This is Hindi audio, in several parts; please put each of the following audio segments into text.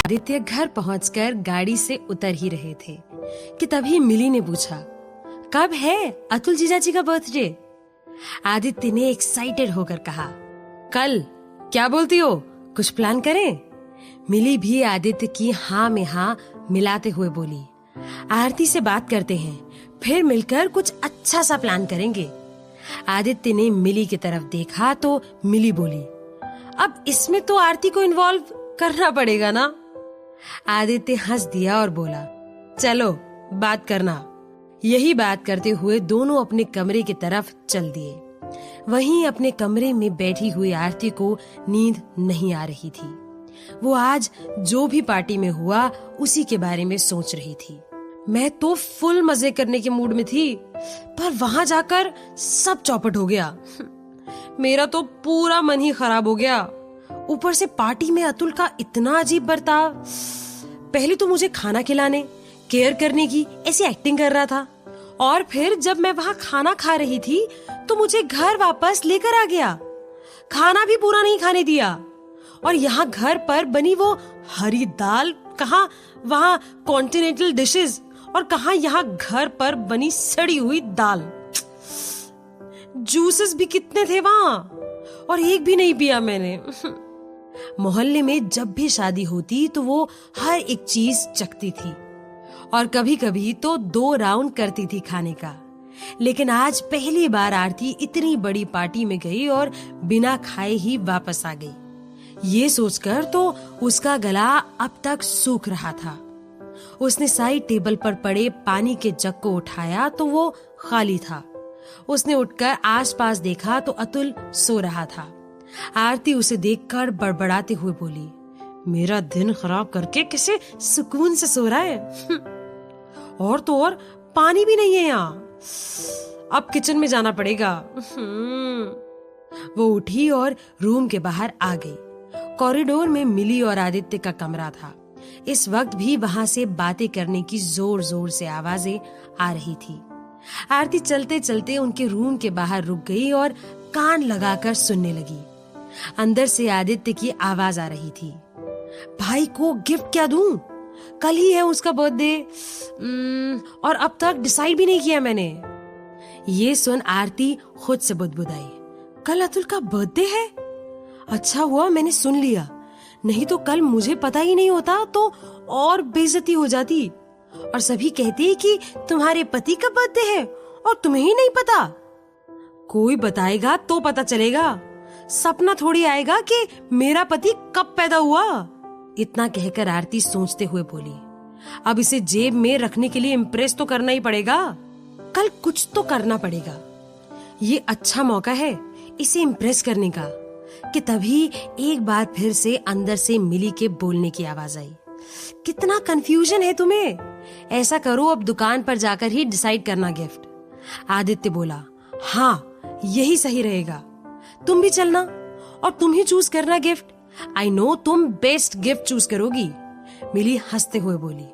आदित्य घर पहुंचकर गाड़ी से उतर ही रहे थे कि तभी मिली ने पूछा, कब है अतुल जीजा जी का बर्थडे? आदित्य ने एक्साइटेड होकर कहा, कल। क्या बोलती हो, कुछ प्लान करें? मिली भी आदित्य की हाँ में हाँ मिलाते हुए बोली, आरती से बात करते हैं, फिर मिलकर कुछ अच्छा सा प्लान करेंगे। आदित्य ने मिली की तरफ देखा तो मिली बोली, अब इसमें तो आरती को इन्वॉल्व करना पड़ेगा ना? आदित्य हंस दिया और बोला, चलो बात करना। यही बात करते हुए दोनों अपने कमरे की तरफ चल दिए। वहीं अपने कमरे में बैठी हुई आरती को नींद नहीं आ रही थी। वो आज जो भी पार्टी में हुआ उसी के बारे में सोच रही थी। मैं तो फुल मजे करने के मूड में थी, पर वहां जाकर सब चौपट हो गया। मेरा तो पूरा मन ही खराब हो गया। ऊपर से पार्टी में अतुल का इतना अजीब बर्ताव। पहले तो मुझे खाना खिलाने, केयर करने की ऐसी एक्टिंग कर रहा था, और फिर जब मैं वहां खाना खा रही थी तो मुझे घर वापस लेकर आ गया। खाना भी पूरा नहीं खाने दिया, और यहाँ घर पर बनी वो हरी दाल, कहाँ वहाँ कॉन्टिनेंटल डिशेस, और कहाँ यहाँ घर पर बनी सड़ी हुई दाल। जूसेस भी कितने थे वहां, और एक भी नहीं पिया मैंने। मोहल्ले में जब भी शादी होती तो वो हर एक चीज चखती थी, और कभी कभी तो 2 राउंड करती थी खाने का। लेकिन आज पहली बार आरती इतनी बड़ी पार्टी में गई और बिना खाए ही वापस आ गई। ये सोचकर तो उसका गला अब तक सूख रहा था। उसने साइड टेबल पर पड़े पानी के जग को उठाया तो वो खाली था। उसने उठकर आसपास देखा तो अतुल सो रहा था। आरती उसे देखकर बड़बड़ाते हुए बोली, मेरा दिन खराब करके कैसे सुकून से सो रहा है। और तो और पानी भी नहीं है यहाँ। अब किचन में जाना पड़ेगा। वो उठी और रूम के बाहर आ गई। कॉरिडोर में मिली और आदित्य का कमरा था। इस वक्त भी वहां से बातें करने की जोर जोर से आवाजें आ रही थी। आरती चलते चलते उनके रूम के बाहर रुक गई और कान लगाकर सुनने लगी। अंदर से आदित्य की आवाज आ रही थी, भाई को गिफ्ट क्या दूं? कल ही है उसका बर्थडे, और अब तक डिसाइड भी नहीं किया मैंने। ये सुन आरती खुद से बुदबुदाई, कल अतुल का बर्थडे है? अच्छा हुआ मैंने सुन लिया, नहीं तो कल मुझे पता ही नहीं होता तो और बेइज्जती हो जाती। और सभी कहते हैं कि तुम्हारे पति का बर्थडे है और तुम्हें ही नहीं पता। कोई बताएगा तो पता चलेगा, सपना थोड़ी आएगा कि मेरा पति कब पैदा हुआ। इतना कहकर आरती सोचते हुए बोली, अब इसे जेब में रखने के लिए इम्प्रेस तो करना ही पड़ेगा। कल कुछ तो करना पड़ेगा। ये अच्छा मौका है इसे इम्प्रेस करने का। कि तभी एक बार फिर से अंदर से मिली के बोलने की आवाज आई, कितना कंफ्यूजन है तुम्हें? ऐसा करो अब दुकान पर जाकर ही डिसाइड करना गिफ्ट। आदित्य बोला, हाँ यही सही रहेगा। तुम भी चलना और तुम ही चूज करना गिफ्ट। आई नो तुम बेस्ट गिफ्ट चूज करोगी। मिली हंसते हुए बोली,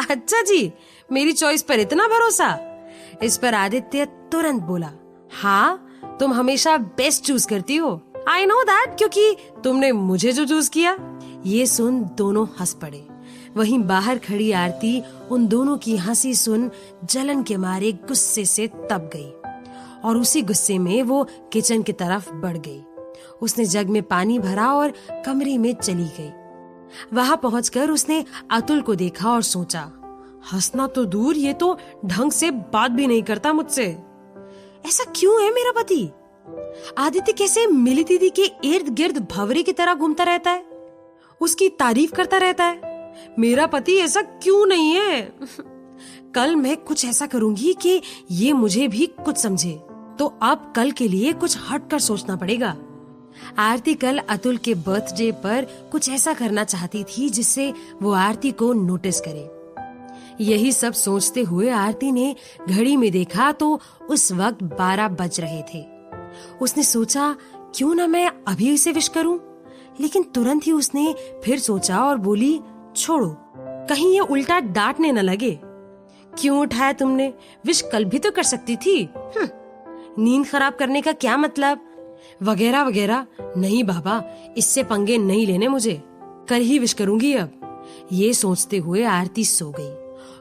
अच्छा जी, मेरी चॉइस पर इतना भरोसा? इस पर आदित्य तुरंत बोला, हाँ तुम हमेशा बेस्ट चूज करती हो। आई नो दैट, क्योंकि तुमने मुझे जो चूज किया। ये सुन दोनों हंस पड़े। वहीं बाहर खड़ी आरती उन दोनों की हंसी सुन जलन के मारे गुस्से से तप गई, और उसी गुस्से में वो किचन की तरफ बढ़ गई। उसने जग में पानी भरा और कमरे में चली गई। वहां पहुंचकर उसने अतुल को देखा और सोचा, हंसना तो दूर, ये तो ढंग से बात भी नहीं करता मुझसे। ऐसा क्यों है मेरा पति? आदित्य कैसे मिली दीदी के इर्द गिर्द भंवरे की तरह घूमता रहता है, उसकी तारीफ करता रहता है। मेरा पति ऐसा क्यों नहीं है? कल मैं कुछ ऐसा करूंगी कि ये मुझे भी कुछ समझे। तो अब कल के लिए कुछ हटकर सोचना पड़ेगा। आरती कल अतुल के बर्थडे पर कुछ ऐसा करना चाहती थी जिससे वो आरती को नोटिस करे। यही सब सोचते हुए आरती ने घड़ी में देखा तो उस वक्त 12 बज रहे थे। उसने सोचा, क्यों ना मैं अभी उसे विश करूं? लेकिन तुरंत ही उसने फिर सोचा और बोली, छोड़ो, कहीं ये उल्टा डांटने न लगे। क्यों उठाया तुमने? विश कल भी तो कर सकती थी। नींद खराब करने का क्या मतलब? वगैरह वगैरह। नहीं बाबा, इससे पंगे नहीं लेने मुझे। कल ही विश करूंगी अब। ये सोचते हुए आरती सो गई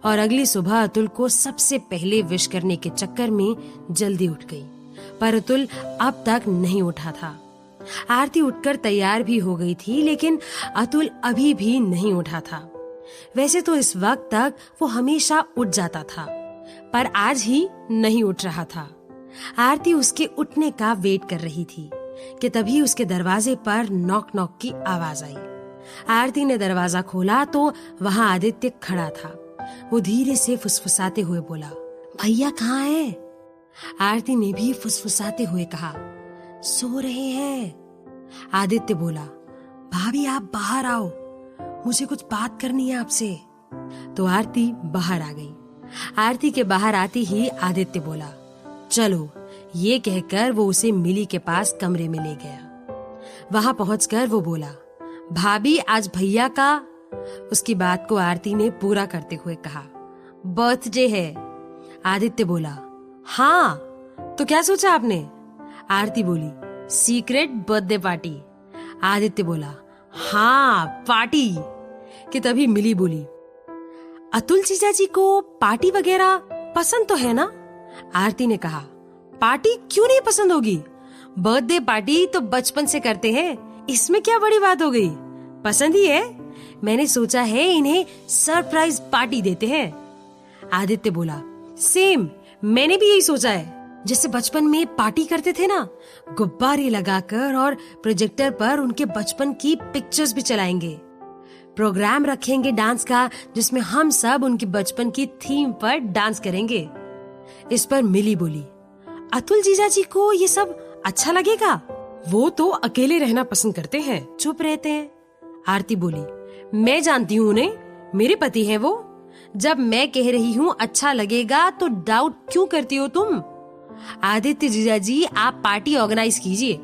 और अगली सुबह अतुल को सबसे पहले विश करने के चक्कर में जल्दी उठ गई, पर अतुल अब तक नहीं उठा था। आरती उठकर तैयार भी हो गई थी, लेकिन अतुल अभी भी नहीं उठा था। वैसे तो इस वक्त तक वो हमेशा उठ जाता था, पर आज ही नहीं उठ रहा था। आरती उसके उठने का वेट कर रही थी कि तभी उसके दरवाजे पर नॉक नॉक की आवाज आई। आरती ने दरवाजा खोला तो वहां आदित्य खड़ा था। वो धीरे से फुसफुसाते हुए बोला, भैया कहाँ है? आरती ने भी फुसफुसाते हुए कहा, सो रहे हैं। आदित्य बोला, भाभी आप बाहर आओ, मुझे कुछ बात करनी है आपसे। तो आरती बाहर आ गई। आरती के बाहर आते ही आदित्य बोला, चलो। ये कहकर वो उसे मिली के पास कमरे में ले गया। वहां पहुंचकर वो बोला, भाभी आज भैया का। उसकी बात को आरती ने पूरा करते हुए कहा, बर्थडे है। आदित्य बोला, हाँ तो क्या सोचा आपने? आरती बोली, सीक्रेट बर्थडे पार्टी। आदित्य बोला, हाँ पार्टी। कि तभी मिली बोली, अतुल जीजा जी को पार्टी वगैरह पसंद तो है ना? आरती ने कहा, पार्टी क्यों नहीं पसंद होगी? बर्थडे पार्टी तो बचपन से करते हैं, इसमें क्या बड़ी बात हो गई? पसंद ही है। मैंने सोचा है इन्हें सरप्राइज पार्टी देते हैं। आदित्य बोला, सेम, मैंने भी यही सोचा है। जैसे बचपन में पार्टी करते थे ना, गुब्बारे लगाकर और प्रोजेक्टर पर उनके बचपन की पिक्चर्स भी चलाएंगे। प्रोग्राम रखेंगे डांस का, जिसमें हम सब उनकी बचपन की थीम पर डांस करेंगे। इस पर मिली बोली, अतुल जीजा जी को ये सब अच्छा लगेगा? वो तो अकेले रहना पसंद करते हैं, चुप रहते हैं। आरती बोली, मैं जानती हूँ उन्हें, मेरे पति हैं वो। जब मैं कह रही हूँ अच्छा लगेगा तो डाउट क्यों करती हो तुम? आदित्य जीजा जी आप पार्टी ऑर्गेनाइज कीजिए,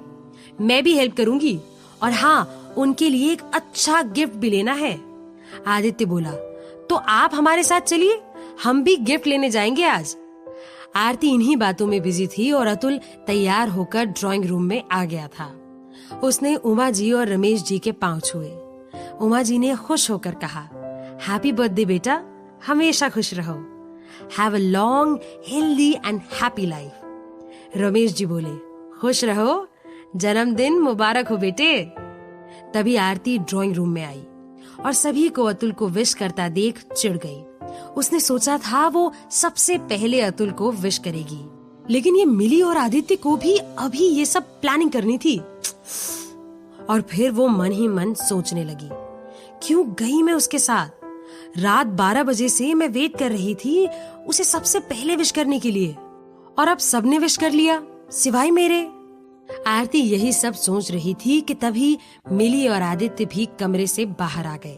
मैं भी हेल्प करूंगी, और हाँ उनके लिए एक अच्छा गिफ्ट भी लेना है। आदित्य बोला, तो आप हमारे साथ चलिए, हम भी गिफ्ट लेने जाएंगे आज। आरती इन्हीं बातों में बिजी थी और अतुल तैयार होकर ड्राइंग रूम में आ गया था। उसने उमा जी और रमेश जी के पांव छुए। उमा जी ने खुश होकर कहा, हैप्पी बर्थडे बेटा, हमेशा खुश रहो। Have a long healthy and happy life. Ramesh ji बोले, खुश रहो, जन्मदिन मुबारक हो बेटे। तभी आरती ड्राइंग रूम में आई और सभी को अतुल को विश करता देख चिढ़ गई। उसने सोचा था वो सबसे पहले अतुल को विश करेगी, लेकिन ये मिली और आदित्य को भी अभी ये सब प्लानिंग करनी थी। और फिर वो मन ही मन सोचने लगी, क्यों गई मैं उसके साथ? रात 12 बजे से मैं वेट कर रही थी उसे सबसे पहले विश करने के लिए, और अब सबने विश कर लिया सिवाय मेरे। आरती यही सब सोच रही थी कि तभी मिली और आदित्य भी कमरे से बाहर आ गए।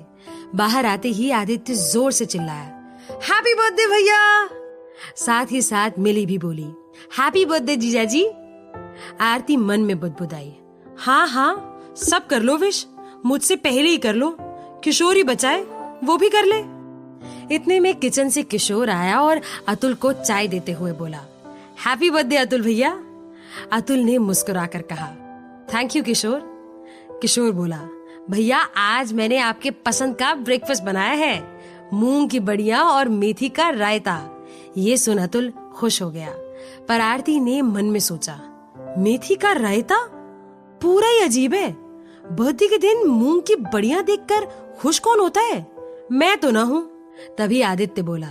बाहर आते ही आदित्य जोर से चिल्लाया, हैप्पी बर्थडे भैया। साथ ही साथ मिली भी बोली, हैप्पी बर्थडे जीजा जी। आरती मन में बुदबुदाई, हाँ हाँ सब कर लो विश, मुझसे पहले ही कर लो, किशोर ही बचाए, वो भी कर ले। इतने में किचन से किशोर आया और अतुल को चाय देते हुए बोला, हैप्पी बर्थडे अतुल भैया। अतुल ने मुस्कुराकर कहा, थैंक यू किशोर। किशोर बोला, भैया आज मैंने आपके पसंद का ब्रेकफास्ट बनाया है, मूंग की बड़ियां और मेथी का रायता। ये सुन अतुल खुश हो गया, पर आरती ने मन में सोचा, मेथी का रायता पूरा ही अजीब है। बर्थडे के दिन मूंग की बड़ियां देखकर खुश कौन होता है? मैं तो ना हूँ। तभी आदित्य बोला,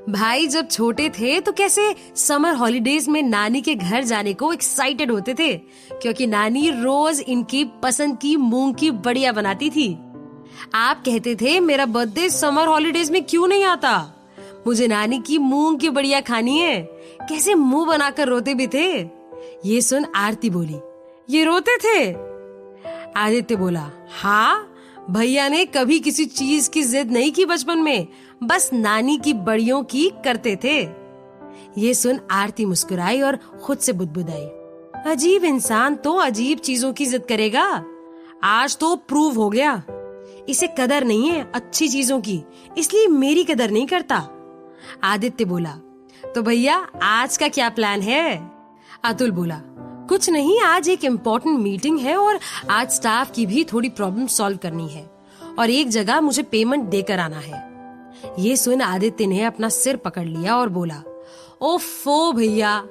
भाई जब छोटे थे तो कैसे समर हॉलिडेज में नानी के घर जाने को एक्साइटेड होते थे, क्योंकि नानी रोज इनकी पसंद की मूंग की बड़ियां बनाती थी। आप कहते थे मेरा बर्थडे समर हॉलिडेज में क्यों नहीं आता, मुझे नानी की मूंग की बड़ियां खानी है। कैसे मुंह बनाकर रोते भी थे। ये सुन आरती बोली, ये रोते थे? आदित्य बोला, हाँ भैया ने कभी किसी चीज की जिद नहीं की बचपन में, बस नानी की बड़ियों की करते थे। ये सुन आरती मुस्कुराई और खुद से बुदबुदाई, अजीब इंसान तो अजीब चीजों की जिद करेगा। आज तो प्रूव हो गया, इसे कदर नहीं है अच्छी चीजों की, इसलिए मेरी कदर नहीं करता। आदित्य बोला, तो भैया आज का क्या प्लान है? अतुल बोला, कुछ नहीं, आज एक इम्पोर्टेंट मीटिंग है और आज स्टाफ की भी थोड़ी प्रॉब्लम सॉल्व करनी है, और एक जगह मुझे पेमेंट देकर आना है। ये सुन आदित्य ने अपना सिर पकड़ लिया और बोला, ओफो भैया,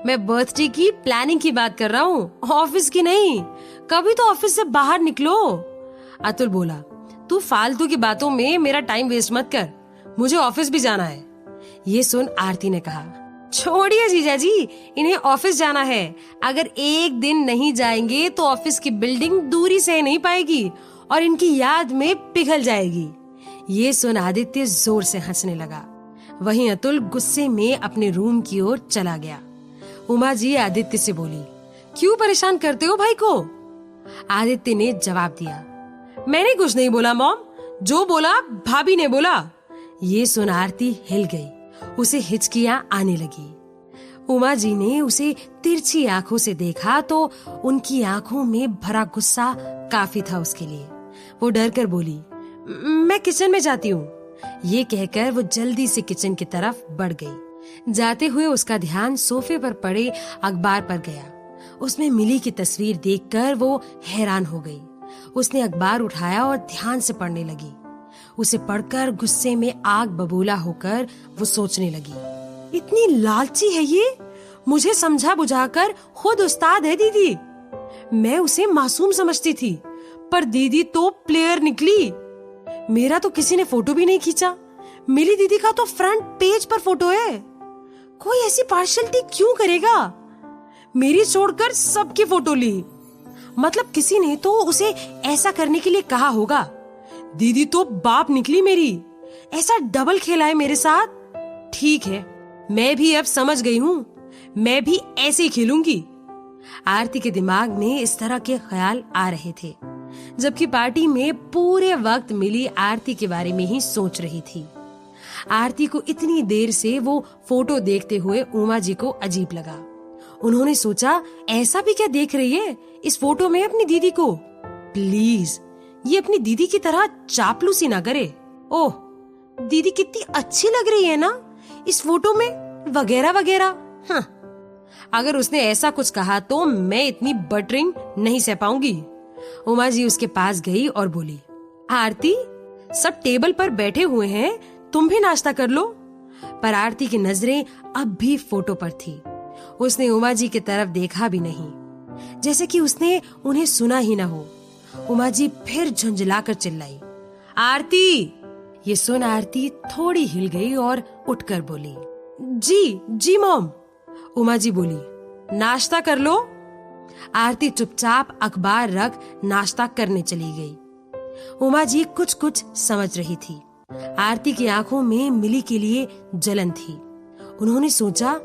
मैं बर्थडे की प्लानिंग की बात कर रहा हूँ, ऑफिस की नहीं। कभी तो ऑफिस से बाहर निकलो। अतुल बोला, तू फालतू की बातों में मेरा टाइम वेस्ट मत कर, मुझे ऑफिस भी जाना है। ये सुन आरती ने कहा, छोड़िए जीजा जी, इन्हें ऑफिस जाना है। अगर एक दिन नहीं जाएंगे तो ऑफिस की बिल्डिंग दूरी सह नहीं पाएगी और इनकी याद में पिघल जाएगी। ये सुन आदित्य जोर से हंसने लगा। वहीं अतुल गुस्से में अपने रूम की ओर चला गया। उमा जी आदित्य से बोली, क्यों परेशान करते हो भाई को? आदित्य ने जवाब दिया, मैंने कुछ नहीं बोला मॉम, जो बोला भाभी ने बोला। ये सुन आरती हिल गई, उसे हिचकियां आने लगी। उमा जी ने उसे तिरछी आंखों से देखा तो उनकी आंखों में भरा गुस्सा काफी था उसके लिए। वो डर कर बोली, मैं किचन में जाती हूँ। ये कहकर वो जल्दी से किचन की तरफ बढ़ गई। जाते हुए उसका ध्यान सोफे पर पड़े अखबार पर गया। उसमें मिली की तस्वीर देखकर वो हैरान हो गई। उसने अखबार उठाया और ध्यान से पढ़ने लगी। उसे पढ़कर गुस्से में आग बबूला होकर वो सोचने लगी, इतनी लालची है ये, मुझे समझा बुझाकर खुद उस्ताद है दीदी। मैं उसे मासूम समझती थी, पर दीदी तो प्लेयर निकली। मेरा तो किसी ने फोटो भी नहीं खींचा, मिली दीदी का तो फ्रंट पेज पर फोटो है। कोई ऐसी पार्शियलिटी क्यों करेगा? मेरी छोड़कर सबकी फोटो ली, मतलब किसी ने तो उसे ऐसा करने के लिए कहा होगा। दीदी तो बाप निकली मेरी, ऐसा डबल खेला है मेरे साथ। ठीक है, मैं भी अब समझ गई हूँ, मैं भी ऐसे ही खेलूंगी। आरती के दिमाग में इस तरह के ख्याल आ रहे थे, जबकि पार्टी में पूरे वक्त मिली आरती के बारे में ही सोच रही थी। आरती को इतनी देर से वो फोटो देखते हुए उमा जी को अजीब लगा। उन्होंने सोचा, ऐसा भी क्या देख रही है इस फोटो में अपनी दीदी को? प्लीज ये अपनी दीदी की तरह चापलूसी ना करे। ओह, दीदी कितनी अच्छी लग रही है ना इस फोटो में, वगैरह वगैरह। हाँ, अगर उसने ऐसा कुछ कहा तो मैं इतनी बटरिंग नहीं सह पाऊंगी। उमा जी उसके पास गई और बोली, आरती, सब टेबल पर बैठे हुए हैं, तुम भी नाश्ता कर लो। पर आरती की नजरें अब भी फोटो पर थी। उसने उमा जी की तरफ देखा भी नहीं, जैसे कि उसने उन्हें सुना ही ना हो। उमा जी फिर झुंझलाकर चिल्लाई, आरती। ये सुन आरती थोड़ी हिल गई और उठकर बोली, जी जी मॉम। उमा जी बोली, नाश्ता कर लो। आरती चुपचाप अखबार रख नाश्ता करने चली गई। उमा जी कुछ कुछ समझ रही थी। आरती की आंखों में मिली के लिए जलन थी। उन्होंने सोचा,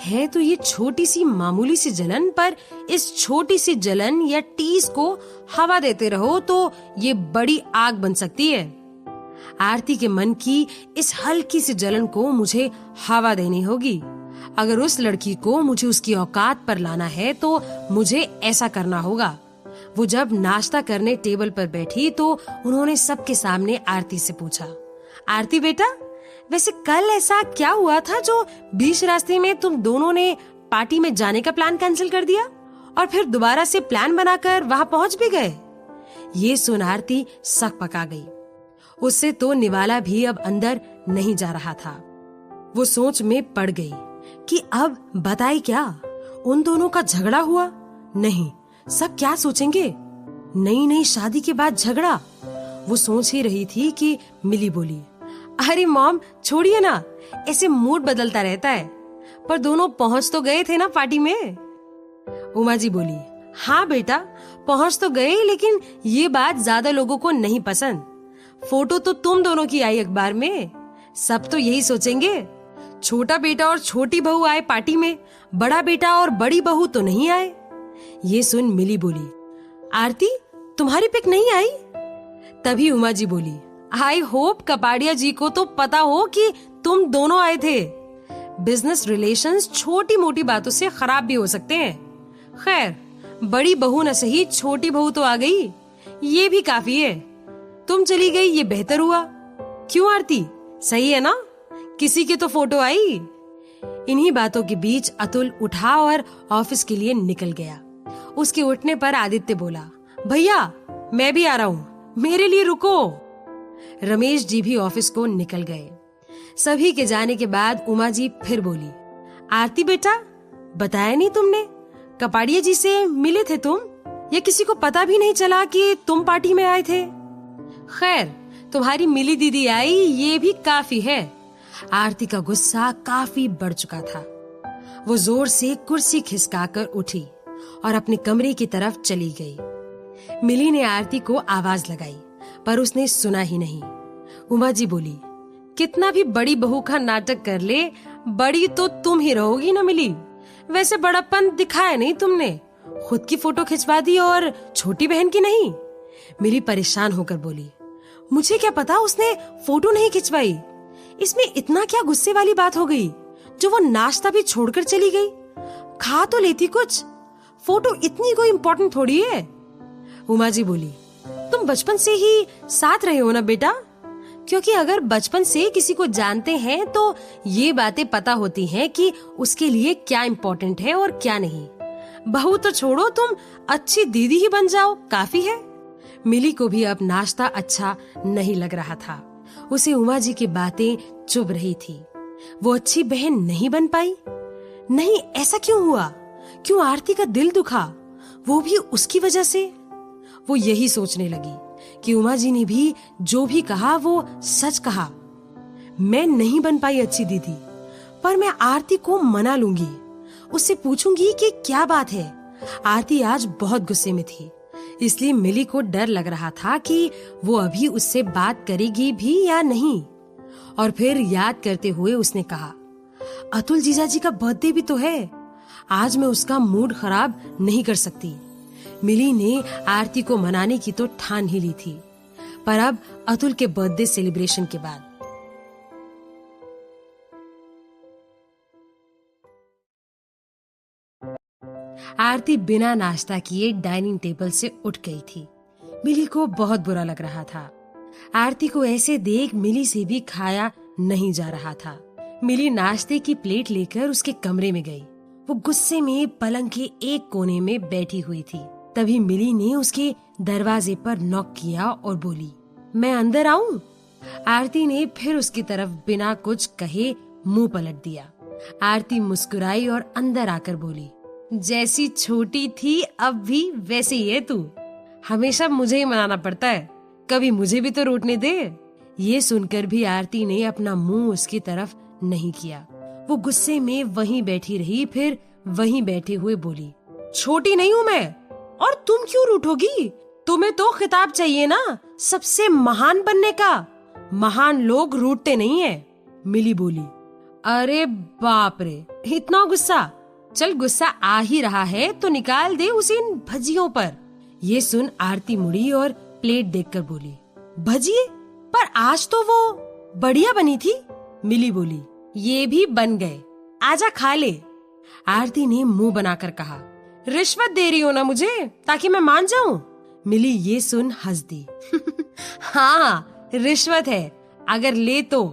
है तो ये छोटी सी मामूली सी जलन, पर इस छोटी सी जलन या टीस को हवा देते रहो तो ये बड़ी आग बन सकती है। आरती के मन की इस हल्की सी जलन को मुझे हवा देनी होगी। अगर उस लड़की को मुझे उसकी औकात पर लाना है तो मुझे ऐसा करना होगा। वो जब नाश्ता करने टेबल पर बैठी तो उन्होंने सबके सामने आरती से पूछा, आरती बेटा, वैसे कल ऐसा क्या हुआ था जो बीच रास्ते में तुम दोनों ने पार्टी में जाने का प्लान कैंसिल कर दिया और फिर दोबारा से प्लान बनाकर वहां पहुंच भी गए? ये सुन आरती सक पका गई। उससे तो निवाला भी अब अंदर नहीं जा रहा था। वो सोच में पड़ गई कि अब बताए क्या, उन दोनों का झगड़ा हुआ? नहीं, सब क्या सोचेंगे, नई शादी के बाद झगड़ा। वो सोच ही रही थी कि मिली बोली, अरे मॉम छोड़िए ना, ऐसे मूड बदलता रहता है। पर दोनों पहुंच तो गए थे ना पार्टी में। उमा जी बोली, हाँ बेटा पहुंच तो गए, लेकिन ये बात ज्यादा लोगों को नहीं पसंद। फोटो तो तुम दोनों की आई अखबार में, सब तो यही सोचेंगे, छोटा बेटा और छोटी बहू आए पार्टी में, बड़ा बेटा और बड़ी बहू तो नहीं आए। ये सुन मिली बोली, आरती तुम्हारी पिक नहीं आई? तभी उमा जी बोली, आई होप कपाड़िया जी को तो पता हो कि तुम दोनों आए थे। बिजनेस रिलेशंस छोटी मोटी बातों से खराब भी हो सकते हैं। खैर, बड़ी बहू न सही, छोटी बहू तो आ गई, ये भी काफी है। तुम चली गई ये बेहतर हुआ। क्यों आरती, सही है ना? किसी की तो फोटो आई। इन्हीं बातों के बीच अतुल उठा और ऑफिस के लिए निकल गया। उसके उठने पर आदित्य बोला, भैया मैं भी आ रहा हूँ, मेरे लिए रुको। रमेश जी भी ऑफिस को निकल गए। सभी के जाने के बाद उमा जी फिर बोली, आरती बेटा, बताया नहीं तुमने? कपाड़िया जी से मिले थे तुम, या किसी को पता भी नहीं चला कि तुम पार्टी में आए थे? खैर, तुम्हारी मिली दीदी आई, ये भी काफी है। आरती का गुस्सा काफी बढ़ चुका था। वो जोर से कुर्सी खिसकाकर उठी और अपने कमरे की तरफ चली गई। मिली ने आरती को आवाज लगाई, पर उसने सुना ही नहीं। उमा जी बोली, कितना भी बड़ी बहू का नाटक कर ले, बड़ी तो तुम ही रहोगी ना मिली। वैसे बड़प्पन दिखाया नहीं तुमने, खुद की फोटो खिंचवा दी और छोटी बहन की नहीं। मिली परेशान होकर बोली, मुझे क्या पता उसने फोटो नहीं खिंचवाई। इसमें इतना क्या गुस्से वाली बात हो गई जो वो नाश्ता भी छोड़कर चली गई? खा तो लेती कुछ, फोटो इतनी कोई इम्पोर्टेंट थोड़ी है। उमा जी बोली, तुम बचपन से ही साथ रहे हो ना बेटा, क्योंकि अगर बचपन से किसी को जानते हैं तो ये बातें पता होती हैं कि उसके लिए क्या इम्पोर्टेंट है और क्या नहीं। बहू तो छोड़ो, तुम अच्छी दीदी ही बन जाओ, काफी है। मिली को भी अब नाश्ता अच्छा नहीं लग रहा था। उसे उमा जी की बातें चुभ रही थी। वो अच्छी बहन नहीं बन पाई? नहीं, ऐसा क्यों हुआ? क्यों आरती का दिल दुखा, वो भी उसकी वजह से? वो यही सोचने लगी कि उमा जी ने भी जो भी कहा वो सच कहा। मैं नहीं बन पाई अच्छी दीदी, पर मैं आरती को मना लूंगी। उससे पूछूंगी कि क्या बात है। आरती आज बहुत गुस्से में थी, इसलिए मिली को डर लग रहा था कि वो अभी उससे बात करेगी भी या नहीं। और फिर याद करते हुए उसने कहा, अतुल जीजाजी का बर्थडे भी तो है, आज मैं उसका मूड खराब नहीं कर सकती। मिली ने आरती को मनाने की तो ठान ही ली थी, पर अब अतुल के बर्थडे सेलिब्रेशन के बाद। आरती बिना नाश्ता किए डाइनिंग टेबल से उठ गई थी। मिली को बहुत बुरा लग रहा था। आरती को ऐसे देख मिली से भी खाया नहीं जा रहा था। मिली नाश्ते की प्लेट लेकर उसके कमरे में गई। वो गुस्से में पलंग के एक कोने में बैठी हुई थी। तभी मिली ने उसके दरवाजे पर नॉक किया और बोली, मैं अंदर आऊं? आरती ने फिर उसकी तरफ बिना कुछ कहे मुंह पलट दिया। आरती मुस्कुराई और अंदर आकर बोली, जैसी छोटी थी अब भी वैसी ही है तू। हमेशा मुझे ही मनाना पड़ता है, कभी मुझे भी तो रूठने दे। ये सुनकर भी आरती ने अपना मुंह उसकी तरफ नहीं किया। वो गुस्से में वहीं बैठी रही, फिर वहीं बैठे हुए बोली, छोटी नहीं हूँ मैं, और तुम क्यों रूठोगी? तुम्हें तो खिताब चाहिए ना सबसे महान बनने का। महान लोग रूठते नहीं है। मिली बोली, अरे बाप रे, इतना गुस्सा? चल, गुस्सा आ ही रहा है तो निकाल दे उसे इन भजियों पर। ये सुन आरती मुड़ी और प्लेट देखकर बोली, भजिए? पर आज तो वो बढ़िया बनी थी। मिली बोली, ये भी बन गए, आजा खा ले। आरती ने मुंह बनाकर कहा, रिश्वत दे रही हो ना मुझे ताकि मैं मान जाऊं? मिली ये सुन हंस दी। हाँ, रिश्वत है, अगर ले तो,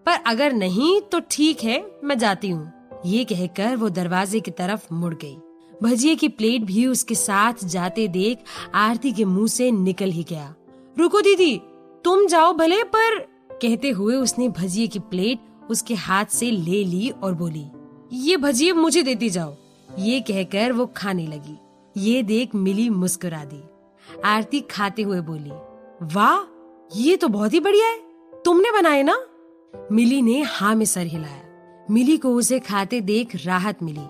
पर अगर नहीं तो ठीक है, मैं जाती हूँ। ये कहकर वो दरवाजे की तरफ मुड़ गई। भजिए की प्लेट भी उसके साथ जाते देख आरती के मुंह से निकल ही गया। रुको दीदी, तुम जाओ भले, पर कहते हुए उसने भजिए की प्लेट उसके हाथ से ले ली और बोली, ये भजिए मुझे देती जाओ। ये कहकर वो खाने लगी। ये देख मिली मुस्कुरा दी। आरती खाते हुए बोली, वाह, ये तो बहुत ही बढ़िया है, तुमने बनाए ना? मिली ने हाँ में सर हिलाया। मिली को उसे खाते देख राहत मिली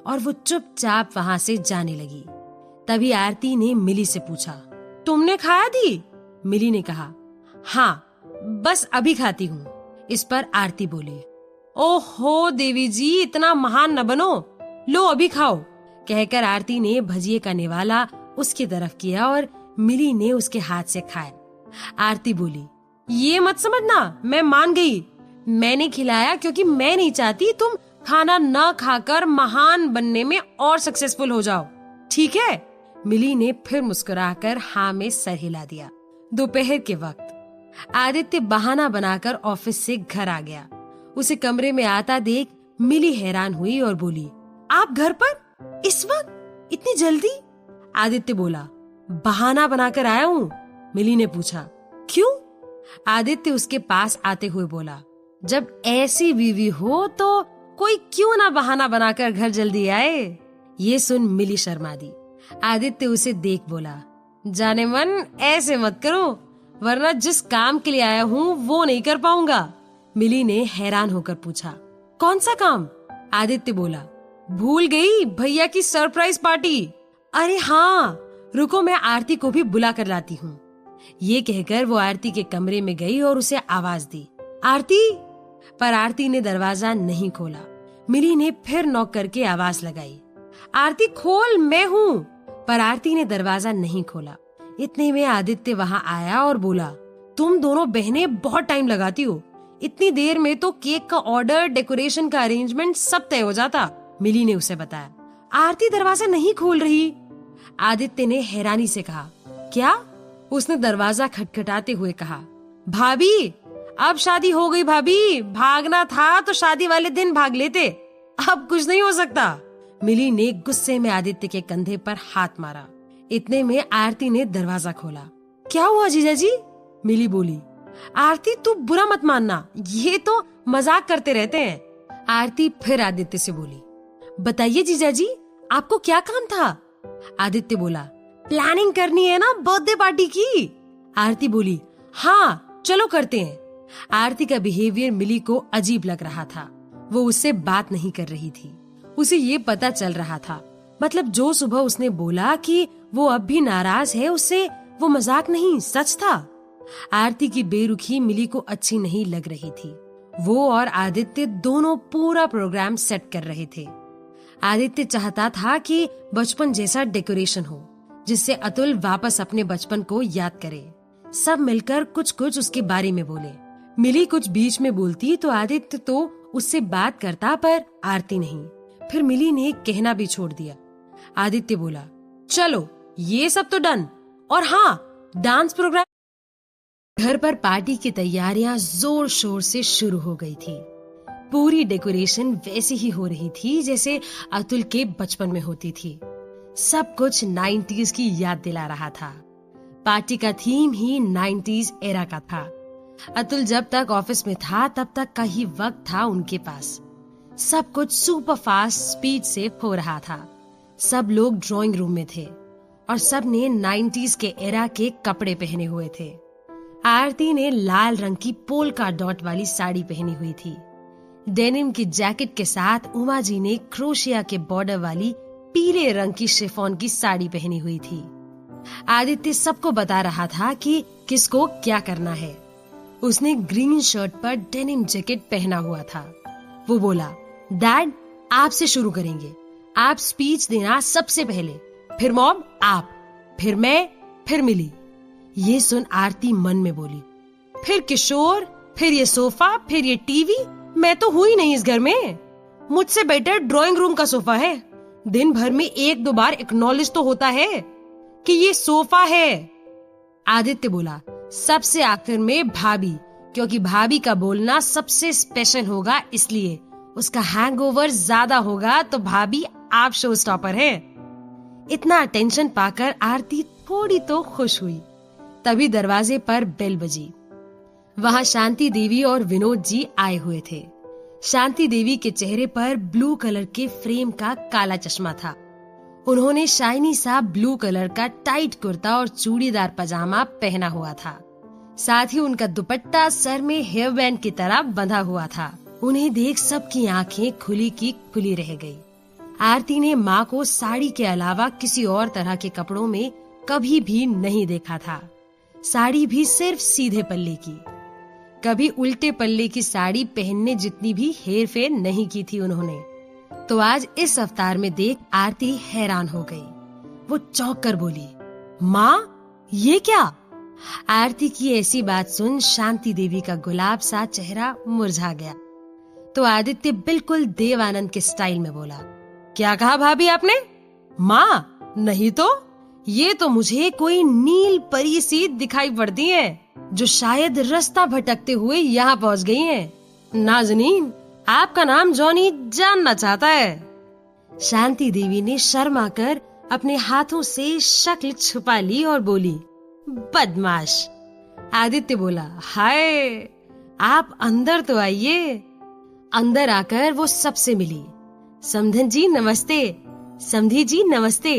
और वो चुपचाप वहाँ से जाने लगी। तभी आरती ने मिली से पूछा, तुमने खाया दी? मिली ने कहा, हाँ, बस अभी खाती हूँ। इस पर आरती बोली, ओहो देवी जी, इतना महान न बनो, लो अभी खाओ। कहकर आरती ने भजिए का निवाला उसकी तरफ किया और मिली ने उसके हाथ से खाया। आरती बोली, ये मत समझना मैं मान गई, मैंने खिलाया क्योंकि मैं नहीं चाहती तुम खाना न खाकर महान बनने में और सक्सेसफुल हो जाओ, ठीक है? मिली ने फिर मुस्कुराकर हाँ में सर हिला दिया। दोपहर के वक्त आदित्य बहाना बनाकर ऑफिस से घर आ गया। उसे कमरे में आता देख मिली हैरान हुई और बोली, आप घर पर इस वक्त, इतनी जल्दी? आदित्य बोला, बहाना बनाकर आया हूँ, मिली ने पूछा। क्यों? आदित्य उसके पास आते हुए बोला, जब ऐसी बीवी हो तो कोई क्यों ना बहाना बनाकर घर जल्दी आए। ये सुन मिली शर्मा दी। आदित्य उसे देख बोला, जाने मन ऐसे मत करो, वरना जिस काम के लिए आया हूँ वो नहीं कर पाऊंगा। मिली ने हैरान होकर पूछा, कौन सा काम? आदित्य बोला, भूल गई भैया की सरप्राइज पार्टी। अरे हाँ, रुको मैं आरती को भी बुला कर लाती हूँ। ये कहकर वो आरती के कमरे में गई और उसे आवाज दी, आरती। पर आरती ने दरवाजा नहीं खोला। मिली ने फिर नॉक करके आवाज लगाई, आरती खोल, मैं हूँ। पर आरती ने दरवाजा नहीं खोला। इतने में आदित्य वहाँ आया और बोला, तुम दोनों बहनें बहुत टाइम लगाती हो, इतनी देर में तो केक का ऑर्डर, डेकोरेशन का अरेंजमेंट सब तय हो जाता। मिली ने उसे बताया। आरती दरवाजा नहीं खोल रही। आदित्य ने हैरानी से कहा, क्या? उसने दरवाजा खटखटाते हुए कहा, भाभी अब शादी हो गई भाभी, भागना था तो शादी वाले दिन भाग लेते, अब कुछ नहीं हो सकता। मिली ने गुस्से में आदित्य के कंधे पर हाथ मारा। इतने में आरती ने दरवाजा खोला। क्या हुआ जीजाजी? मिली बोली। आरती तू बुरा मत मानना, ये तो मजाक करते रहते हैं। आरती फिर आदित्य से बोली, बताइए जीजाजी आपको क्या काम था? आदित्य बोला, प्लानिंग करनी है ना बर्थडे पार्टी की। आरती बोली, हाँ चलो करते हैं। आरती का बिहेवियर मिली को अजीब लग रहा था। वो उससे बात नहीं कर रही थी। उसे ये पता चल रहा था, मतलब जो सुबह उसने बोला कि वो अब भी नाराज है, उससे वो मजाक नहीं सच था। आरती की बेरुखी मिली को अच्छी नहीं लग रही थी। वो और आदित्य दोनों पूरा प्रोग्राम सेट कर रहे थे। आदित्य चाहता था कि बचपन जैसा डेकोरेशन हो, जिससे अतुल वापस अपने बचपन को याद करे। सब मिलकर कुछ कुछ उसके बारे में बोले। मिली कुछ बीच में बोलती तो आदित्य तो उससे बात करता, पर आरती नहीं। फिर मिली ने कहना भी छोड़ दिया। आदित्य बोला, चलो ये सब तो डन, और हाँ डांस प्रोग्राम। घर पर पार्टी की तैयारियां जोर शोर से शुरू हो गई थी। पूरी डेकोरेशन वैसी ही हो रही थी जैसे अतुल के बचपन में होती थी। सब कुछ 90s की याद दिला रहा था। पार्टी का थीम ही 90s एरा का था। अतुल जब तक ऑफिस में था तब तक का ही वक्त था उनके पास। सब कुछ सुपर फास्ट स्पीड से हो रहा था। सब लोग ड्राइंग रूम में थे और सब ने 90s के एरा के कपड़े पहने हुए थे। आरती ने लाल रंग की पोल्का डॉट वाली साड़ी पहनी हुई थी। डेनिम की जैकेट के साथ उमा जी ने क्रोशिया के बॉर्डर वाली पीले रंग की शिफॉन की साड़ी पहनी हुई थी। आदित्य सबको बता रहा था कि किसको क्या करना है। उसने ग्रीन शर्ट पर डेनिम जैकेट पहना हुआ था। वो बोला, डैड आपसे शुरू करेंगे, आप स्पीच देना सबसे पहले, फिर मॉम आप, फिर मैं, फिर मिली। ये सुन आरती मन में बोली, फिर किशोर, फिर ये सोफा, फिर ये टीवी, मैं तो हुई नहीं इस घर में। मुझसे बेटर ड्राइंग रूम का सोफा है। दिन भर में एक दो बार एक्नॉलेज तो होता है कि ये सोफा है। आदित्य बोला, सबसे आखिर में भाभी, क्योंकि भाभी का बोलना सबसे स्पेशल होगा, इसलिए उसका हैंगओवर ज्यादा होगा, तो भाभी आप शो स्टॉपर हैं। इतना अटेंशन पाकर आरती थोड़ी तो खुश हुई। तभी दरवाजे पर बेल बजी। वहाँ शांति देवी और विनोद जी आए हुए थे। शांति देवी के चेहरे पर ब्लू कलर के फ्रेम का काला चश्मा था। उन्होंने शाइनी सा ब्लू कलर का टाइट कुर्ता और चूड़ीदार पजामा पहना हुआ था। साथ ही उनका दुपट्टा सर में हेयर बैंड की तरह बंधा हुआ था। उन्हें देख सबकी आंखें खुली की खुली रह गई। आरती ने माँ को साड़ी के अलावा किसी और तरह के कपड़ों में कभी भी नहीं देखा था। साड़ी भी सिर्फ सीधे पल्ले की। कभी उल्टे पल्ले की साड़ी पहनने जितनी भी हेर फेर नहीं की थी उन्होंने। तो आज इस अवतार में देख आरती हैरान हो गई। वो चौंक कर बोली, माँ ये क्या? आरती की ऐसी बात सुन शांति देवी का गुलाब सा चेहरा मुरझा गया। तो आदित्य बिल्कुल देवानंद के स्टाइल में बोला, क्या कहा भाभी आपने? माँ नहीं तो, ये तो मुझे कोई नील परी सी दिखाई पड़ती है, जो शायद रास्ता भटकते हुए यहाँ पहुँच गई हैं। नाज़नीन, आपका नाम जॉनी जानना चाहता है। शांति देवी ने शर्मा कर अपने हाथों से शक्ल छुपा ली और बोली, बदमाश। आदित्य बोला, हाय आप अंदर तो आइए। अंदर आकर वो सबसे मिली। समधन जी नमस्ते, समधी जी नमस्ते।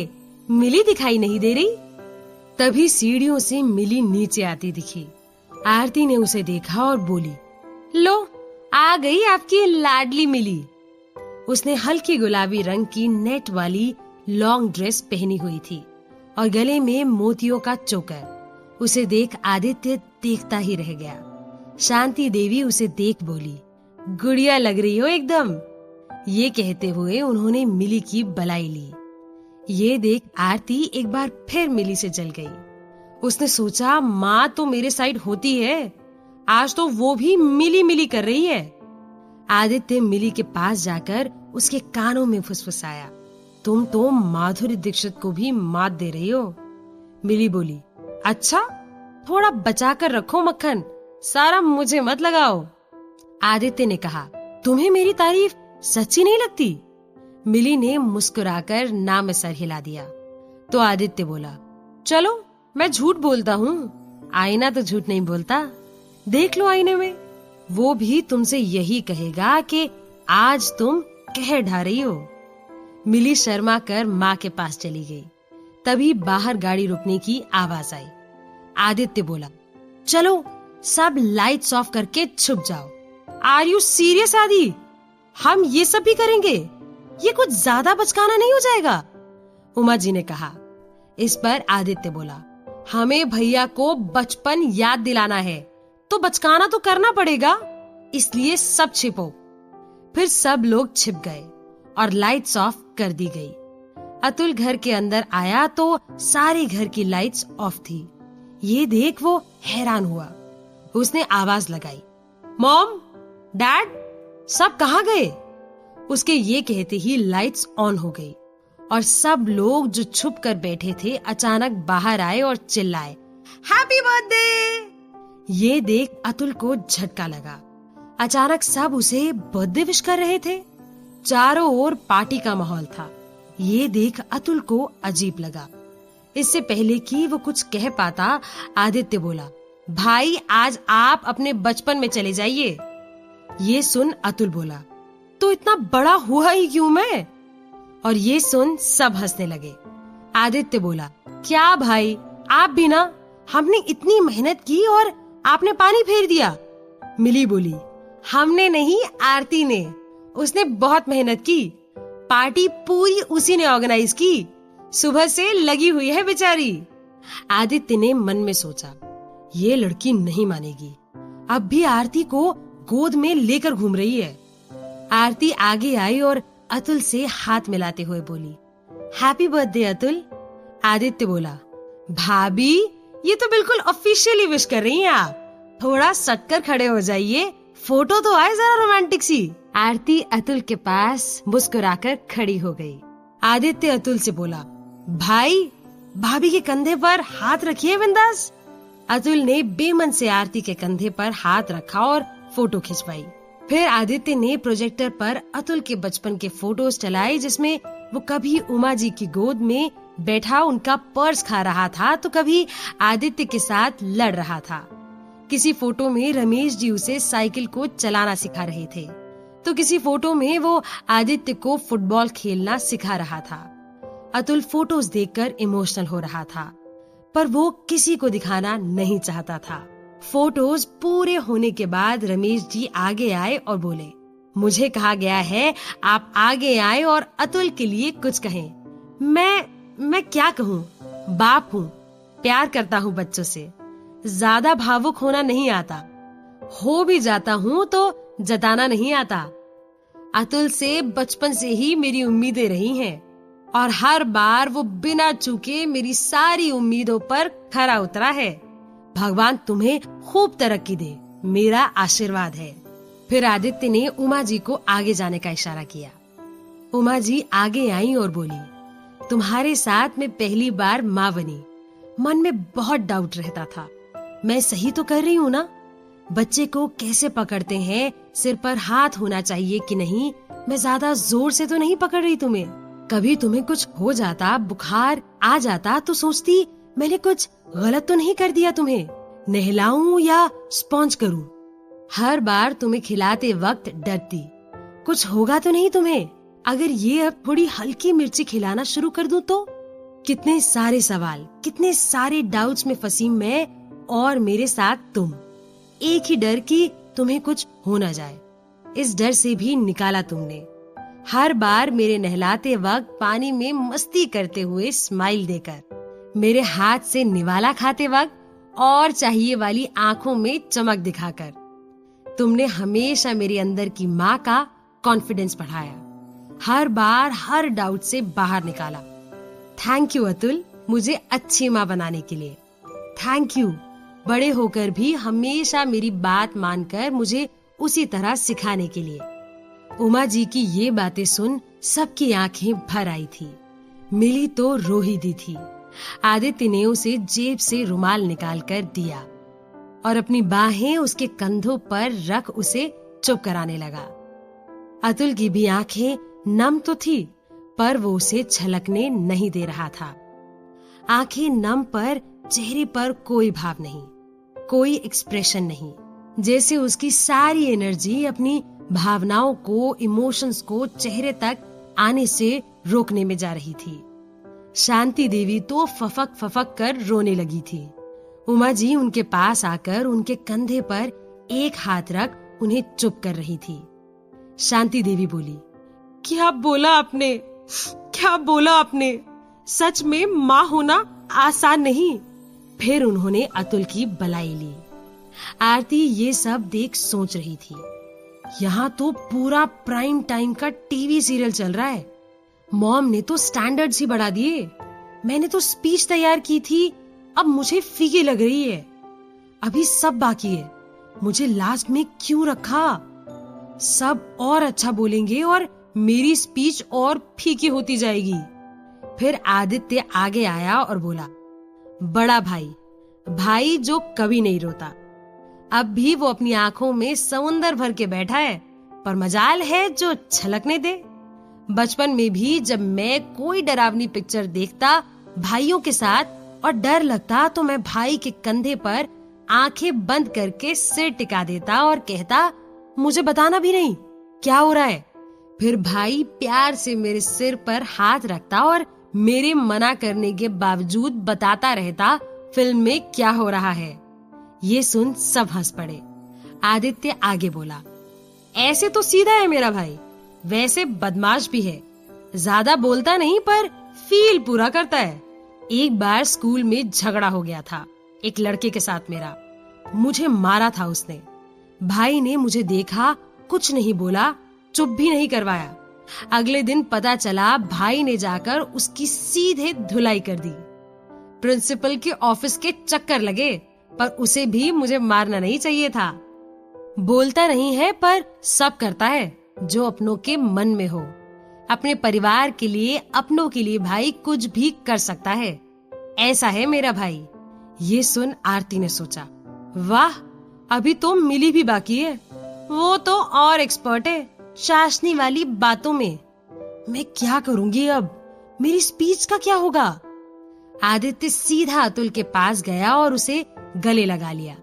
मिली दिखाई नहीं दे रही। तभी सीढ़ियों से मिली नीचे आती दिखी। आरती ने उसे देखा और बोली, लो आ गई आपकी लाडली मिली। उसने हल्की गुलाबी रंग की नेट वाली लॉन्ग ड्रेस पहनी हुई थी और गले में मोतियों का चोकर। उसे देख आदित्य देखता ही रह गया। शांति देवी उसे देख बोली, गुड़िया लग रही हो एकदम। ये कहते हुए उन्होंने मिली की बलाई ली। ये देख आरती एक बार फिर मिली से जल गई। उसने सोचा, माँ तो मेरे साइड होती है, आज तो वो भी मिली मिली कर रही है। आदित्य मिली के पास जाकर उसके कानों में फुसफुसाया, तुम तो माधुरी दीक्षित को भी मात दे रही हो। मिली बोली, अच्छा थोड़ा बचा कर रखो मक्खन, सारा मुझे मत लगाओ। आदित्य ने कहा, तुम्हें मेरी तारीफ सच्ची नहीं लगती? मिली ने मुस्कुराकर ना में सर हिला दिया। तो आदित्य बोला, चलो मैं झूठ बोलता हूँ, आईना तो झूठ नहीं बोलता। देख लो आईने में, वो भी तुमसे यही कहेगा कि आज तुम कह ढा रही हो। मिली शर्मा कर माँ के पास चली गई। तभी बाहर गाड़ी रुकने की आवाज आई। आदित्य बोला, चलो सब लाइट्स ऑफ करके छुप जाओ। आर यू सीरियस आदि? हम ये सब भी करेंगे? ये कुछ ज्यादा बचकाना नहीं हो जाएगा? उमा जी ने कहा। इस पर आदित्य बोला, हमें भैया को बचपन याद दिलाना है तो बचकाना तो करना पड़ेगा, इसलिए सब छिपो। फिर सब लोग छिप गए और लाइट्स ऑफ कर दी गई। अतुल घर के अंदर आया तो सारे घर की लाइट्स ऑफ थी। ये देख वो हैरान हुआ। उसने आवाज लगाई, मॉम, डैड, सब कहाँ गए? उसके ये कहते ही लाइट्स ऑन हो गई और सब लोग जो छुप कर बैठे थे अचानक बाहर आए और चिल्लाए, हैप्पी बर्थडे। ये देख अतुल को झटका लगा। अचानक सब उसे बर्थडे विश कर रहे थे। चारों ओर पार्टी का माहौल था। ये देख अतुल को अजीब लगा। इससे पहले कि वो कुछ कह पाता, आदित्य बोला, भाई आज आप अपने बचपन में चले जाइए। ये सुन अतुल बोला, तो इतना बड़ा हुआ ही क्यों मैं? और ये सुन सब हंसने लगे। आदित्य बोला, क्या भाई आप भी ना, हमने इतनी मेहनत की और आपने पानी फेर दिया। मिली बोली, हमने नहीं, आरती ने, उसने बहुत मेहनत की। पार्टी पूरी उसी ने ऑर्गेनाइज की, सुबह से लगी हुई है बेचारी। आदित्य ने मन में सोचा, ये लड़की नहीं मानेगी, अब भी आरती को गोद में लेकर घूम रही है। आरती आगे आई और अतुल से हाथ मिलाते हुए बोली, हैप्पी बर्थडे अतुल। आदित्य बोला, भाभी ये तो बिल्कुल ऑफिशियली विश कर रही हैं आप, थोड़ा सटकर खड़े हो जाइए, फोटो तो आए जरा रोमांटिक सी। आरती अतुल के पास मुस्कुराकर खड़ी हो गई। आदित्य अतुल से बोला, भाई भाभी के कंधे पर हाथ रखिए बिंदास। अतुल ने बेमन से आरती के कंधे पर हाथ रखा और फोटो खिंचवाई। फिर आदित्य ने प्रोजेक्टर पर अतुल के बचपन के फोटोज चलाए, जिसमें वो कभी उमा जी की गोद में बैठा उनका पर्स खा रहा था तो कभी आदित्य के साथ लड़ रहा था। किसी फोटो में रमेश जी उसे साइकिल को चलाना सिखा रहे थे तो किसी फोटो में वो आदित्य को फुटबॉल खेलना सिखा रहा था। अतुल फोटोज देखकर इमोशनल हो रहा था, पर वो किसी को दिखाना नहीं चाहता था। फोटोज पूरे होने के बाद रमेश जी आगे आए और बोले, मुझे कहा गया है आप आगे आए और अतुल के लिए कुछ कहें। मैं क्या कहूँ, बाप हूँ, प्यार करता हूँ बच्चों से, ज्यादा भावुक होना नहीं आता, हो भी जाता हूँ तो जताना नहीं आता। अतुल से बचपन से ही मेरी उम्मीदें रही हैं और हर बार वो बिना चूके मेरी सारी उम्मीदों पर खरा उतरा है। भगवान तुम्हें खूब तरक्की दे, मेरा आशीर्वाद है। फिर आदित्य ने उमा जी को आगे जाने का इशारा किया। उमा जी आगे आई और बोली, तुम्हारे साथ मैं पहली बार माँ बनी, मन में बहुत डाउट रहता था, मैं सही तो कर रही हूँ ना? बच्चे को कैसे पकड़ते हैं, सिर पर हाथ होना चाहिए कि नहीं, मैं ज्यादा जोर से तो नहीं पकड़ रही तुम्हें। कभी तुम्हें कुछ हो जाता, बुखार आ जाता तो सोचती मैंने कुछ गलत तो नहीं कर दिया तुम्हें? नहलाऊं या स्पॉन्ज करूं? हर बार तुम्हें खिलाते वक्त डरती, कुछ होगा तो नहीं तुम्हें? अगर ये अब थोड़ी हल्की मिर्ची खिलाना शुरू कर दूं तो? कितने सारे सवाल, कितने सारे डाउट्स में फंसी मैं और मेरे साथ तुम। एक ही डर कि तुम्हें कुछ हो ना जाए, इस डर से भी निकाला तुमने। हर बार मेरे नहलाते वक्त पानी में मस्ती करते हुए स्माइल देकर, मेरे हाथ से निवाला खाते वक्त और चाहिए वाली आंखों में चमक दिखाकर तुमने हमेशा मेरे अंदर की माँ का कॉन्फिडेंस बढ़ाया, हर बार हर डाउट से बाहर निकाला। थैंक यू अतुल, मुझे अच्छी माँ बनाने के लिए। थैंक यू, बड़े होकर भी हमेशा मेरी बात मानकर मुझे उसी तरह सिखाने के लिए। उमा जी की ये बातें सुन सबकी आंखें भर आई थी। मिली तो रो ही दी थी। आदित्य ने उसे जेब से रुमाल निकाल कर दिया और अपनी बाहें उसके कंधों पर रख उसे चुप कराने लगा। अतुल की भी आंखें नम तो थी, पर वो उसे छलकने नहीं दे रहा था। आंखें नम पर चेहरे पर कोई भाव नहीं, कोई एक्सप्रेशन नहीं, जैसे उसकी सारी एनर्जी अपनी भावनाओं को, इमोशंस को चेहरे तक आने से रोकने में जा रही थी। शांति देवी तो फफक फफक कर रोने लगी थी। उमा जी उनके पास आकर उनके कंधे पर एक हाथ रख उन्हें चुप कर रही थी। शांति देवी बोली, क्या बोला आपने? क्या बोला आपने? सच में माँ होना आसान नहीं। फिर उन्होंने अतुल की बलाई ली। आरती ये सब देख सोच रही थी, यहाँ तो पूरा प्राइम टाइम का टीवी सीरियल चल रहा है। मॉम ने तो स्टैंडर्ड्स ही बढ़ा दिए। मैंने तो स्पीच तैयार की थी, अब मुझे फीकी लग रही है। अभी सब बाकी है, मुझे लास्ट में क्यों रखा? सब और अच्छा बोलेंगे और मेरी स्पीच और फीकी होती जाएगी। फिर आदित्य आगे आया और बोला, बड़ा भाई, भाई जो कभी नहीं रोता। अब भी वो अपनी आंखों में समुंदर भर के बैठा है, पर मजाल है जो छलकने दे। बचपन में भी जब मैं कोई डरावनी पिक्चर देखता भाइयों के साथ और डर लगता तो मैं भाई के कंधे पर आंखें बंद करके सिर टिका देता और कहता, मुझे बताना भी नहीं क्या हो रहा है। फिर भाई प्यार से मेरे सिर पर हाथ रखता और मेरे मना करने के बावजूद बताता रहता फिल्म में क्या हो रहा है। ये सुन सब हंस पड़े। आदित्य आगे बोला, ऐसे तो सीधा है मेरा भाई, वैसे बदमाश भी है। ज्यादा बोलता नहीं पर फील पूरा करता है। एक बार स्कूल में झगड़ा हो गया था एक लड़के के साथ मेरा, मुझे मारा था उसने। भाई ने मुझे देखा, कुछ नहीं बोला, चुप भी नहीं करवाया। अगले दिन पता चला भाई ने जाकर उसकी सीधे धुलाई कर दी। प्रिंसिपल के ऑफिस के चक्कर लगे, पर उसे भी मुझे मारना नहीं चाहिए था। बोलता नहीं है पर सब करता है जो अपनों के मन में हो। अपने परिवार के लिए, अपनों के लिए भाई कुछ भी कर सकता है। ऐसा है मेरा भाई। ये सुन आरती ने सोचा, वाह, अभी तो मिली भी बाकी है। वो तो और एक्सपर्ट है शासनी वाली बातों में। मैं क्या करूंगी अब? मेरी स्पीच का क्या होगा? आदित्य सीधा अतुल के पास गया और उसे गले लगा लिया।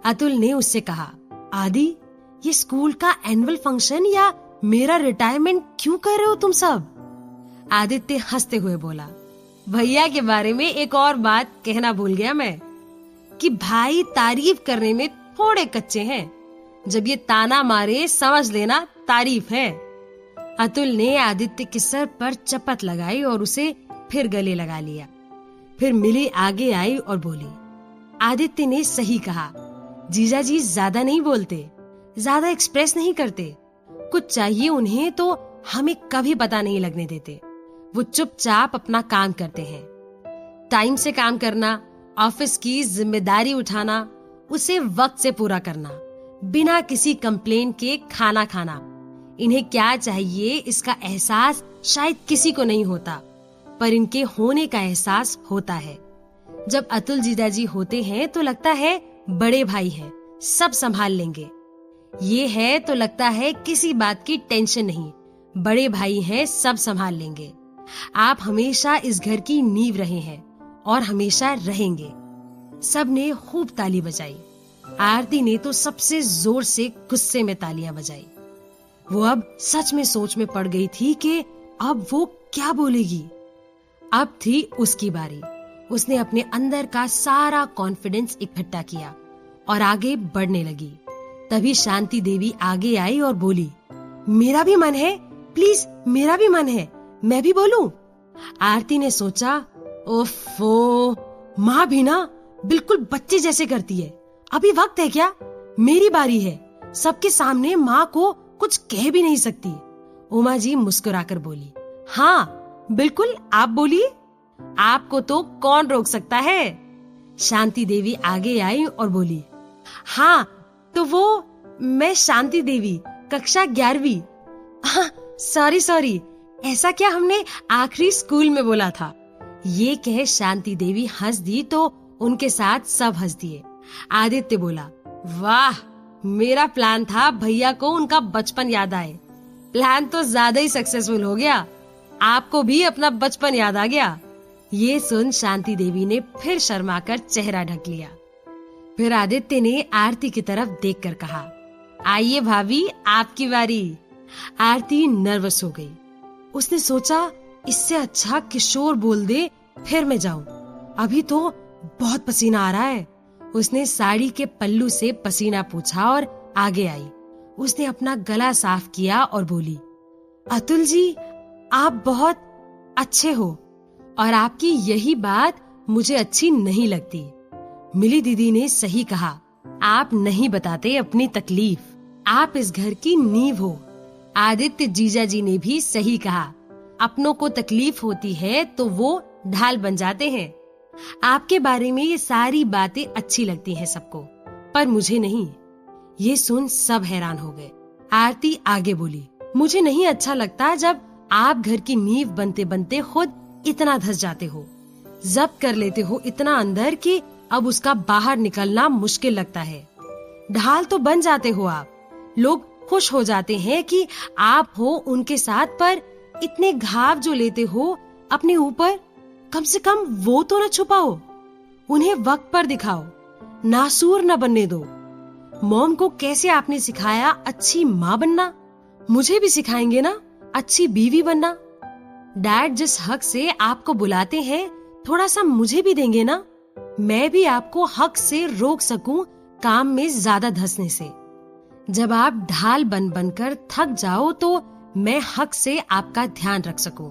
अतुल ने उससे कहा, आदि, ये स्कूल का एनुअल फंक्शन या मेरा रिटायरमेंट क्यों कर रहे हो तुम सब? आदित्य हंसते हुए बोला, भैया के बारे में एक और बात कहना भूल गया मैं, कि भाई तारीफ करने में थोड़े कच्चे हैं। जब ये ताना मारे समझ लेना तारीफ है। अतुल ने आदित्य के सर पर चपत लगाई और उसे फिर गले लगा लिया। फिर मिली आगे आई और बोली, आदित्य ने सही कहा, जीजा जी ज्यादा नहीं बोलते, ज्यादा एक्सप्रेस नहीं करते। कुछ चाहिए उन्हें तो हमें कभी पता नहीं लगने देते। वो चुपचाप अपना काम करते हैं। टाइम से काम करना, ऑफिस की जिम्मेदारी उठाना, उसे वक्त से पूरा करना, बिना किसी कंप्लेन के खाना खाना। इन्हें क्या चाहिए इसका एहसास शायद किसी को नहीं होता, पर इनके होने का एहसास होता है। जब अतुल जीजा जी होते हैं तो लगता है बड़े भाई हैं, सब संभाल लेंगे। ये है तो लगता है किसी बात की टेंशन नहीं, बड़े भाई हैं, सब संभाल लेंगे। आप हमेशा इस घर की नींव रहे हैं और हमेशा रहेंगे। सबने खूब ताली बजाई। आरती ने तो सबसे जोर से गुस्से में तालियां बजाई। वो अब सच में सोच में पड़ गई थी कि अब वो क्या बोलेगी। अब थी उसकी बारी। उसने अपने अंदर का सारा कॉन्फिडेंस इकट्ठा किया और आगे बढ़ने लगी। तभी शांति देवी आगे आई और बोली, मेरा भी मन है, प्लीज मेरा भी मन है, मैं भी बोलूं। आरती ने सोचा, ओफो, माँ भी ना बिल्कुल बच्चे जैसे करती है। अभी वक्त है क्या? मेरी बारी है। सबके सामने माँ को कुछ कह भी नहीं सकती। उमा जी मुस्कुराकर बोली, हाँ बिल्कुल, आप बोलिए, आपको तो कौन रोक सकता है। शांति देवी आगे आई और बोली, हाँ तो वो मैं शांति देवी, कक्षा 11वीं। सॉरी, ऐसा क्या हमने आखिरी स्कूल में बोला था। ये कह शांति देवी हंस दी तो उनके साथ सब हंस दिए। आदित्य बोला, वाह, मेरा प्लान था भैया को उनका बचपन याद आए। प्लान तो ज्यादा ही सक्सेसफुल हो गया, आपको भी अपना बचपन याद आ गया। ये सुन शांति देवी ने फिर शर्माकर चेहरा ढक लिया। फिर आदित्य ने आरती की तरफ देखकर कहा, आइए भाभी, आपकी बारी। आरती नर्वस हो गई। उसने सोचा, इससे अच्छा किशोर बोल दे, फिर मैं जाऊं। अभी तो बहुत पसीना आ रहा है। उसने साड़ी के पल्लू से पसीना पूछा और आगे आई। उसने अपना गला साफ किया और बोली, अतुल जी, आप बहुत अच्छे हो और आपकी यही बात मुझे अच्छी नहीं लगती। मिली दीदी ने सही कहा, आप नहीं बताते अपनी तकलीफ, आप इस घर की नींव हो। आदित्य जीजा जी ने भी सही कहा, अपनों को तकलीफ होती है तो वो ढाल बन जाते हैं। आपके बारे में ये सारी बातें अच्छी लगती हैं सबको, पर मुझे नहीं। ये सुन सब हैरान हो गए। आरती आगे बोली, मुझे नहीं अच्छा लगता जब आप घर की नींव बनते बनते खुद इतना धंस जाते हो, जब्त कर लेते हो इतना अंदर कि अब उसका बाहर निकलना मुश्किल लगता है। ढाल तो बन जाते हो आप, लोग खुश हो जाते हैं कि आप हो उनके साथ, पर इतने घाव जो लेते हो अपने ऊपर, कम से कम वो तो न छुपाओ, उन्हें वक्त पर दिखाओ, नासूर न बनने दो। मॉम को कैसे आपने सिखाया अच्छी माँ बनना, मुझे भी सिखाएंगे ना अच्छी बीवी बनना। डैड जिस हक से आपको बुलाते हैं, थोड़ा सा मुझे भी देंगे ना, मैं भी आपको हक से रोक सकूं काम में ज्यादा धंसने से। जब आप ढाल बन बनकर थक जाओ तो मैं हक से आपका ध्यान रख सकूं।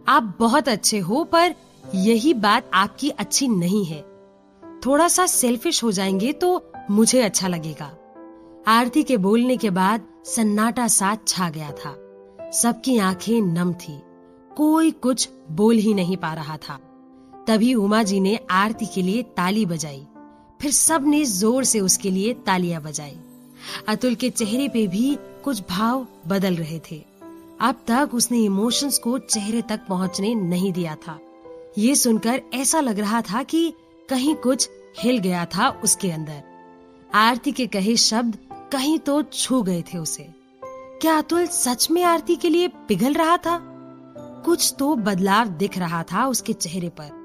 आप बहुत अच्छे हो, पर यही बात आपकी अच्छी नहीं है। थोड़ा सा सेल्फिश हो जाएंगे तो मुझे अच्छा लगेगा। आरती के बोलने के बाद सन्नाटा सा छा गया था। सबकी आंखें नम थी, कोई कुछ बोल ही नहीं पा रहा था। तभी उमा जी ने आरती के लिए ताली बजाई। फिर सबने जोर से उसके लिए तालियां बजाई। अतुल के चेहरे पे भी कुछ भाव बदल रहे थे। अब तक उसने इमोशंस को चेहरे तक पहुंचने नहीं दिया था। ये सुनकर ऐसा लग रहा था कि कहीं कुछ हिल गया था उसके अंदर। आरती के कहे शब्द कहीं तो छू गए थे उसे। क्या अतुल सच में आरती के लिए पिघल रहा था? कुछ तो बदलाव दिख रहा था उसके चेहरे पर।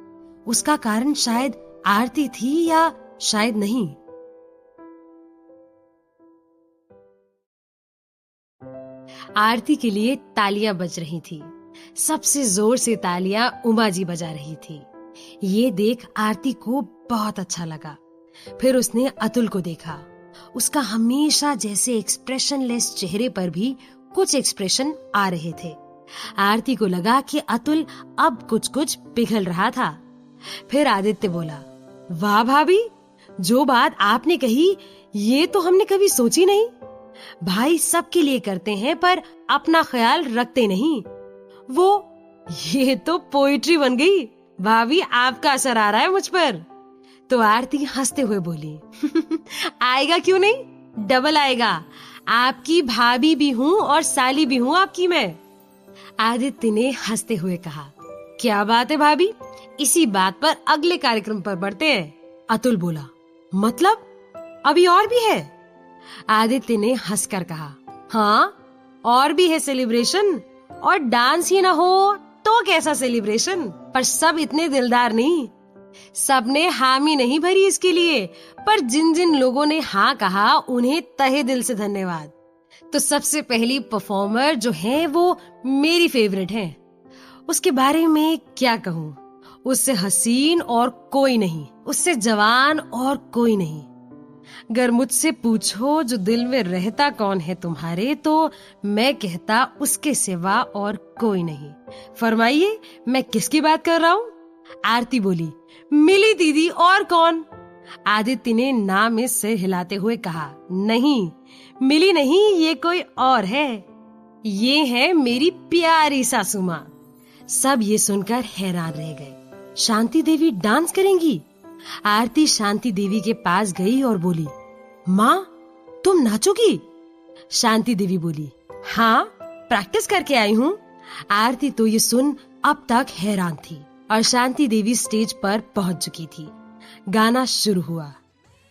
उसका कारण शायद आरती थी या शायद नहीं। आरती के लिए तालियां बज रही थी। सबसे जोर से तालियां उमा जी बजा रही थी। ये देख आरती को बहुत अच्छा लगा। फिर उसने अतुल को देखा। उसका हमेशा जैसे एक्सप्रेशनलेस चेहरे पर भी कुछ एक्सप्रेशन आ रहे थे। आरती को लगा कि अतुल अब कुछ कुछ पिघल रहा था। फिर आदित्य बोला, वाह भाभी, जो बात आपने कही ये तो हमने कभी सोची नहीं। भाई सबके लिए करते हैं पर अपना ख्याल रखते नहीं। वो ये तो पोइट्री बन गई। भाभी आपका असर आ रहा है मुझ पर। तो आरती हंसते हुए बोली, आएगा क्यों नहीं, डबल आएगा। आपकी भाभी भी हूँ और साली भी हूँ आपकी मैं। आदित्य ने हंसते हुए कहा, क्या बात है भाभी, इसी बात पर अगले कार्यक्रम पर बढ़ते हैं। अतुल बोला, मतलब अभी और भी है? आदित्य ने हंसकर कहा, हाँ और भी है सेलिब्रेशन। और डांस ही ना हो तो कैसा सेलिब्रेशन, पर सब इतने दिलदार नहीं। सबने हामी नहीं भरी इसके लिए, पर जिन जिन लोगों ने हाँ कहा उन्हें तहे दिल से धन्यवाद। तो सबसे पहली परफॉर्मर जो है वो मेरी फेवरेट है। उसके बारे में क्या कहूँ, उससे हसीन और कोई नहीं, उससे जवान और कोई नहीं। अगर मुझसे पूछो जो दिल में रहता कौन है तुम्हारे, तो मैं कहता उसके सिवा और कोई नहीं। फरमाइए मैं किसकी बात कर रहा हूँ? आरती बोली, मिली दीदी, और कौन? आदित्य ने ना में सिर हिलाते हुए कहा, नहीं मिली नहीं, ये कोई और है। ये है मेरी प्यारी सासू माँ। सब ये सुनकर हैरान रह गए। शांति देवी डांस करेंगी? आरती शांति देवी के पास गई और बोली, माँ तुम नाचोगी? शांति देवी बोली, हाँ प्रैक्टिस करके आई हूँ। आरती तो ये सुन अब तक हैरान थी और शांति देवी स्टेज पर पहुंच चुकी थी। गाना शुरू हुआ,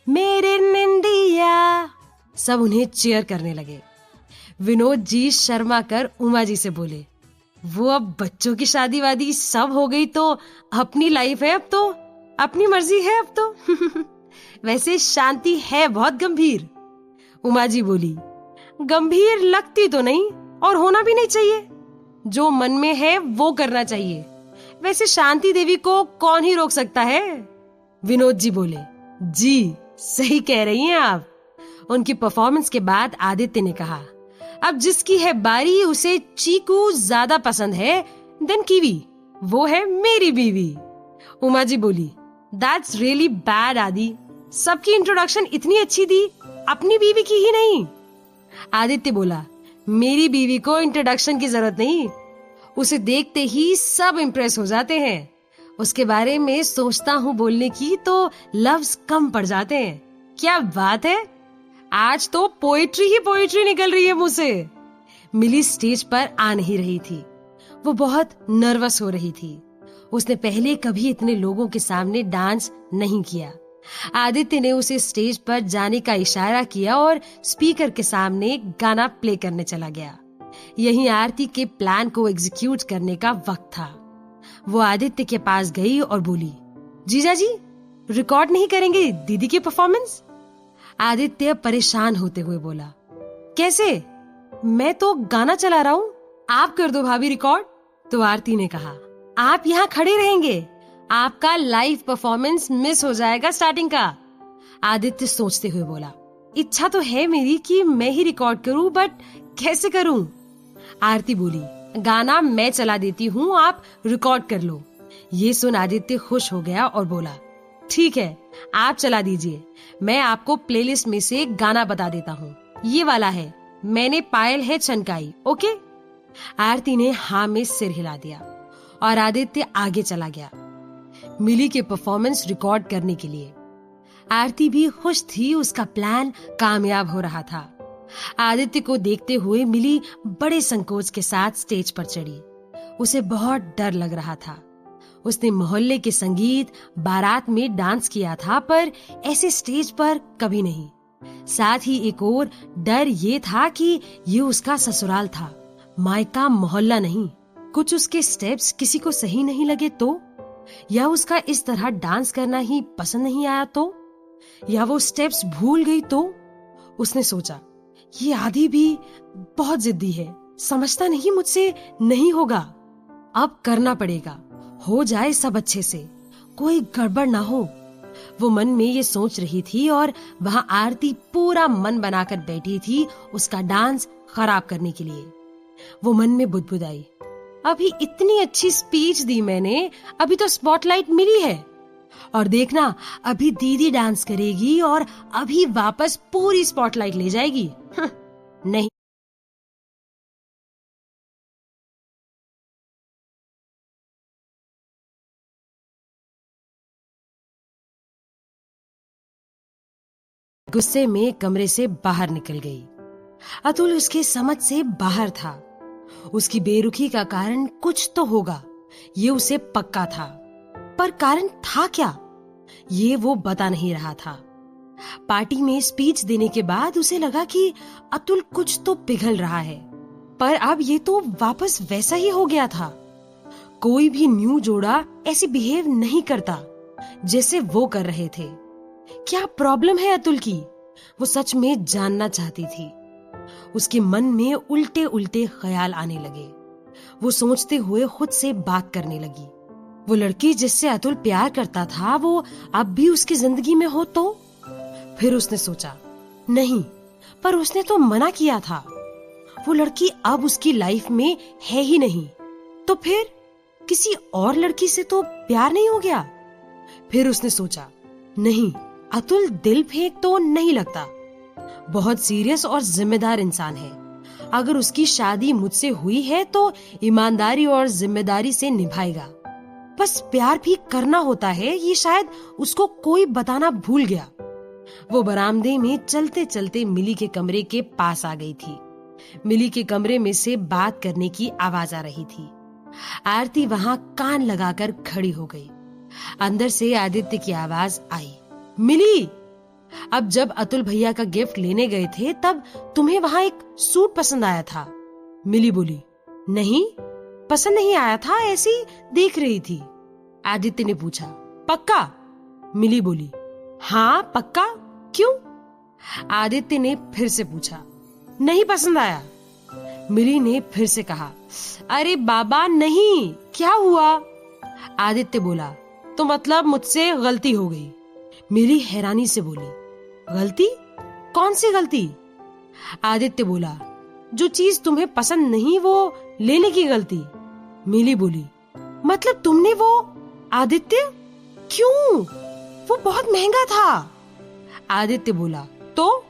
मेरे निंदिया। सब उन्हें चीयर करने लगे। विनोद जी शर्मा कर उमा जी से बोले, वो अब बच्चों की शादी वादी सब हो गई तो अपनी लाइफ है, अब तो अपनी मर्जी है अब तो। वैसे शांति है बहुत गंभीर। उमा जी बोली, गंभीर लगती तो नहीं और होना भी नहीं चाहिए, जो मन में है वो करना चाहिए। वैसे शांति देवी को कौन ही रोक सकता है? विनोद जी बोले, जी सही कह रही हैं आप। उनकी परफॉर्मेंस के बाद आदित्य ने कहा, अब जिसकी है बारी उसे चीकू ज्यादा पसंद है देन कीवी, वो है मेरी बीवी। उमा जी बोली, दैट्स रियली बैड आदि, सबकी इंट्रोडक्शन इतनी अच्छी थी, अपनी बीवी की ही नहीं। आदित्य बोला, मेरी बीवी को इंट्रोडक्शन की जरूरत नहीं, उसे देखते ही सब इम्प्रेस हो जाते हैं। उसके बारे में सोचता हूँ बोलने की तो लफ्ज कम पड़ जाते हैं। क्या बात है, आज तो पोएट्री ही पोएट्री निकल रही है मुंह से। मिली स्टेज पर आ नहीं रही थी, वो बहुत नर्वस हो रही थी। उसने पहले कभी इतने लोगों के सामने डांस नहीं किया। आदित्य ने उसे स्टेज पर जाने का इशारा किया और स्पीकर के सामने गाना प्ले करने चला गया। यही आरती के प्लान को एग्जीक्यूट करने का वक्त था। वो आदित्य के पास गई और बोली, जीजा जी रिकॉर्ड नहीं करेंगे दीदी की परफॉर्मेंस? आदित्य परेशान होते हुए बोला, कैसे? मैं तो गाना चला रहा हूँ, आप कर दो भाभी रिकॉर्ड। तो आरती ने कहा, आप यहाँ खड़े रहेंगे, आपका लाइव परफॉर्मेंस मिस हो जाएगा स्टार्टिंग का। आदित्य सोचते हुए बोला, इच्छा तो है मेरी कि मैं ही रिकॉर्ड करूं, बट कैसे करूं? आरती बोली, गाना मैं चला देती हूँ, आप रिकॉर्ड कर लो। ये सुन आदित्य खुश हो गया और बोला, ठीक है आप चला दीजिए, मैं आपको प्लेलिस्ट में से गाना बता देता हूँ, ये वाला है, मैंने पायल है छनकाई, ओके? आरती ने हाँ में सिर हिला दिया और आदित्य आगे चला गया मिली के परफॉर्मेंस रिकॉर्ड करने के लिए। आरती भी खुश थी, उसका प्लान कामयाब हो रहा था। आदित्य को देखते हुए मिली बड़े संकोच के साथ स्टेज पर चढ़ी। उसे बहुत डर लग रहा था। उसने मोहल्ले के संगीत बारात में डांस किया था, पर ऐसे स्टेज पर कभी नहीं। साथ ही एक और डर ये था कि ये उसका ससुराल था, मायका मोहल्ला नहीं। कुछ उसके स्टेप्स किसी को सही नहीं लगे तो, या उसका इस तरह डांस करना ही पसंद नहीं आया तो, या वो स्टेप्स भूल गई तो। उसने सोचा, ये आदि भी बहुत जिद्दी है, समझता नहीं मुझसे नहीं होगा, अब करना पड़ेगा, हो जाए सब अच्छे से, कोई गड़बड़ ना हो। वो मन में ये सोच रही थी और वहां आरती पूरा मन बनाकर बैठी थी उसका डांस खराब करने के लिए। वो मन में बुदबुदाई, अभी इतनी अच्छी स्पीच दी मैंने, अभी तो स्पॉटलाइट मिली है, और देखना अभी दीदी डांस करेगी और अभी वापस पूरी स्पॉटलाइट ले जाएगी। नहीं, गुस्से में कमरे से बाहर निकल गई। अतुल उसके समझ से बाहर था। उसकी बेरुखी का कारण कुछ तो होगा, ये उसे पक्का था, पर कारण था क्या, ये वो बता नहीं रहा था। पार्टी में स्पीच देने के बाद उसे लगा कि अतुल कुछ तो पिघल रहा है, पर अब ये तो वापस वैसा ही हो गया था। कोई भी न्यू जोड़ा ऐसे बिहेव नहीं करता। जैसे वो कर रहे थे। क्या प्रॉब्लम है अतुल की? वो सच में जानना चाहती थी। उसके मन में उल्टे उल्टे ख्याल आने लगे। वो सोचते हुए खुद से बात करने लगी। वो लड़की जिससे अतुल प्यार करता था वो अब भी उसकी जिंदगी में हो तो? फिर उसने सोचा, नहीं, पर उसने तो मना किया था। वो लड़की अब उसकी लाइफ में है ही नहीं, तो फिर किसी और लड़की से तो प्यार नहीं हो गया? फिर उसने सोचा, नहीं, अतुल दिल फेंक तो नहीं लगता। बहुत सीरियस और जिम्मेदार इंसान है। अगर उसकी शादी मुझसे हुई है तो ईमानदारी और जिम्मेदारी से निभाएगा। बस प्यार भी करना होता है, ये शायद उसको कोई बताना भूल गया। वो बरामदे में चलते चलते मिली के कमरे के पास आ गई थी। मिली के कमरे में से बात करने की आवाज आ रही थी। आरती वहां कान लगाकर खड़ी हो गई। अंदर से आदित्य की आवाज आई, मिली, अब जब अतुल भैया का गिफ्ट लेने गए थे तब तुम्हें वहां एक सूट पसंद आया था। मिली बोली, नहीं, पसंद नहीं आया था, ऐसी देख रही थी। आदित्य ने पूछा, पक्का? मिली बोली, हाँ पक्का, क्यों? आदित्य ने फिर से पूछा, नहीं पसंद आया? मिली ने फिर से कहा, अरे बाबा नहीं, क्या हुआ? आदित्य बोला, तो मतलब मुझसे गलती हो गई। मिली हैरानी से बोली, गलती? कौन सी गलती? आदित्य बोला, जो चीज तुम्हें पसंद नहीं वो लेने की गलती। मिली बोली, मतलब तुमने वो? आदित्य, क्यों? वो बहुत महंगा था। आदित्य बोला, तो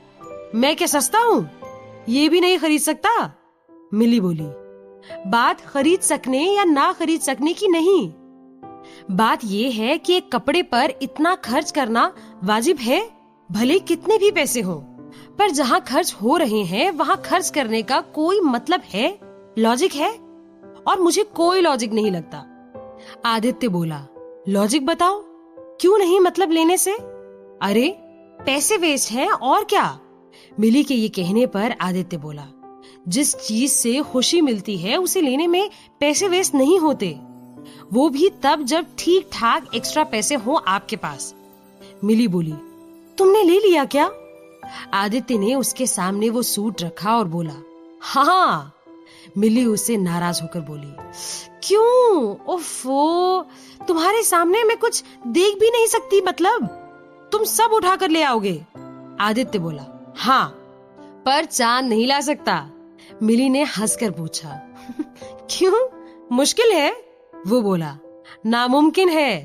मैं क्या सस्ता हूँ? ये भी नहीं खरीद सकता? मिली बोली, बात खरीद सकने या ना खरीद सकने की नहीं, बात ये है कि एक कपड़े पर इतना खर्च करना वाजिब है, भले कितने भी पैसे हो, पर जहाँ खर्च हो रहे हैं वहाँ खर्च करने का कोई मतलब है, लॉजिक है? और मुझे कोई लॉजिक नहीं लगता। आदित्य बोला, लॉजिक बताओ, क्यों नहीं मतलब लेने से? अरे पैसे वेस्ट हैं और क्या? मिली के ये कहने पर आदित्य बोला, जिस चीज से खुशी मिलती है उसे लेने में पैसे वेस्ट नहीं होते, वो भी तब जब ठीक ठाक एक्स्ट्रा पैसे हो आपके पास। मिली बोली, तुमने ले लिया क्या? आदित्य ने उसके सामने वो सूट रखा और बोला, हाँ। मिली उससे नाराज होकर बोली, क्यों? ओफो, तुम्हारे सामने मैं कुछ देख भी नहीं सकती, मतलब तुम सब उठा कर ले आओगे? आदित्य बोला, हाँ, पर चांद नहीं ला सकता। मिली ने हंसकर पूछा, क्यों, मुश्किल है? वो बोला, नामुमकिन है,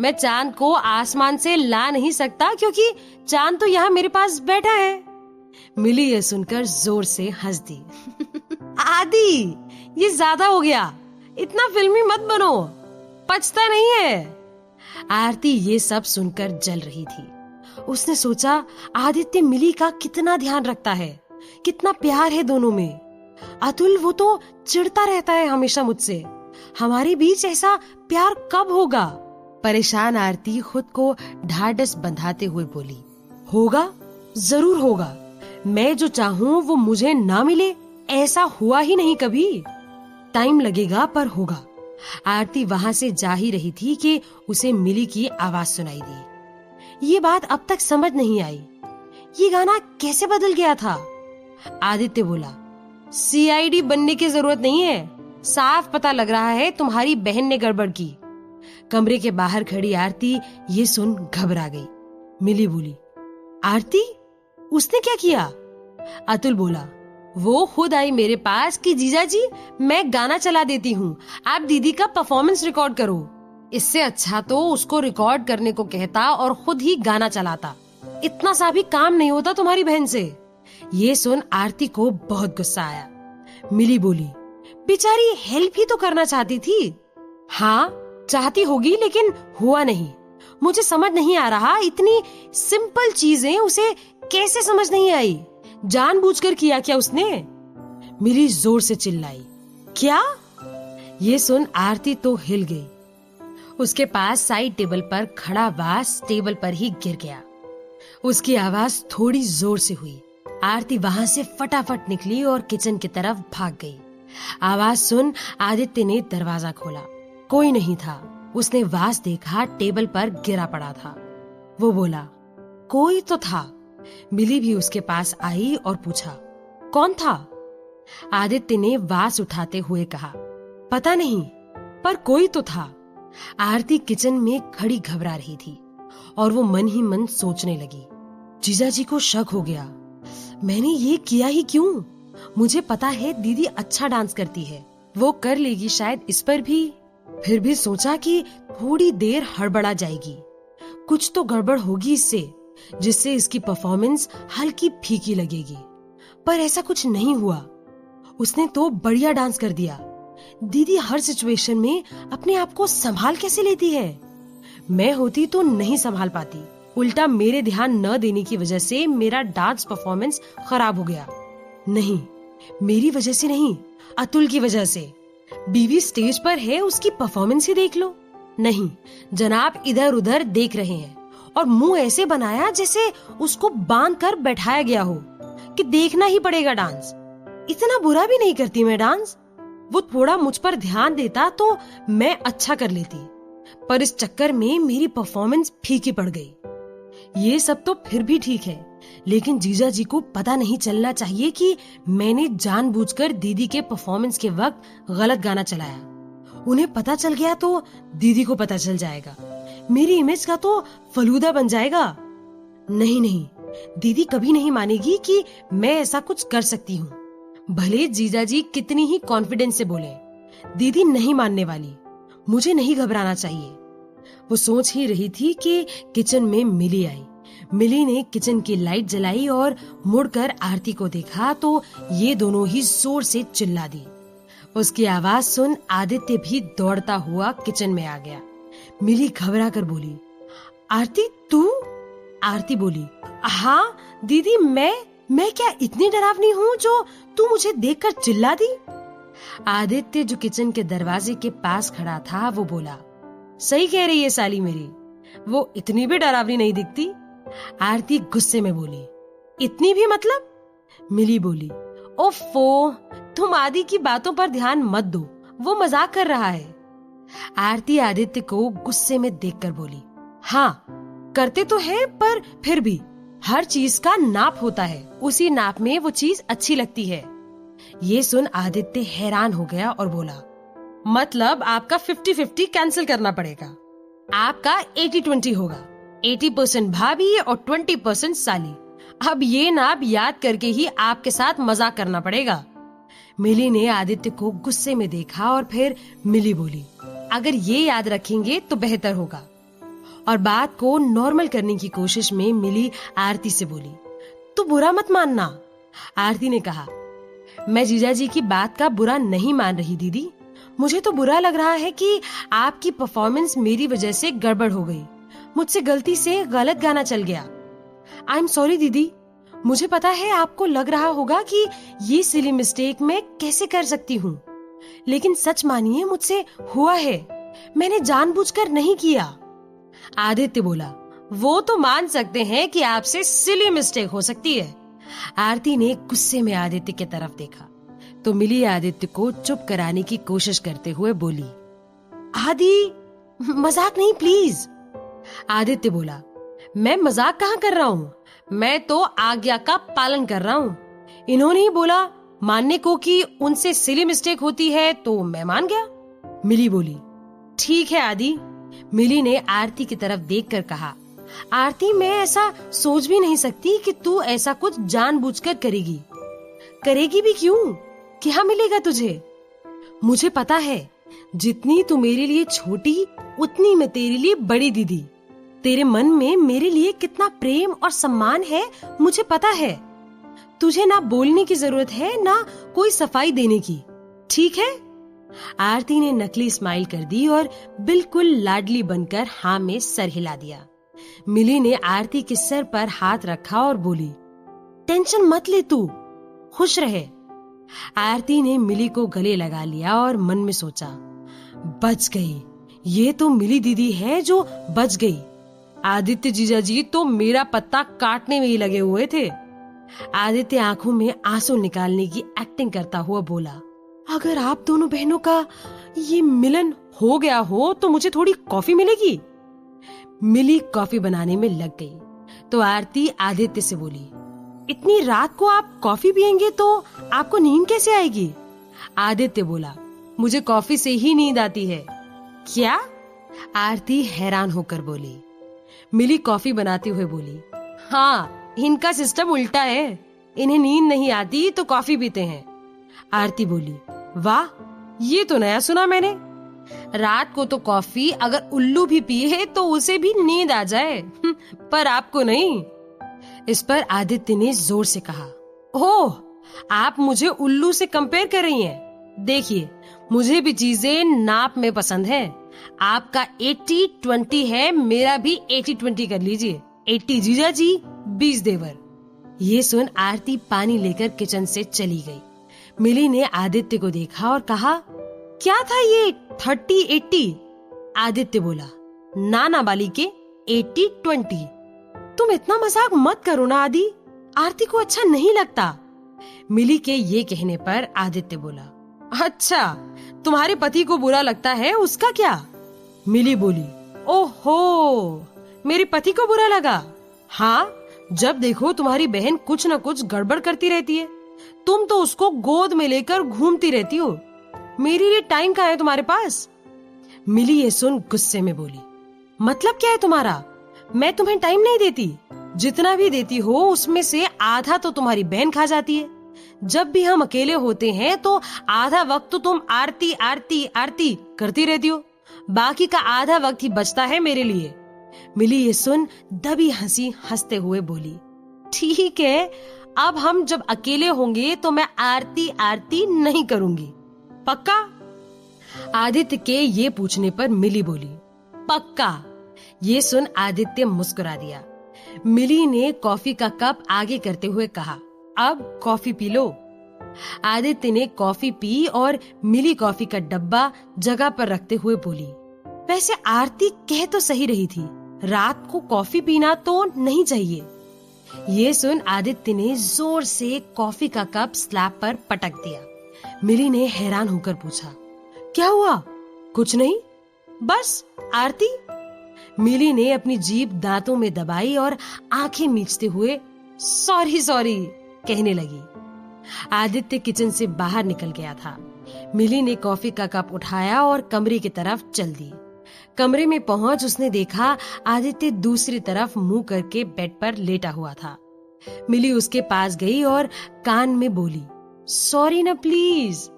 मैं चांद को आसमान से ला नहीं सकता क्योंकि चांद तो यहाँ मेरे पास बैठा है। मिली ये सुनकर जोर से हंस दी। आदि, ये ज्यादा हो गया, इतना फिल्मी मत बनो, पछता नहीं है। आरती ये सब सुनकर जल रही थी। उसने सोचा, आदित्य मिली का कितना ध्यान रखता है, कितना प्यार है दोनों में। अतुल, वो तो चिढ़ता रहता है हमेशा मुझसे, हमारे बीच ऐसा प्यार कब होगा? परेशान आरती खुद को ढाढ़स बंधाते हुए बोली, होगा, जरूर होगा। मैं जो चाहूँ वो मुझे ना मिले, ऐसा हुआ ही नहीं कभी। टाइम लगेगा पर होगा। आरती वहां से जा ही रही थी कि उसे मिली की आवाज सुनाई दी। ये बात अब तक समझ नहीं आई, ये गाना कैसे बदल गया था? आदित्य बोला, सीआईडी बनने की जरूरत नहीं है, साफ पता लग रहा है तुम्हारी बहन ने गड़बड़ की। कमरे के बाहर खड़ी आरती ये सुन घबरा गई। मिली बोली, आरती, उसने क्या किया? अतुल बोला, वो खुद आई मेरे पास कि जीजा जी मैं गाना चला देती हूँ, आप दीदी का परफॉर्मेंस रिकॉर्ड करो। इससे अच्छा तो उसको रिकॉर्ड करने को कहता और खुद ही गाना चलाता, इतना सा भी काम नहीं होता तुम्हारी बहन से। ये सुन आरती को बहुत गुस्सा आया। मिली बोली, बेचारी हेल्प ही तो करना चाहती थी। हाँ चाहती होगी, लेकिन हुआ नहीं। मुझे समझ नहीं आ रहा, इतनी सिंपल चीजें उसे कैसे समझ नहीं आई? जानबूझकर किया क्या उसने? मिली जोर से चिल्लाई, क्या? ये सुन आरती तो हिल गई। उसके पास साइड टेबल पर खड़ा वास टेबल पर ही गिर गया। उसकी आवाज थोड़ी जोर से हुई। आरती वहां से फटाफट निकली और किचन की तरफ भाग गई। आवाज सुन आदित्य ने दरवाजा खोला, कोई नहीं था। उसने वास देखा टेबल पर गिरा पड़ा था। वो बोला, कोई तो था। मिली भी उसके पास आई और पूछा, कौन था? आदित्य ने वास उठाते हुए कहा, पता नहीं, पर कोई तो था। आरती किचन में खड़ी घबरा रही थी और वो मन ही मन सोचने लगी। जीजाजी को शक हो गया, मैंने ये किया ही क्यों? मुझे पता है दीदी अच्छा डांस करती है, वो कर लेगी शायद इस पर भी। फिर भी सोचा कि थोड़ी देर हड़बड़ा जाएगी, कुछ तो गड़बड़ होगी इससे, जिससे इसकी परफॉर्मेंस हल्की फीकी लगेगी। पर ऐसा कुछ नहीं हुआ, उसने तो बढ़िया डांस कर दिया। दीदी हर सिचुएशन में अपने आप को संभाल कैसे लेती है? मैं होती तो नहीं संभाल पाती, उल्टा मेरे ध्यान न देने की वजह से मेरा डांस परफॉर्मेंस खराब हो गया। नहीं, मेरी वजह से नहीं, अतुल की वजह से। बीवी स्टेज पर है, उसकी परफॉर्मेंस ही देख लो। नहीं, जनाब इधर उधर देख रहे हैं और मुंह ऐसे बनाया जैसे उसको बांध कर बैठाया गया हो कि देखना ही पड़ेगा डांस। इतना बुरा भी नहीं करती मैं डांस, वो थोड़ा मुझ पर ध्यान देता तो मैं अच्छा कर लेती, पर इस चक्कर में मेरी परफॉर्मेंस फीकी पड़ गई। ये सब तो फिर भी ठीक है, लेकिन जीजा जी को पता नहीं चलना चाहिए कि मैंने जानबूझकर दीदी के परफॉर्मेंस के वक्त गलत गाना चलाया। उन्हें पता चल गया तो दीदी को पता चल जाएगा, मेरी इमेज का तो फलूदा बन जाएगा। नहीं नहीं, दीदी कभी नहीं मानेगी कि मैं ऐसा कुछ कर सकती हूँ। भले जीजा जी कितनी ही कॉन्फिडेंस से बोले, दीदी नहीं मानने वाली, मुझे नहीं घबराना चाहिए। वो सोच ही रही थी कि किचन में मिली आई। मिली ने किचन की लाइट जलाई और मुड़कर आरती को देखा तो ये दोनों ही जोर से चिल्ला दी। उसकी आवाज सुन आदित्य भी दौड़ता हुआ किचन में आ गया। मिली घबरा कर बोली, आरती तू? आरती बोली, हाँ दीदी, मैं क्या इतनी डरावनी हूँ जो तू मुझे देखकर चिल्ला दी? आदित्य जो किचन के दरवाजे के पास खड़ा था वो बोला, सही कह रही है साली मेरी, वो इतनी भी डरावनी नहीं दिखती। आरती गुस्से में बोली, इतनी भी मतलब? मिली बोली, ओफो, तुम आदि की बातों पर ध्यान मत दो, वो मजाक कर रहा है। आरती आदित्य को गुस्से में देखकर बोली, हाँ करते तो है, पर फिर भी हर चीज का नाप होता है, उसी नाप में वो चीज अच्छी लगती है। ये सुन आदित्य हैरान हो गया और बोला, मतलब आपका 50-50 कैंसिल करना पड़ेगा, आपका 80-20 होगा, 80% भाभी और 20% साली। अब ये नाप याद करके ही आपके साथ मजाक करना पड़ेगा। मिली ने आदित्य को गुस्से में देखा और फिर मिली बोली, अगर ये याद रखेंगे तो बेहतर होगा। और बात को नॉर्मल करने की कोशिश में मिली आरती से बोली, तू बुरा मत मानना। आरती ने कहा, मैं जीजाजी की बात का बुरा नहीं मान रही दीदी, मुझे तो बुरा लग रहा है कि आपकी परफॉर्मेंस मेरी वजह से गड़बड़ हो गई, मुझसे गलती से गलत गाना चल गया। आई एम सॉरी दीदी, मुझे पता है आपको लग रहा होगा कि ये सिली मिस्टेक मैं कैसे कर सकती हूँ, लेकिन सच मानिए मुझसे हुआ है, मैंने जानबूझकर नहीं किया। आदित्य बोला, वो तो मान सकते हैं कि आपसे सिली मिस्टेक हो सकती है। आरती ने गुस्से में आदित्य की तरफ देखा तो मिली आदित्य को चुप कराने की कोशिश करते हुए बोली, आदि मजाक नहीं प्लीज। आदित्य बोला, मैं मजाक कहाँ कर रहा हूँ, मैं तो आज्ञा का पालन कर रहा हूँ। इन्होंने ही बोला मानने को कि उनसे सिली मिस्टेक होती है तो मैं मान गया। मिली बोली, ठीक है आदि। मिली ने आरती की तरफ देखकर कहा, आरती मैं ऐसा सोच भी नहीं सकती कि तू ऐसा कुछ जानबूझकर करेगी। करेगी भी क्यों, क्या मिलेगा तुझे? मुझे पता है, जितनी तू मेरे लिए छोटी उतनी मैं तेरे लिए बड़ी दीदी। तेरे मन में मेरे लिए कितना प्रेम और सम्मान है मुझे पता है। तुझे ना बोलने की जरूरत है ना कोई सफाई देने की, ठीक है? आरती ने नकली स्माइल कर दी और बिल्कुल लाडली बनकर हाँ में सर हिला दिया। मिली ने आरती के सर पर हाथ रखा और बोली, टेंशन मत ले, तू खुश रहे। आरती ने मिली को गले लगा लिया और मन में सोचा, बच गई, ये तो मिली दीदी है जो बच गई। आदित्य जीजाजी तो मेरा पत्ता काटने में ही लगे हुए थे। आदित्य आंखों में आंसू निकालने की एक्टिंग करता हुआ बोला, अगर आप दोनों बहनों का ये मिलन हो गया हो तो मुझे थोड़ी कॉफी मिलेगी। मिली कॉफी बनाने में लग गई तो आरती आदित्य से बोली, इतनी रात को आप कॉफी पियेंगे तो आपको नींद कैसे आएगी? आदित्य बोला, मुझे कॉफी से ही नींद आती है। क्या? आरती हैरान होकर बोली। मिली कॉफी बनाते हुए बोली, हाँ, इनका सिस्टम उल्टा है, इन्हें नींद नहीं आती तो कॉफी पीते हैं। आरती बोली, वाह, ये तो नया सुना मैंने। रात को तो कॉफी अगर उल्लू भी पिए तो उसे भी नींद आ जाए, पर आपको नहीं। इस पर आदित्य ने जोर से कहा, ओह, आप मुझे उल्लू से कंपेयर कर रही हैं। देखिए, मुझे भी चीजें नाप में पसंद है। आपका 80-20 है, मेरा भी 80-20 कर लीजिए। 80 जीजा जी, 20 देवर। ये सुन आरती पानी लेकर किचन से चली गई। मिली ने आदित्य को देखा और कहा, क्या था ये 30-80? आदित्य बोला, नाना बाली के 80-20। तुम इतना मजाक मत करो ना आदि, आरती को अच्छा नहीं लगता। मिली के ये कहने पर आदित्य बोला, अच्छा, तुम्हारे पति को बुरा लगता है, उसका क्या? मिली बोली, ओहो, मेरे पति को बुरा लगा? हाँ, जब देखो तुम्हारी बहन कुछ न कुछ गड़बड़ करती रहती है। तुम तो उसको गोद में लेकर घूमती रहती हो। मेरे लिए टाइम कहाँ है तुम्हारे पास? मिली ये सुन गुस्से में बोली, मतलब क्या है तुम्हारा? मैं तुम्हें टाइम नहीं देती। जितना भी देती हो उसमें से आधा तो तुम्हारी बहन खा जाती है। जब भी हम अकेले होते हैं तो आधा वक्त तो तुम आरती आरती आरती करती रहती हो, बाकी का आधा वक्त ही बचता है मेरे लिए। मिली ये सुन दबी हंसी हंसते हुए बोली, ठीक है, अब हम जब अकेले होंगे तो मैं आरती आरती नहीं करूंगी, पक्का? आदित्य के ये पूछने पर मिली बोली, पक्का। ये सुन आदित्य मुस्कुरा दिया। मिली ने कॉफी का कप आगे करते हुए कहा, अब कॉफी पी लो। आदित्य ने कॉफी पी और मिली कॉफी का डब्बा जगह पर रखते हुए बोली, वैसे आरती कह तो सही रही थी, रात को कॉफी पीना तो नहीं चाहिए। ये सुन आदित्य ने जोर से कॉफी का कप स्लैब पर पटक दिया। मिली ने हैरान होकर पूछा, क्या हुआ? कुछ नहीं, बस आरती। मिली ने अपनी जीभ दांतों में दबाई और आंखें मीचते हुए सॉरी सॉरी कहने लगी। आदित्य किचन से बाहर निकल गया था। मिली ने कॉफी का कप उठाया और कमरे की तरफ चल दी। कमरे में पहुंच उसने देखा आदित्य दूसरी तरफ मुंह करके बेड पर लेटा हुआ था। मिली उसके पास गई और कान में बोली, सॉरी ना प्लीज।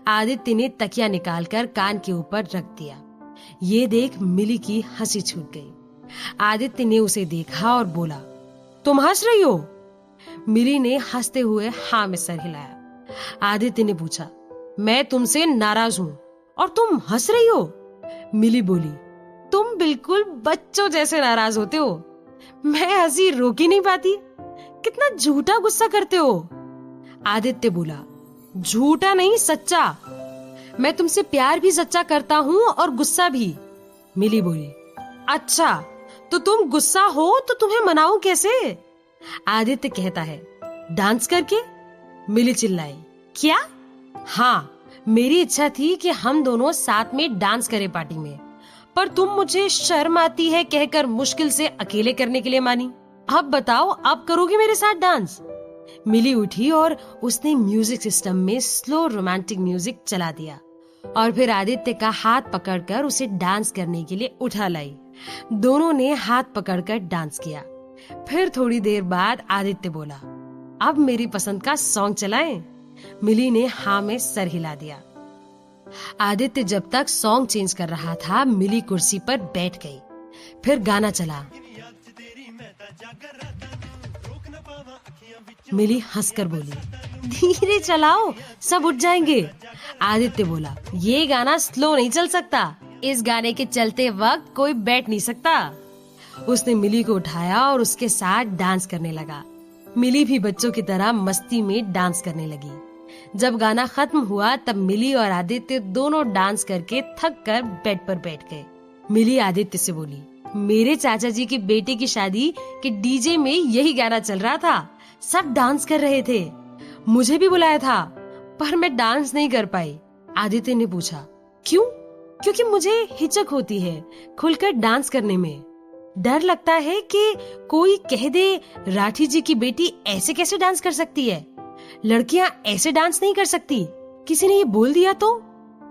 आदित्य ने तकिया निकालकर कान के ऊपर रख दिया। ये देख मिली की हंसी छूट गई। आदित्य ने उसे देखा और बोला, तुम हंस रही हो? मिली ने हंसते हुए हाँ में सर हिलाया। आदित्य ने पूछा, मैं तुमसे नाराज हूँ और तुम हंस रही हो? मिली बोली, तुम बिल्कुल बच्चों जैसे नाराज होते हो, मैं हंसी रोक ही नहीं पाती। कितना झूठा गुस्सा करते हो। आदित्य बोला, झूठा नहीं, सच्चा। मैं तुमसे प्यार भी सच्चा करता हूँ और गुस्सा भी। मिली बोली, अच्छा, तो तुम गुस्सा हो तो तुम्हें मनाऊं कैसे? आदित्य कहता है, डांस करके। मिली चिल्लाई, क्या? हाँ, मेरी इच्छा थी कि हम दोनों साथ में डांस करें पार्टी में, पर तुम मुझे शर्म आती है कहकर मुश्किल से अकेले करने के लिए मानी। अब बताओ, अब करोगी मेरे साथ डांस? मिली उठी और उसने म्यूजिक सिस्टम में स्लो रोमांटिक म्यूजिक चला दिया और फिर आदित्य का हाथ पकड़कर उसे डांस करने के लिए उठा लाई। दोनों ने हाथ पकड़कर डांस किया। फिर थोड़ी देर बाद आदित्य बोला, अब मेरी पसंद का सॉन्ग चलाएं? मिली ने हाँ में सर हिला दिया। आदित्य जब तक सॉन्ग चेंज कर रहा था, मिली कुर्सी पर बैठ गई। फिर गाना चला। मिली हंसकर बोली, धीरे चलाओ, सब उठ जाएंगे। आदित्य बोला, ये गाना स्लो नहीं चल सकता, इस गाने के चलते वक्त कोई बैठ नहीं सकता। उसने मिली को उठाया और उसके साथ डांस करने लगा। मिली भी बच्चों की तरह मस्ती में डांस करने लगी। जब गाना खत्म हुआ तब मिली और आदित्य दोनों डांस करके थक कर बेड पर बैठ गए। मिली आदित्य से बोली, मेरे चाचा जी की बेटे की शादी के डीजे में यही गाना चल रहा था, सब डांस कर रहे थे, मुझे भी बुलाया था पर मैं डांस नहीं कर पाई। आदित्य ने पूछा, क्यों? क्योंकि मुझे हिचक होती है खुलकर डांस करने में। डर लगता है कि कोई कह दे राठी जी की बेटी ऐसे कैसे डांस कर सकती है, लड़कियां ऐसे डांस नहीं कर सकती, किसी ने ये बोल दिया तो।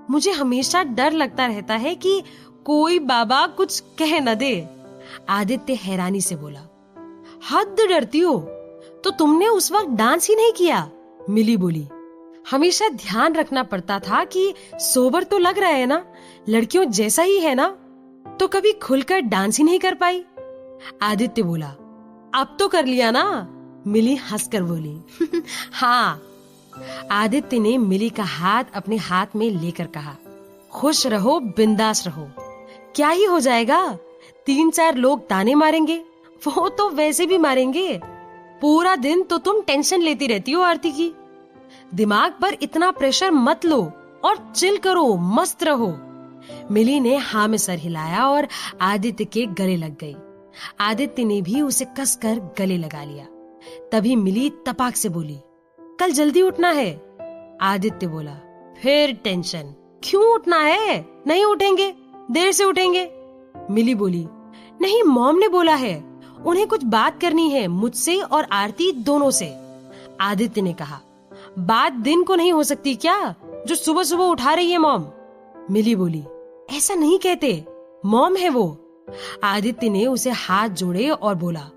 मुझे हमेशा डर लगता रहता है कि कोई बाबा कुछ कह न दे। आदित्य हैरानी से बोला। हद डरती हो, तो तुमने उस वक्त डांस ही नहीं किया? मिली बोली। हमेशा ध्यान रखना पड़ता था कि सोबर तो लग रहा है ना, लड़कियों जैसा ही है ना, तो कभी खुलकर डांस ही नहीं कर पाई। आदित्य बोला। अब तो कर लिया ना? मिली हंसकर बोली। हाँ। आदित्य ने मिली का हाथ अपने हाथ में लेकर कहा, खुश रहो, बिंदास रहो, क्या ही हो जाएगा? 3-4 लोग ताने मारेंगे, वो तो वैसे भी मारेंगे। पूरा दिन तो तुम टेंशन लेती रहती हो आरती की। दिमाग पर इतना प्रेशर मत लो और चिल करो, मस्त रहो। मिली ने हाँ में सर हिलाया और आदित्य के गले लग गई। आदित्य ने भी उसे कसकर गले लगा लिया। तभी मिली तपाक से बोली, कल जल्दी उठना है। आदित्य बोला, फिर टेंशन? क्यों उठना है? नहीं उठेंगे, देर से उठेंगे। मिली बोली, नहीं, मॉम ने बोला है, उन्हें कुछ बात करनी है मुझसे और आरती दोनों से। आदित्य ने कहा, बात दिन को नहीं हो सकती क्या, जो सुबह सुबह उठा रही है मॉम? मिली बोली, ऐसा नहीं कहते, मॉम है वो। आदित्य ने उसे हाथ जोड़े और बोला,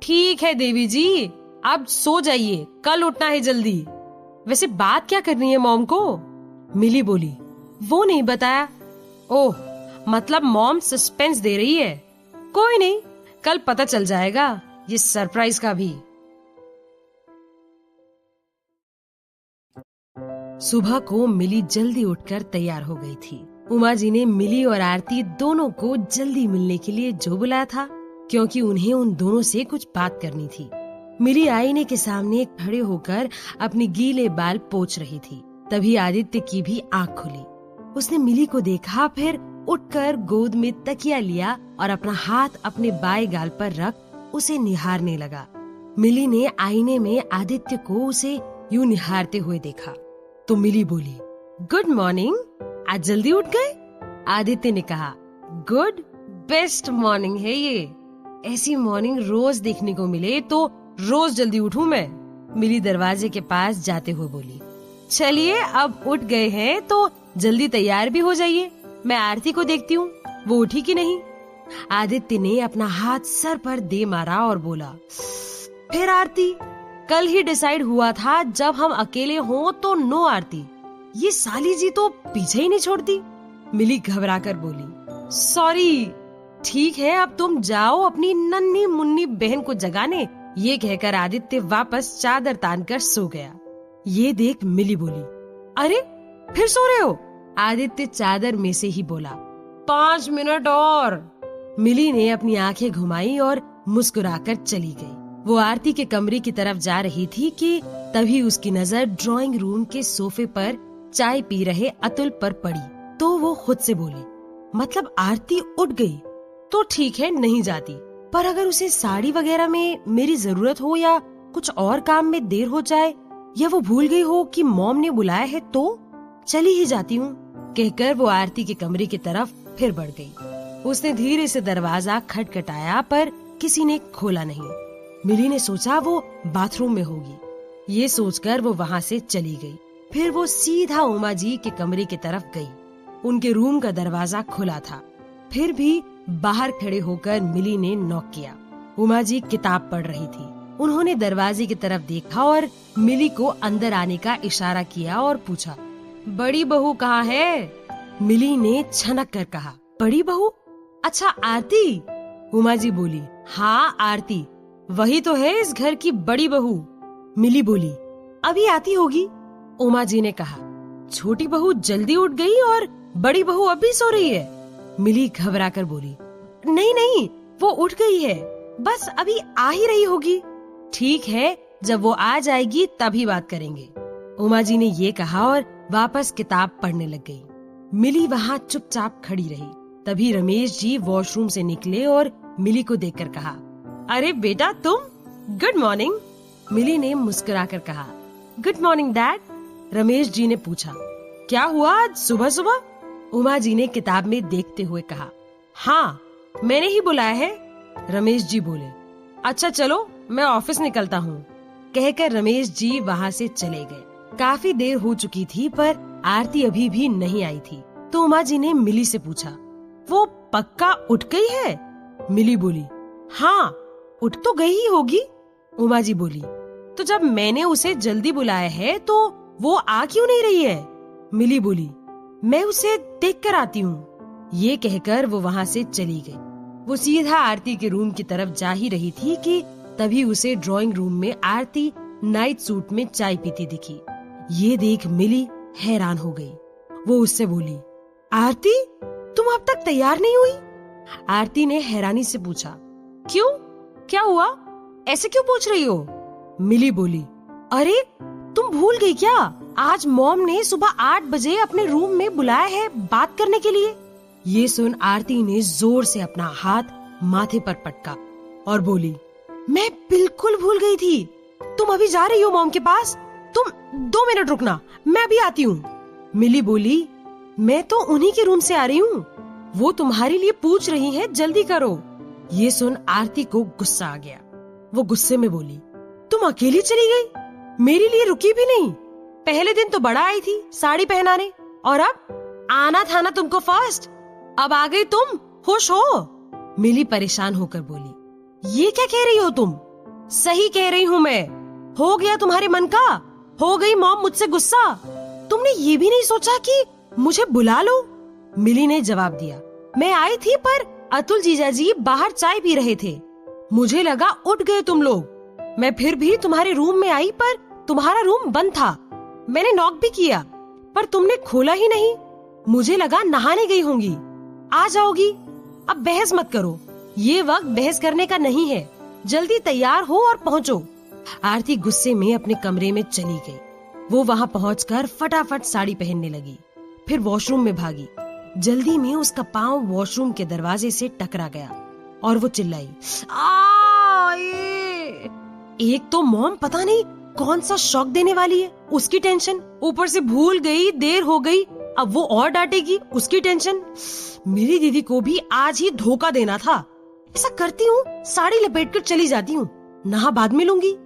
ठीक है देवी जी, अब सो जाइए, कल उठना है जल्दी। वैसे बात क्या करनी है मॉम को? मिली बोली, वो नहीं बताया। ओह, मतलब मॉम सस्पेंस दे रही है। कोई नहीं, कल पता चल जाएगा, ये सरप्राइज का भी। सुबह को मिली जल्दी उठकर तैयार हो गई थी। उमा जी ने मिली और आरती दोनों को जल्दी मिलने के लिए जो बुलाया था, क्योंकि उन्हें उन दोनों से कुछ बात करनी थी। मिली आईने के सामने खड़े होकर अपने गीले बाल पोंछ रही थी। तभी आदित्य की भी आंख खुली। उसने मिली को देखा, फिर उठकर गोद में तकिया लिया और अपना हाथ अपने बाएं गाल पर रख उसे निहारने लगा। मिली ने आईने में आदित्य को उसे यूं निहारते हुए देखा तो मिली बोली, गुड मॉर्निंग, आज जल्दी उठ गए? आदित्य ने कहा, गुड, बेस्ट मॉर्निंग है ये। ऐसी मॉर्निंग रोज देखने को मिले तो रोज जल्दी उठूं मैं। मिली दरवाजे के पास जाते हुए बोली, चलिए अब उठ गए हैं तो जल्दी तैयार भी हो जाइए, मैं आरती को देखती हूँ, वो उठी कि नहीं। आदित्य ने अपना हाथ सर पर दे मारा और बोला, फिर आरती? कल ही डिसाइड हुआ था जब हम अकेले हों तो नो आरती, ये साली जी तो पीछे ही नहीं छोड़ती। मिली घबरा कर बोली, सॉरी। ठीक है, अब तुम जाओ अपनी नन्ही मुन्नी बहन को जगाने। ये कहकर आदित्य वापस चादर तानकर सो गया। ये देख मिली बोली, अरे फिर सो रहे हो? आदित्य चादर में से ही बोला, 5 मिनट और। मिली ने अपनी आंखें घुमाई और मुस्कुराकर चली गई। वो आरती के कमरे की तरफ जा रही थी कि तभी उसकी नजर ड्राइंग रूम के सोफे पर चाय पी रहे अतुल पर पड़ी तो वो खुद से बोली, मतलब आरती उठ गई तो ठीक है, नहीं जाती, पर अगर उसे साड़ी वगैरह में मेरी जरूरत हो या कुछ और काम में देर हो जाए या वो भूल गई हो कि मॉम ने बुलाया है तो चली ही जाती हूँ, कहकर वो आरती के कमरे की तरफ फिर बढ़ गई। उसने धीरे से दरवाजा खटखटाया पर किसी ने खोला नहीं। मिली ने सोचा वो बाथरूम में होगी। ये सोचकर वो वहाँ से चली गई। फिर वो सीधा उमा जी के कमरे की तरफ गई। उनके रूम का दरवाजा खुला था। फिर भी बाहर खड़े होकर मिली ने नॉक किया। उमा जी किताब पढ़ रही थी। उन्होंने दरवाजे की तरफ देखा और मिली को अंदर आने का इशारा किया और पूछा, बड़ी बहू कहाँ है? मिली ने छनक कर कहा, बड़ी बहू? अच्छा आरती? उमा जी बोली, हाँ आरती, वही तो है इस घर की बड़ी बहू। मिली बोली, अभी आती होगी। उमा जी ने कहा, छोटी बहू जल्दी उठ गई और बड़ी बहू अभी सो रही है। मिली घबरा कर बोली, नहीं नहीं, वो उठ गई है, बस अभी आ ही रही होगी। ठीक है, जब वो आ जाएगी तभी बात करेंगे। उमा जी ने ये कहा और वापस किताब पढ़ने लग गई। मिली वहाँ चुपचाप खड़ी रही। तभी रमेश जी वॉशरूम से निकले और मिली को देखकर कहा, अरे बेटा तुम, गुड मॉर्निंग। मिली ने मुस्कुराकर कहा, good morning dad. Ramesh ji ने पूछा, क्या हुआ आज सुबह सुबह? उमा जी ने किताब में देखते हुए कहा। हाँ, मैंने ही बुलाया है। रमेश जी बोले। अच्छा चलो, मैं ऑफिस निकलता हूँ। कहकर रमेश जी वहाँ से चले गए। काफी देर हो चुकी थी पर आरती अभी भी नहीं आई थी। तो उमा जी ने मिली से पूछा, वो पक्का उठ गई है? मिली बोली, हाँ उठ तो गई ही होगी। उमा जी बोली, तो जब मैंने उसे जल्दी बुलाया है तो वो आ क्यों नहीं रही है? मिली बोली, मैं उसे देख कर आती हूँ। ये कहकर वो वहाँ से चली गई। वो सीधा आरती के रूम की तरफ जा ही रही थी कि तभी उसे ड्राइंग रूम में आरती नाइट सूट में चाय पीती दिखी। ये देख मिली हैरान हो गई। वो उससे बोली, आरती तुम अब तक तैयार नहीं हुई? आरती ने हैरानी से पूछा, क्यों, क्या हुआ? ऐसे क्यों पूछ रही हो? मिली बोली, अरे तुम भूल गई क्या? आज मॉम ने सुबह 8 बजे अपने रूम में बुलाया है बात करने के लिए। ये सुन आरती ने जोर से अपना हाथ माथे पर पटका और बोली, मैं बिल्कुल भूल गई थी। तुम अभी जा रही हो मॉम के पास? तुम 2 मिनट रुकना, मैं अभी आती हूँ। मिली बोली, मैं तो उन्हीं के रूम से आ रही हूँ, वो तुम्हारे लिए पूछ रही है, जल्दी करो। ये सुन आरती को गुस्सा आ गया। वो गुस्से में बोली, तुम अकेली चली गई, मेरे लिए रुकी भी नहीं। पहले दिन तो बड़ा आई थी साड़ी पहनाने, और अब आना था ना तुमको फर्स्ट, अब आ गई तुम, खुश हो? मिली परेशान होकर बोली, ये क्या कह रही हो तुम? सही कह रही हूँ मैं। हो गया तुम्हारे मन का? हो गई मॉम मुझसे गुस्सा? तुमने ये भी नहीं सोचा कि मुझे बुला लो? मिली ने जवाब दिया, मैं आई थी पर अतुल जीजाजी बाहर चाय पी रहे थे, मुझे लगा उठ गए तुम लोग। मैं फिर भी तुम्हारे रूम में आई पर तुम्हारा रूम बंद था। मैंने नॉक भी किया पर तुमने खोला ही नहीं। मुझे लगा नहाने गई होंगी, आ जाओगी। अब बहस मत करो, ये वक्त बहस करने का नहीं है। जल्दी तैयार हो और पहुँचो। आरती गुस्से में अपने कमरे में चली गई। वो वहाँ पहुँचकर फटाफट साड़ी पहनने लगी, फिर वॉशरूम में भागी। जल्दी में उसका पाँव वॉशरूम के दरवाजे से टकरा गया और वो चिल्लाई, एक तो मॉम पता नहीं कौन सा शॉक देने वाली है, उसकी टेंशन, ऊपर से भूल गई, देर हो गई, अब वो और डांटेगी, उसकी टेंशन। मेरी दीदी को भी आज ही धोखा देना था। ऐसा करती हूँ, साड़ी लपेट कर चली जाती हूँ, नहा बाद में लूंगी।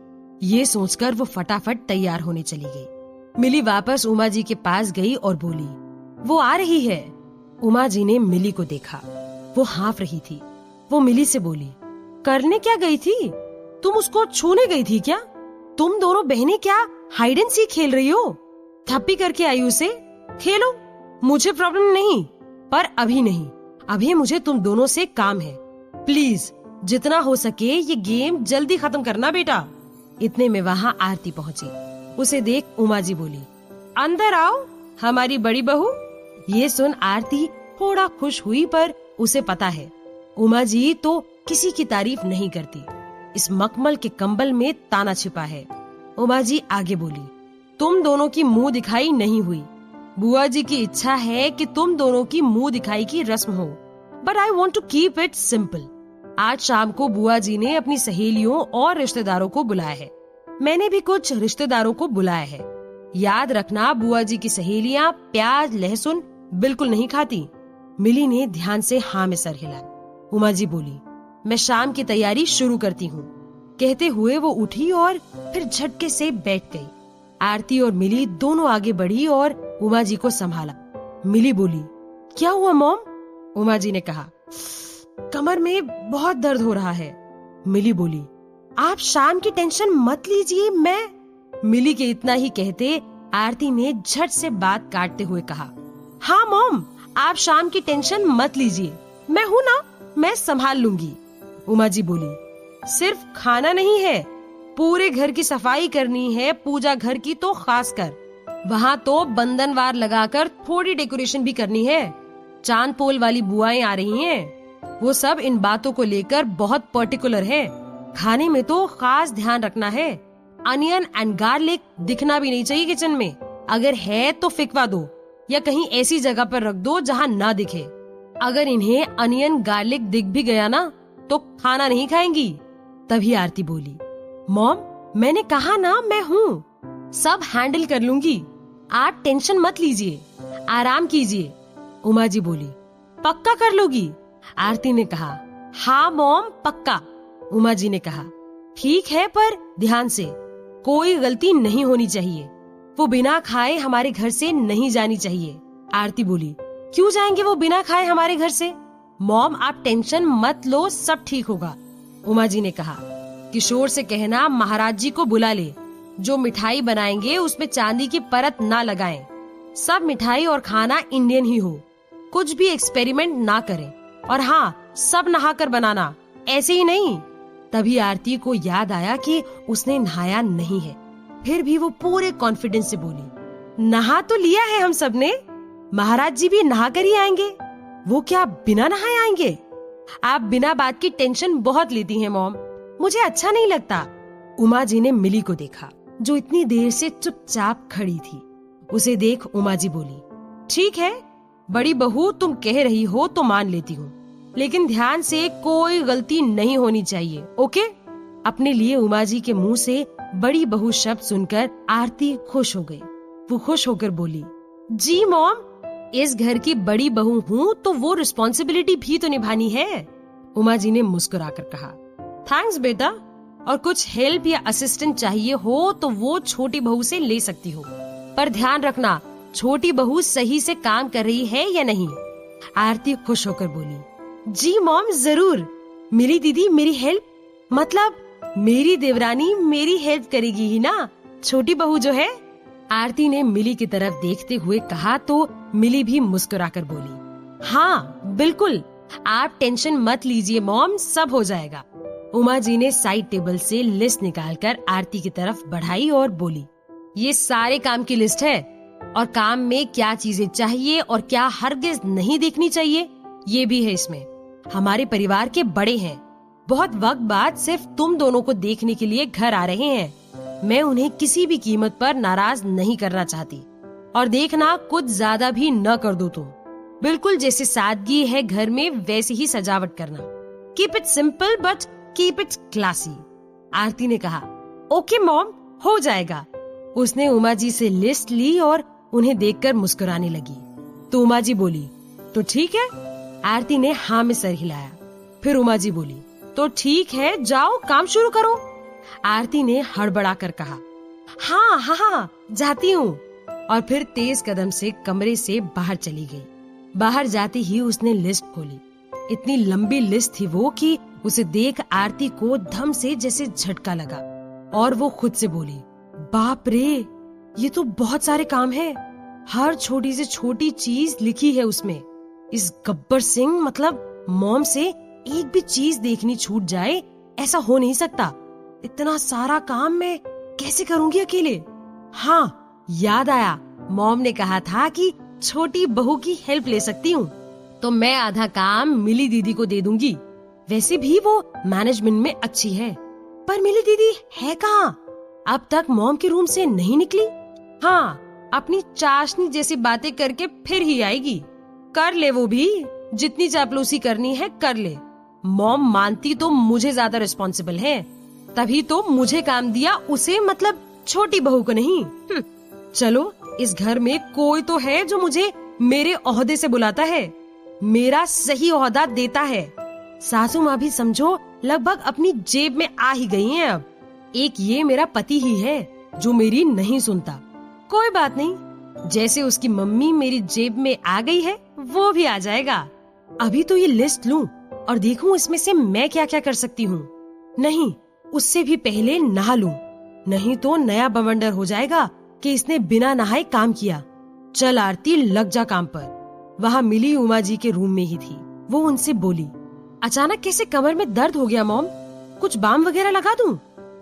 ये सोचकर वो फटाफट तैयार होने चली गई। मिली वापस उमा जी के पास गई और बोली, वो आ रही है। उमा जी ने मिली को देखा, वो हाँफ रही थी। वो मिली से बोली, करने क्या गई थी? तुम उसको छूने गई थी क्या? तुम दोनों बहनें क्या हाइड एंड सीक खेल रही हो? थप्पी करके आई उसे, खेलो, मुझे प्रॉब्लम नहीं, पर अभी नहीं। अभी मुझे तुम दोनों से काम है। प्लीज जितना हो सके ये गेम जल्दी खत्म करना बेटा। इतने में वहाँ आरती पहुँची। उसे देख उमा जी बोली, अंदर आओ हमारी बड़ी बहू। ये सुन आरती थोड़ा खुश हुई पर उसे पता है उमा जी तो किसी की तारीफ नहीं करती। इस मखमल के कंबल में ताना छिपा है। उमा जी आगे बोली, तुम दोनों की मुंह दिखाई नहीं हुई। बुआ जी की इच्छा है कि तुम दोनों की मुंह दिखाई की रस्म हो, but I want to keep it simple. आज शाम को बुआ जी ने अपनी सहेलियों और रिश्तेदारों को बुलाया है। मैंने भी कुछ रिश्तेदारों को बुलाया है। याद रखना, बुआ जी की सहेलियाँ प्याज लहसुन बिल्कुल नहीं खाती। मिली ने ध्यान से हाँ में सर हिलाया। उमा जी बोली, मैं शाम की तैयारी शुरू करती हूँ। कहते हुए वो उठी और फिर झटके से बैठ गई। आरती और मिली दोनों आगे बढ़ी और उमा जी को संभाला। मिली बोली, क्या हुआ मॉम? उमा जी ने कहा, कमर में बहुत दर्द हो रहा है। मिली बोली, आप शाम की टेंशन मत लीजिए, मैं। मिली के इतना ही कहते आरती ने झट से बात काटते हुए कहा, हाँ मॉम, आप शाम की टेंशन मत लीजिए, मैं हूँ ना, मैं संभाल लूंगी। उमा जी बोली, सिर्फ खाना नहीं है, पूरे घर की सफाई करनी है, पूजा घर की तो खास कर। वहाँ तो बंधनवार लगाकर थोड़ी डेकोरेशन भी करनी है। चांद पोल वाली बुआएं आ रही हैं, वो सब इन बातों को लेकर बहुत पर्टिकुलर है। खाने में तो खास ध्यान रखना है। अनियन एंड गार्लिक दिखना भी नहीं चाहिए किचन में। अगर है तो फिकवा दो या कहीं ऐसी जगह पर रख दो जहाँ ना दिखे। अगर इन्हें अनियन गार्लिक दिख भी गया ना तो खाना नहीं खाएंगी। तभी आरती बोली, मॉम, मैंने कहा ना मैं हूँ, सब हैंडल कर लूंगी। आप टेंशन मत लीजिए, आराम कीजिए। उमा जी बोली। पक्का कर लोगी? आरती ने कहा। हाँ मॉम, पक्का। उमा जी ने कहा, ठीक है, पर ध्यान से, कोई गलती नहीं होनी चाहिए। वो बिना खाए हमारे घर से नहीं जानी चाहिए। आरती बोली, क्यों जाएंगे वो बिना खाए हमारे घर से? मॉम आप टेंशन मत लो, सब ठीक होगा। उमा जी ने कहा, किशोर से कहना महाराज जी को बुला ले। जो मिठाई बनाएंगे उसमें चांदी की परत ना लगाएं। सब मिठाई और खाना इंडियन ही हो। कुछ भी एक्सपेरिमेंट ना करें। और हाँ, सब नहाकर बनाना, ऐसे ही नहीं। तभी आरती को याद आया कि उसने नहाया नहीं है। फिर भी वो पूरे कॉन्फिडेंस से बोली, नहा तो लिया है हम सब ने। महाराज जी भी नहा कर ही आएंगे। वो क्या बिना नहाए आएंगे? आप बिना बात की टेंशन बहुत लेती हैं मॉम, मुझे अच्छा नहीं लगता। उमा जी ने मिली को देखा, जो इतनी देर से चुपचाप खड़ी थी। उसे देख उमा जी बोली, ठीक है बड़ी बहू, तुम कह रही हो तो मान लेती हूँ, लेकिन ध्यान से, कोई गलती नहीं होनी चाहिए, ओके? अपने लिए उमा जी के मुंह से बड़ी बहू शब्द सुनकर आरती खुश हो गई। वो खुश होकर बोली, जी मॉम, इस घर की बड़ी बहू हूँ तो वो रिस्पॉन्सिबिलिटी भी तो निभानी है। उमा जी ने मुस्कुराकर कहा, थैंक्स बेटा, और कुछ हेल्प या असिस्टेंट चाहिए हो तो वो छोटी बहू से ले सकती हो, पर ध्यान रखना छोटी बहू सही से काम कर रही है या नहीं। आरती खुश होकर बोली, जी मॉम जरूर। मेरी दीदी मेरी हेल्प, मतलब मेरी देवरानी मेरी हेल्प करेगी ही ना, छोटी बहू जो है। आरती ने मिली की तरफ देखते हुए कहा तो मिली भी मुस्कुराकर बोली, हाँ बिल्कुल, आप टेंशन मत लीजिए मॉम, सब हो जाएगा। उमा जी ने साइड टेबल से लिस्ट निकालकर आरती की तरफ बढ़ाई और बोली, ये सारे काम की लिस्ट है, और काम में क्या चीजें चाहिए और क्या हरगिज नहीं देखनी चाहिए ये भी है इसमें। हमारे परिवार के बड़े हैं, बहुत वक्त बाद सिर्फ तुम दोनों को देखने के लिए घर आ रहे हैं। मैं उन्हें किसी भी कीमत पर नाराज नहीं करना चाहती, और देखना कुछ ज्यादा भी न कर दो तुम। बिल्कुल जैसे सादगी है घर में वैसे ही सजावट करना। Keep it simple but keep it classy. Aarti ने कहा, ओके मॉम, हो जाएगा। उसने उमा जी से लिस्ट ली और उन्हें देखकर मुस्कुराने लगी। तो उमा जी बोली, तो ठीक है। आरती ने हाँ में सर हिलाया। फिर उमा जी बोली, तो ठीक है, जाओ काम शुरू करो। आरती ने हड़बड़ाकर कहा, हाँ हाँ हाँ जाती हूँ, और फिर तेज कदम से कमरे से बाहर चली गई। बाहर जाते ही उसने लिस्ट खोली। इतनी लंबी लिस्ट थी वो कि उसे देख आरती को धम से जैसे झटका लगा, और वो खुद से बोली, बाप रे, ये तो बहुत सारे काम हैं। हर छोटी से छोटी चीज लिखी है उसमें। इस गब्बर सिंह मतलब मॉम से एक भी चीज देखनी छूट जाए, ऐसा हो नहीं सकता। इतना सारा काम मैं कैसे करूंगी अकेले? हाँ याद आया, मॉम ने कहा था कि छोटी बहू की हेल्प ले सकती हूँ, तो मैं आधा काम मिली दीदी को दे दूंगी। वैसे भी वो मैनेजमेंट में अच्छी है। पर मिली दीदी है कहाँ? अब तक मॉम के रूम से नहीं निकली। हाँ, अपनी चाशनी जैसी बातें करके फिर ही आएगी। कर ले वो भी, जितनी चापलूसी करनी है कर ले। मॉम मानती तो मुझे ज्यादा रिस्पॉन्सिबल है, तभी तो मुझे काम दिया उसे, मतलब छोटी बहू को नहीं। चलो, इस घर में कोई तो है जो मुझे मेरे ओहदे से बुलाता है, मेरा सही ओहदा देता है। सासू माँ भी समझो लगभग अपनी जेब में आ ही गई हैं अब। एक ये मेरा पति ही है जो मेरी नहीं सुनता। कोई बात नहीं, जैसे उसकी मम्मी मेरी जेब में आ गई है वो भी आ जाएगा। अभी तो ये लिस्ट लूं और देखूं इसमें से मैं क्या क्या कर सकती हूँ। नहीं, उससे भी पहले नहा लूं, नहीं तो नया बवंडर हो जाएगा कि इसने बिना नहाए काम किया। चल आरती, लग जा काम पर। वहाँ मिली उमा जी के रूम में ही थी। वो उनसे बोली, अचानक कैसे कमर में दर्द हो गया मॉम, कुछ बाम वगैरह लगा दूं?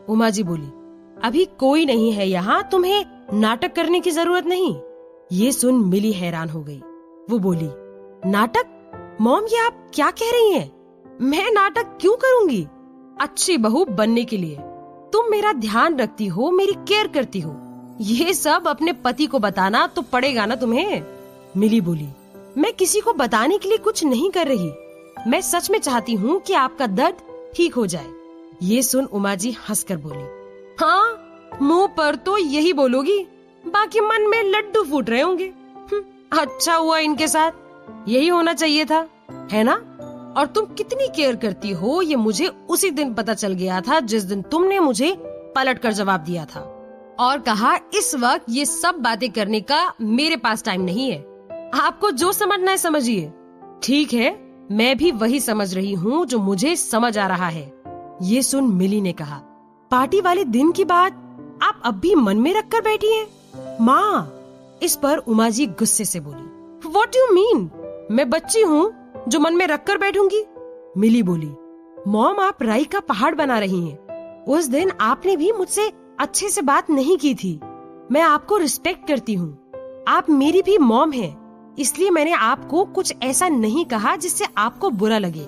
उमा जी बोली, अभी कोई नहीं है यहाँ, तुम्हें नाटक करने की जरूरत नहीं। ये सुन मिली हैरान हो गई। वो बोली, नाटक? मॉम ये आप क्या कह रही हैं? मैं नाटक क्यों करूंगी? अच्छी बहू बनने के लिए। तुम मेरा ध्यान रखती हो, मेरी केयर करती हो, ये सब अपने पति को बताना तो पड़ेगा ना तुम्हें। मिली बोली, मैं किसी को बताने के लिए कुछ नहीं कर रही, मैं सच में चाहती हूँ कि आपका दर्द ठीक हो जाए। ये सुन उमा जी हंसकर बोली, हाँ मुंह पर तो यही बोलोगी, बाकी मन में लड्डू फूट रहे होंगे। अच्छा हुआ इनके साथ, यही होना चाहिए था, है ना? और तुम कितनी केयर करती हो ये मुझे उसी दिन पता चल गया था जिस दिन तुमने मुझे पलटकर जवाब दिया था और कहा इस वक्त ये सब बातें करने का मेरे पास टाइम नहीं है। आपको जो समझना है समझिए। ठीक है, मैं भी वही समझ रही हूँ जो मुझे समझ आ रहा है। ये सुन मिली ने कहा, पार्टी वाले दिन की बात आप अब भी मन में रखकर बैठी हैं? माँ, इस पर उमा जी गुस्से से बोली, What do you mean? मैं बच्ची हूँ जो मन में रखकर बैठूंगी? मिली बोली, मॉम आप राई का पहाड़ बना रही हैं। उस दिन आपने भी मुझसे अच्छे से बात नहीं की थी। मैं आपको रिस्पेक्ट करती हूँ, आप मेरी भी मॉम हैं, इसलिए मैंने आपको कुछ ऐसा नहीं कहा जिससे आपको बुरा लगे।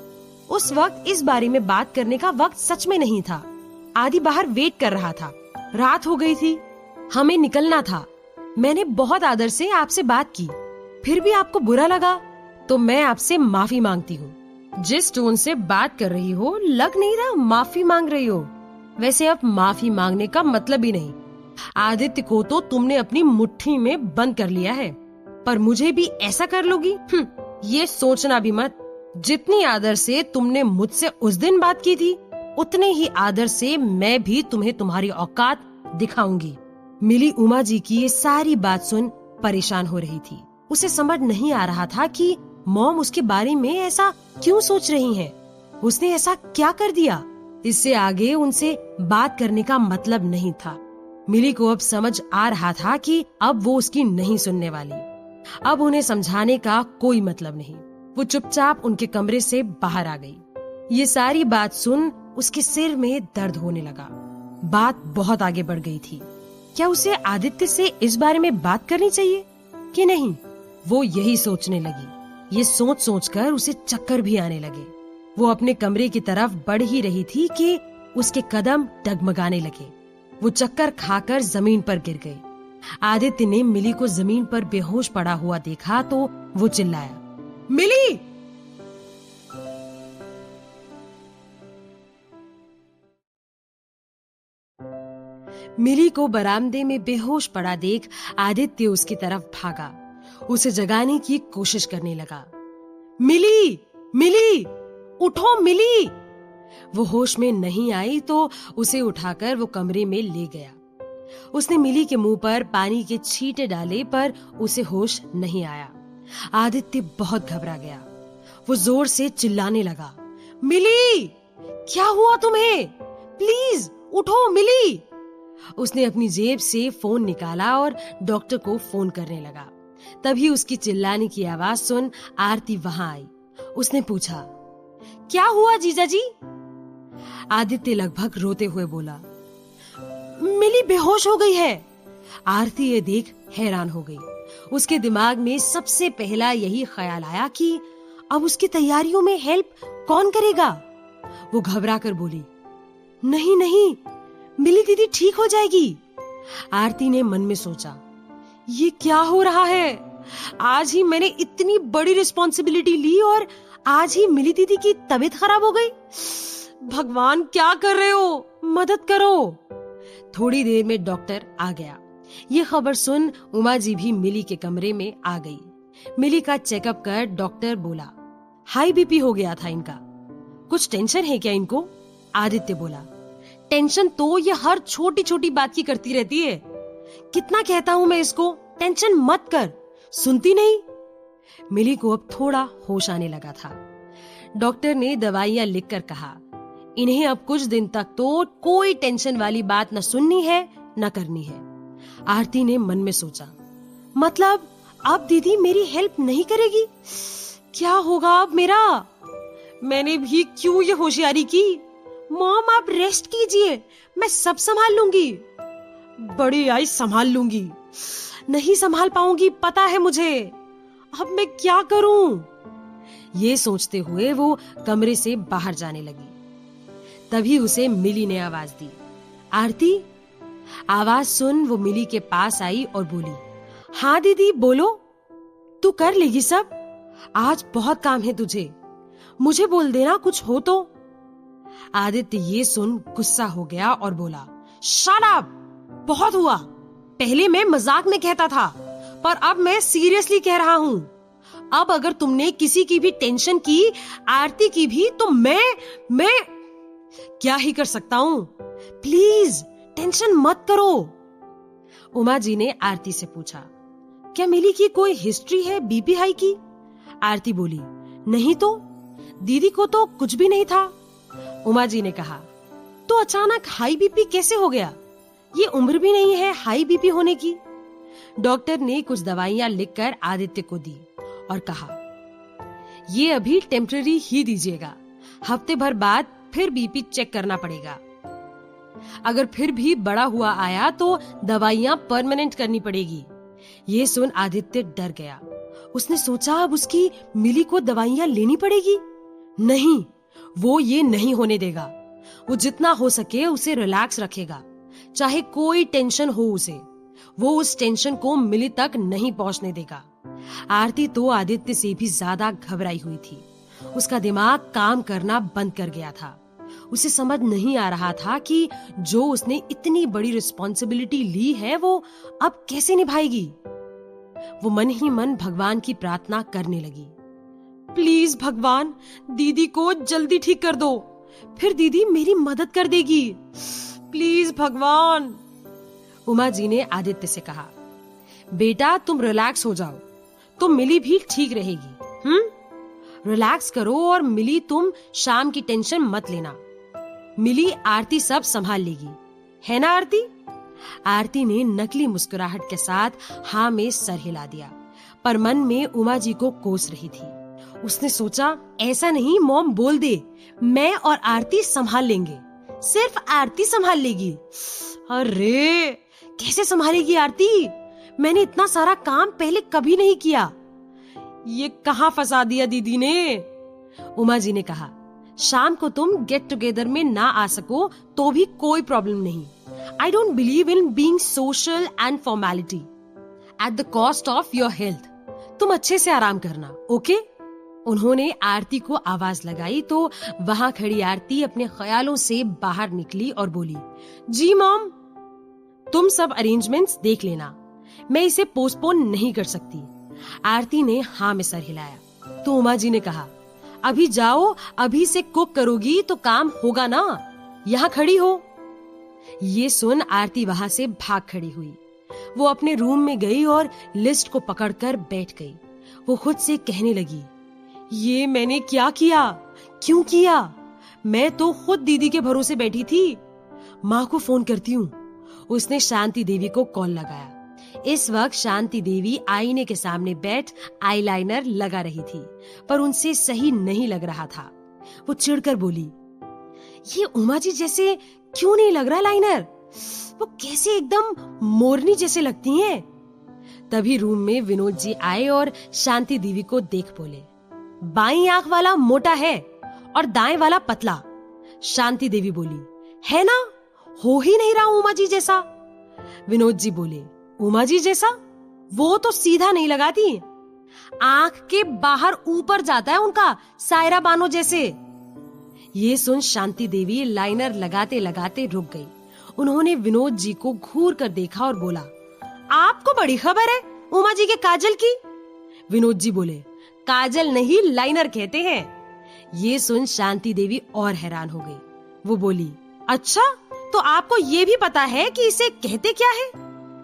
उस वक्त इस बारे में बात करने का वक्त सच में नहीं था। आदि बाहर वेट कर रहा था, रात हो गई थी, हमें निकलना था। मैंने बहुत आदर से आपसे बात की, फिर भी आपको बुरा लगा तो मैं आपसे माफी मांगती हूँ। जिस टोन से बात कर रही हो लग नहीं रहा माफी मांग रही हो। वैसे अब माफी मांगने का मतलब ही नहीं। आदित्य को तो तुमने अपनी मुट्ठी में बंद कर लिया है, पर मुझे भी ऐसा कर लोगी? ये सोचना भी मत। जितनी आदर से तुमने मुझसे उस दिन बात की थी उतने ही आदर से मैं भी तुम्हें तुम्हारी औकात दिखाऊंगी। मिली उमा जी की ये सारी बात सुन परेशान हो रही थी। उसे समझ नहीं आ रहा था कि मॉम उसके बारे में ऐसा क्यों सोच रही हैं। उसने ऐसा क्या कर दिया? इससे आगे उनसे बात करने का मतलब नहीं था। मिली को अब समझ आ रहा था कि अब वो उसकी नहीं सुनने वाली। अब उन्हें समझाने का कोई मतलब नहीं। वो चुपचाप उनके कमरे से बाहर आ गई। ये सारी बात सुन उसके सिर में दर्द होने लगा। बात बहुत आगे बढ़ गई थी। क्या उसे आदित्य से इस बारे में बात करनी चाहिए कि नहीं? वो यही सोचने लगी। ये सोच सोचकर उसे चक्कर भी आने लगे। वो अपने कमरे की तरफ बढ़ ही रही थी कि उसके कदम डगमगाने लगे। वो चक्कर खाकर जमीन पर गिर गई। आदित्य ने मिली को जमीन पर बेहोश पड़ा हुआ देखा तो वो चिल्लाया, मिली! मिली को बरामदे में बेहोश पड़ा देख आदित्य उसकी तरफ भागा। उसे जगाने की कोशिश करने लगा। मिली! मिली! उठो मिली! वो होश में नहीं आई तो उसे उठाकर वो कमरे में ले गया। उसने मिली के मुंह पर पानी के छींटे डाले पर उसे होश नहीं आया। आदित्य बहुत घबरा गया। वो जोर से चिल्लाने लगा, मिली! क्या हुआ तुम्हें? प्लीज उठो मिली! उसने अपनी जेब से फोन निकाला और डॉक्टर को फोन करने लगा। तभी उसकी चिल्लाने की आवाज सुन आरती वहां आई। उसने पूछा, क्या हुआ जीजा जी? आदित्य लगभग रोते हुए बोला, मिली बेहोश हो गई है। आरती ये देख हैरान हो गई। उसके दिमाग में सबसे पहला यही ख्याल आया कि अब उसकी तैयारियों में हेल्प कौन करेगा। वो घबरा कर बोली, नहीं नहीं, मिली दीदी ठीक हो जाएगी। आरती ने मन में सोचा, ये क्या हो रहा है? आज ही मैंने इतनी बड़ी रिस्पॉन्सिबिलिटी ली और आज ही मिली दीदी की तबीयत खराब हो गई। भगवान क्या कर रहे हो? मदद करो। थोड़ी देर में डॉक्टर आ गया। ये खबर सुन उमा जी भी मिली के कमरे में आ गई। मिली का चेकअप कर डॉक्टर बोला, हाई बीपी हो गया था इनका। कुछ टेंशन है क्या इनको? आदित्य बोला, टेंशन तो ये हर छोटी छोटी बात की करती रहती है। कितना कहता हूँ मैं इसको, टेंशन मत कर, सुनती नहीं। मिली को अब थोड़ा होश आने लगा था। डॉक्टर ने दवाइयां लिखकर कहा, इन्हें अब कुछ दिन तक तो कोई टेंशन वाली बात न सुननी है न करनी है। आरती ने मन में सोचा, मतलब अब दीदी मेरी हेल्प नहीं करेगी? क्या होगा अब मेरा? मैंने भी क्यों ये होशियारी की? मॉम आप रेस्ट कीजिए, मैं सब संभाल लूंगी। बड़ी आई संभाल लूंगी, नहीं संभाल पाऊंगी पता है मुझे। अब मैं क्या करूं? ये सोचते हुए वो कमरे से बाहर जाने लगी। तभी उसे मिली ने आवाज दी, आरती। आवाज सुन वो मिली के पास आई और बोली, हाँ दीदी बोलो। तू कर लेगी सब? आज बहुत काम है तुझे, मुझे बोल देना कुछ हो तो। आदित्य ये सुन गुस्सा हो गया और बोला, शट अप, बहुत हुआ। पहले मैं मजाक में कहता था पर अब मैं सीरियसली कह रहा हूँ। अब अगर तुमने किसी की भी टेंशन की, आरती की भी, तो मैं क्या ही कर सकता हूँ। प्लीज टेंशन मत करो। उमा जी ने आरती से पूछा, क्या मिली की कोई हिस्ट्री है बीपी हाई की? आरती बोली, नहीं तो दीदी को तो कुछ भी नहीं था। उमा जी ने कहा, तो अचानक हाई बीपी कैसे हो गया? ये उम्र भी नहीं है हाई बीपी होने की। डॉक्टर ने कुछ दवाइयां लिखकर आदित्य को दी और कहा, ये अभी टेम्पररी ही दीजिएगा, हफ्ते भर बाद फिर बीपी चेक करना पड़ेगा। अगर फिर भी बड़ा हुआ आया तो दवाइयां परमानेंट करनी पड़ेगी। ये सुन आदित्य डर गया। उसने सोचा अब उसकी मिली को दवाइयां लेनी पड़ेगी। नहीं, वो ये नहीं होने देगा। वो जितना हो सके उसे रिलैक्स रखेगा, चाहे कोई टेंशन हो उसे। वो उस टेंशन को मिली तक नहीं पहुंचने देगा। आरती तो आदित्य से भी ज्यादा घबराई हुई थी। उसका दिमाग काम करना बंद कर गया था। उसे समझ नहीं आ रहा था कि जो उसने इतनी बड़ी रिस्पॉन्सिबिलिटी ली है वो अब कैसे निभाएगी। वो मन ही मन भगवान की प्रार्थना करने लगी, प्लीज भगवान, दीदी को जल्दी ठीक कर दो, फिर दीदी मेरी मदद कर देगी, प्लीज भगवान। उमा जी ने आदित्य से कहा, बेटा तुम रिलैक्स हो जाओ, तो मिली भी ठीक रहेगी। रिलैक्स करो और मिली, तुम शाम की टेंशन मत लेना। मिली आरती सब संभाल लेगी, है ना आरती? आरती ने नकली मुस्कुराहट के साथ हाँ में सर हिला दिया, पर मन में उमा जी को कोस रही थी। उसने सोचा, ऐसा नहीं मॉम बोल दे, मैं और आरती संभाल लेंगे, सिर्फ आरती संभाल लेगी। अरे कैसे संभालेगी आरती? मैंने इतना सारा काम पहले कभी नहीं किया। ये कहाँ फंसा दिया दीदी ने। उमा जी ने कहा, शाम को तुम गेट टुगेदर में ना आ सको तो भी कोई प्रॉब्लम नहीं। I don't believe in being social and formality at the cost of your health. तुम अच्छे से आराम करना, ओके? उन्होंने आरती को आवाज लगाई तो वहां खड़ी आरती अपने ख्यालों से बाहर निकली और बोली, जी मॉम, तुम सब अरेंजमेंट्स देख लेना, मैं इसे पोस्टपोन नहीं कर सकती। आरती ने हाँ में सर हिलाया तो उमा जी ने कहा, अभी जाओ, अभी से कुक करोगी तो काम होगा ना, यहाँ खड़ी हो। ये सुन आरती वहां से भाग खड़ी हुई। वो अपने रूम में गई और लिस्ट को पकड़कर बैठ गई। वो खुद से कहने लगी, ये मैंने क्या किया, क्यों किया? मैं तो खुद दीदी के भरोसे बैठी थी। माँ को फोन करती हूँ। उसने शांति देवी को कॉल लगाया। इस वक्त शांति देवी आईने के सामने बैठ आईलाइनर लगा रही थी, पर उनसे सही नहीं लग रहा था। वो चिढ़कर बोली, ये उमा जी जैसे क्यों नहीं लग रहा लाइनर? वो कैसे एकदम मोरनी जैसे लगती हैं। तभी रूम में विनोद जी आए और शांति देवी को देख बोले, बाईं आंख वाला मोटा है और दाएं वाला पतला। शांति देवी बोली, है ना, हो ही नहीं रहा उमा जी जैसा। विनोद जी बोले, उमा जी जैसा? वो तो सीधा नहीं लगाती, आंख के बाहर ऊपर जाता है उनका, सायरा बानो जैसे। ये सुन शांति देवी लाइनर लगाते लगाते रुक गई। उन्होंने विनोद जी को घूर कर देखा और बोला, आपको बड़ी खबर है उमा जी के काजल की? विनोद जी बोले, काजल नहीं, लाइनर कहते हैं। ये सुन शांति देवी और हैरान हो गई। वो बोली, अच्छा, तो आपको ये भी पता है कि इसे कहते क्या है?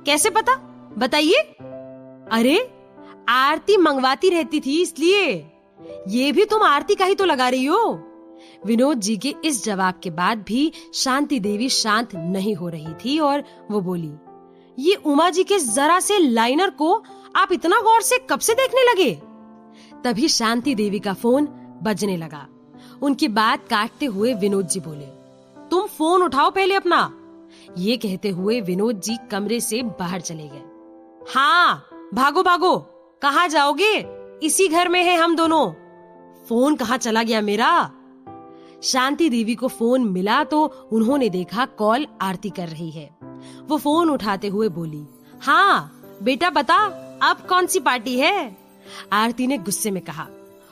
कैसे पता, बताइए। अरे आरती मंगवाती रहती थी इसलिए। ये भी तुम आरती का ही तो लगा रही हो। विनोद जी के इस जवाब के बाद भी शांति देवी शांत नहीं हो रही थी और वो बोली, ये उमा जी के जरा से लाइनर को आप इतना गौर से कब से देखने लगे? तभी शांति देवी का फोन बजने लगा। उनकी बात काटते हुए विनोद जी बोले, तुम फोन उठाओ पहले अपना। ये कहते हुए विनोद जी कमरे से बाहर चले गए। हाँ, भागो भागो, कहाँ जाओगे? इसी घर में है हम दोनों। फोन कहाँ चला गया मेरा? शांति देवी को फोन मिला तो उन्होंने देखा कॉल आरती कर रही है। वो फोन उठाते हुए बोली, हाँ बेटा बता, अब कौन सी पार्टी है? आरती ने गुस्से में कहा,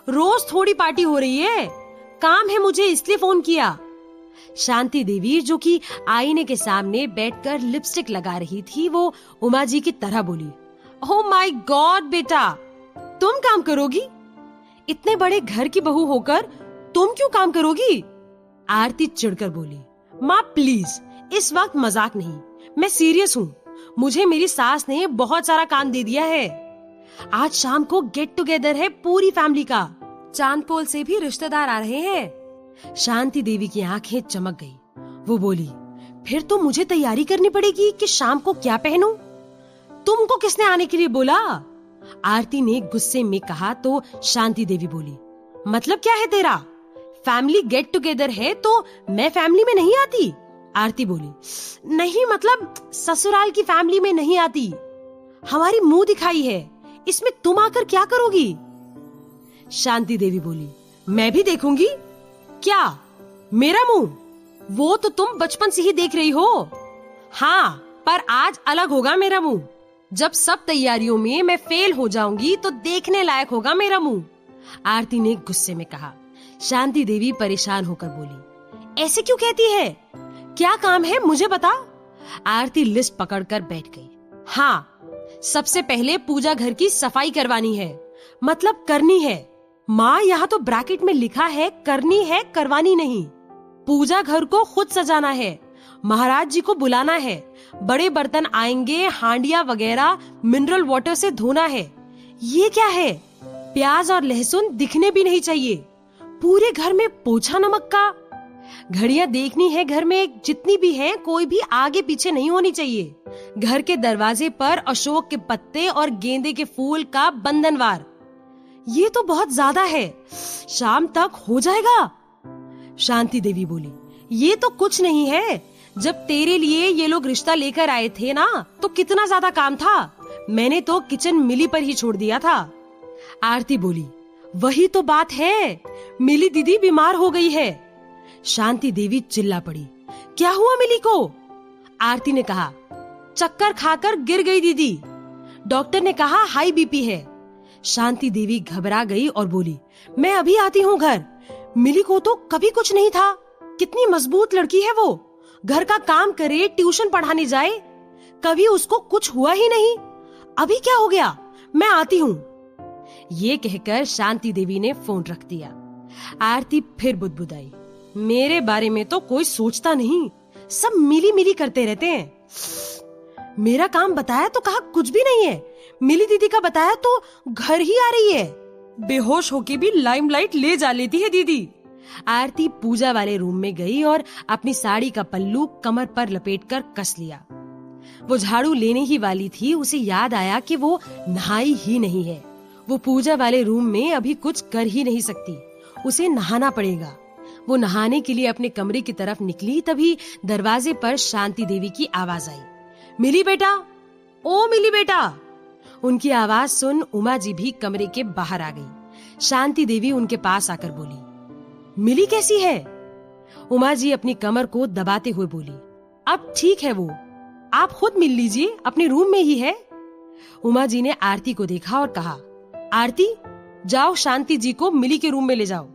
रोज थोड़ी पार्टी हो रही है, काम है मुझे इसलिए फोन किया। शांति देवी जो कि आईने के सामने बैठकर लिपस्टिक लगा रही थी, वो उमा जी की तरह बोली, ओह माय गॉड बेटा, तुम काम करोगी? इतने बड़े घर की बहू होकर तुम क्यों काम करोगी? आरती चिढ़कर बोली। माँ प्लीज, इस वक्त मजाक नहीं, मैं सीरियस हूँ। मुझे मेरी सास ने बहुत सारा काम दे दिया है। आज शाम को गेट टुगेदर है पूरी फैमिली का। चांदपोल से भी रिश्तेदार आ रहे हैं। शांति देवी की आंखें चमक गई। वो बोली, फिर तो मुझे तैयारी करनी पड़ेगी कि शाम को क्या पहनूं। तुमको किसने आने के लिए बोला? आरती ने गुस्से में कहा तो शांति देवी बोली, मतलब क्या है तेरा? फैमिली गेट टुगेदर है तो मैं फैमिली में नहीं आती? आरती बोली, नहीं मतलब ससुराल की फैमिली में नहीं आती। हमारी मुंह दिखाई है, इसमें तुम आकर क्या करोगी? शांति देवी बोली, मैं भी देखूंगी। क्या? मेरा मुंह? वो तो तुम बचपन से ही देख रही हो। हाँ, पर आज अलग होगा मेरा मुंह। जब सब तैयारियों में मैं फेल हो जाऊंगी तो देखने लायक होगा मेरा मुंह। आरती ने गुस्से में कहा। शांति देवी परेशान होकर बोली, ऐसे क्यों कहती है? क्या काम है मुझे बता। आरती लिस्ट पकड़कर बैठ गई। हाँ, सबसे पहले पूजा घर की सफाई करवानी है, मतलब करनी है। माँ, यहाँ तो ब्रैकेट में लिखा है करनी है, करवानी नहीं। पूजा घर को खुद सजाना है, महाराज जी को बुलाना है, बड़े बर्तन आएंगे, हांडिया वगैरह मिनरल वाटर से धोना है। ये क्या है? प्याज और लहसुन दिखने भी नहीं चाहिए। पूरे घर में पोछा नमक का। घड़ियां देखनी है घर में, जितनी भी हैं, कोई भी आगे पीछे नहीं होनी चाहिए। घर के दरवाजे पर अशोक के पत्ते और गेंदे के फूल का बंधनवार। ये तो बहुत ज्यादा है, शाम तक हो जाएगा। शांति देवी बोली, ये तो कुछ नहीं है। जब तेरे लिए ये लोग रिश्ता लेकर आए थे ना, तो कितना ज्यादा काम था। मैंने तो किचन मिली पर ही छोड़ दिया था। आरती बोली, वही तो बात है, मिली दीदी बीमार हो गई है। शांति देवी चिल्ला पड़ी, क्या हुआ मिली को? आरती ने कहा, चक्कर खाकर गिर गई दीदी। डॉक्टर ने कहा हाई बीपी है। शांति देवी घबरा गई और बोली, मैं अभी आती हूँ घर। मिली को तो कभी कुछ नहीं था। कितनी मजबूत लड़की है वो, घर का काम करे, ट्यूशन पढ़ाने जाए, कभी उसको कुछ हुआ ही नहीं। अभी क्या हो गया? मैं आती हूँ। ये कहकर शांति देवी ने फोन रख दिया। आरती फिर बुदबुदाई, मेरे बारे में तो कोई सोचता नहीं, सब मिली मिली करते रहते हैं। मेरा काम बताया तो कहा कुछ भी नहीं है, मिली दीदी का बताया तो घर ही आ रही है। बेहोश होके भी लाइमलाइट ले जा लेती है दीदी। आरती पूजा वाले रूम में गई और अपनी साड़ी का पल्लू कमर पर लपेटकर कस लिया। वो झाड़ू लेने ही वाली थी, उसे याद आया कि वो नहाई ही नहीं है। वो पूजा वाले रूम में अभी कुछ कर ही नहीं सकती, उसे नहाना पड़ेगा। वो नहाने के लिए अपने कमरे की तरफ निकली, तभी दरवाजे पर शांति देवी की आवाज आई, मिली बेटा, ओ मिली बेटा। उनकी आवाज सुन उमा जी भी कमरे के बाहर आ गई। शांति देवी उनके पास आकर बोली, मिली कैसी है? उमा जी अपनी कमर को दबाते हुए बोली, अब ठीक है वो, आप खुद मिल लीजिए, अपने रूम में ही है। उमा जी ने आरती को देखा और कहा, आरती जाओ शांति जी को मिली के रूम में ले जाओ।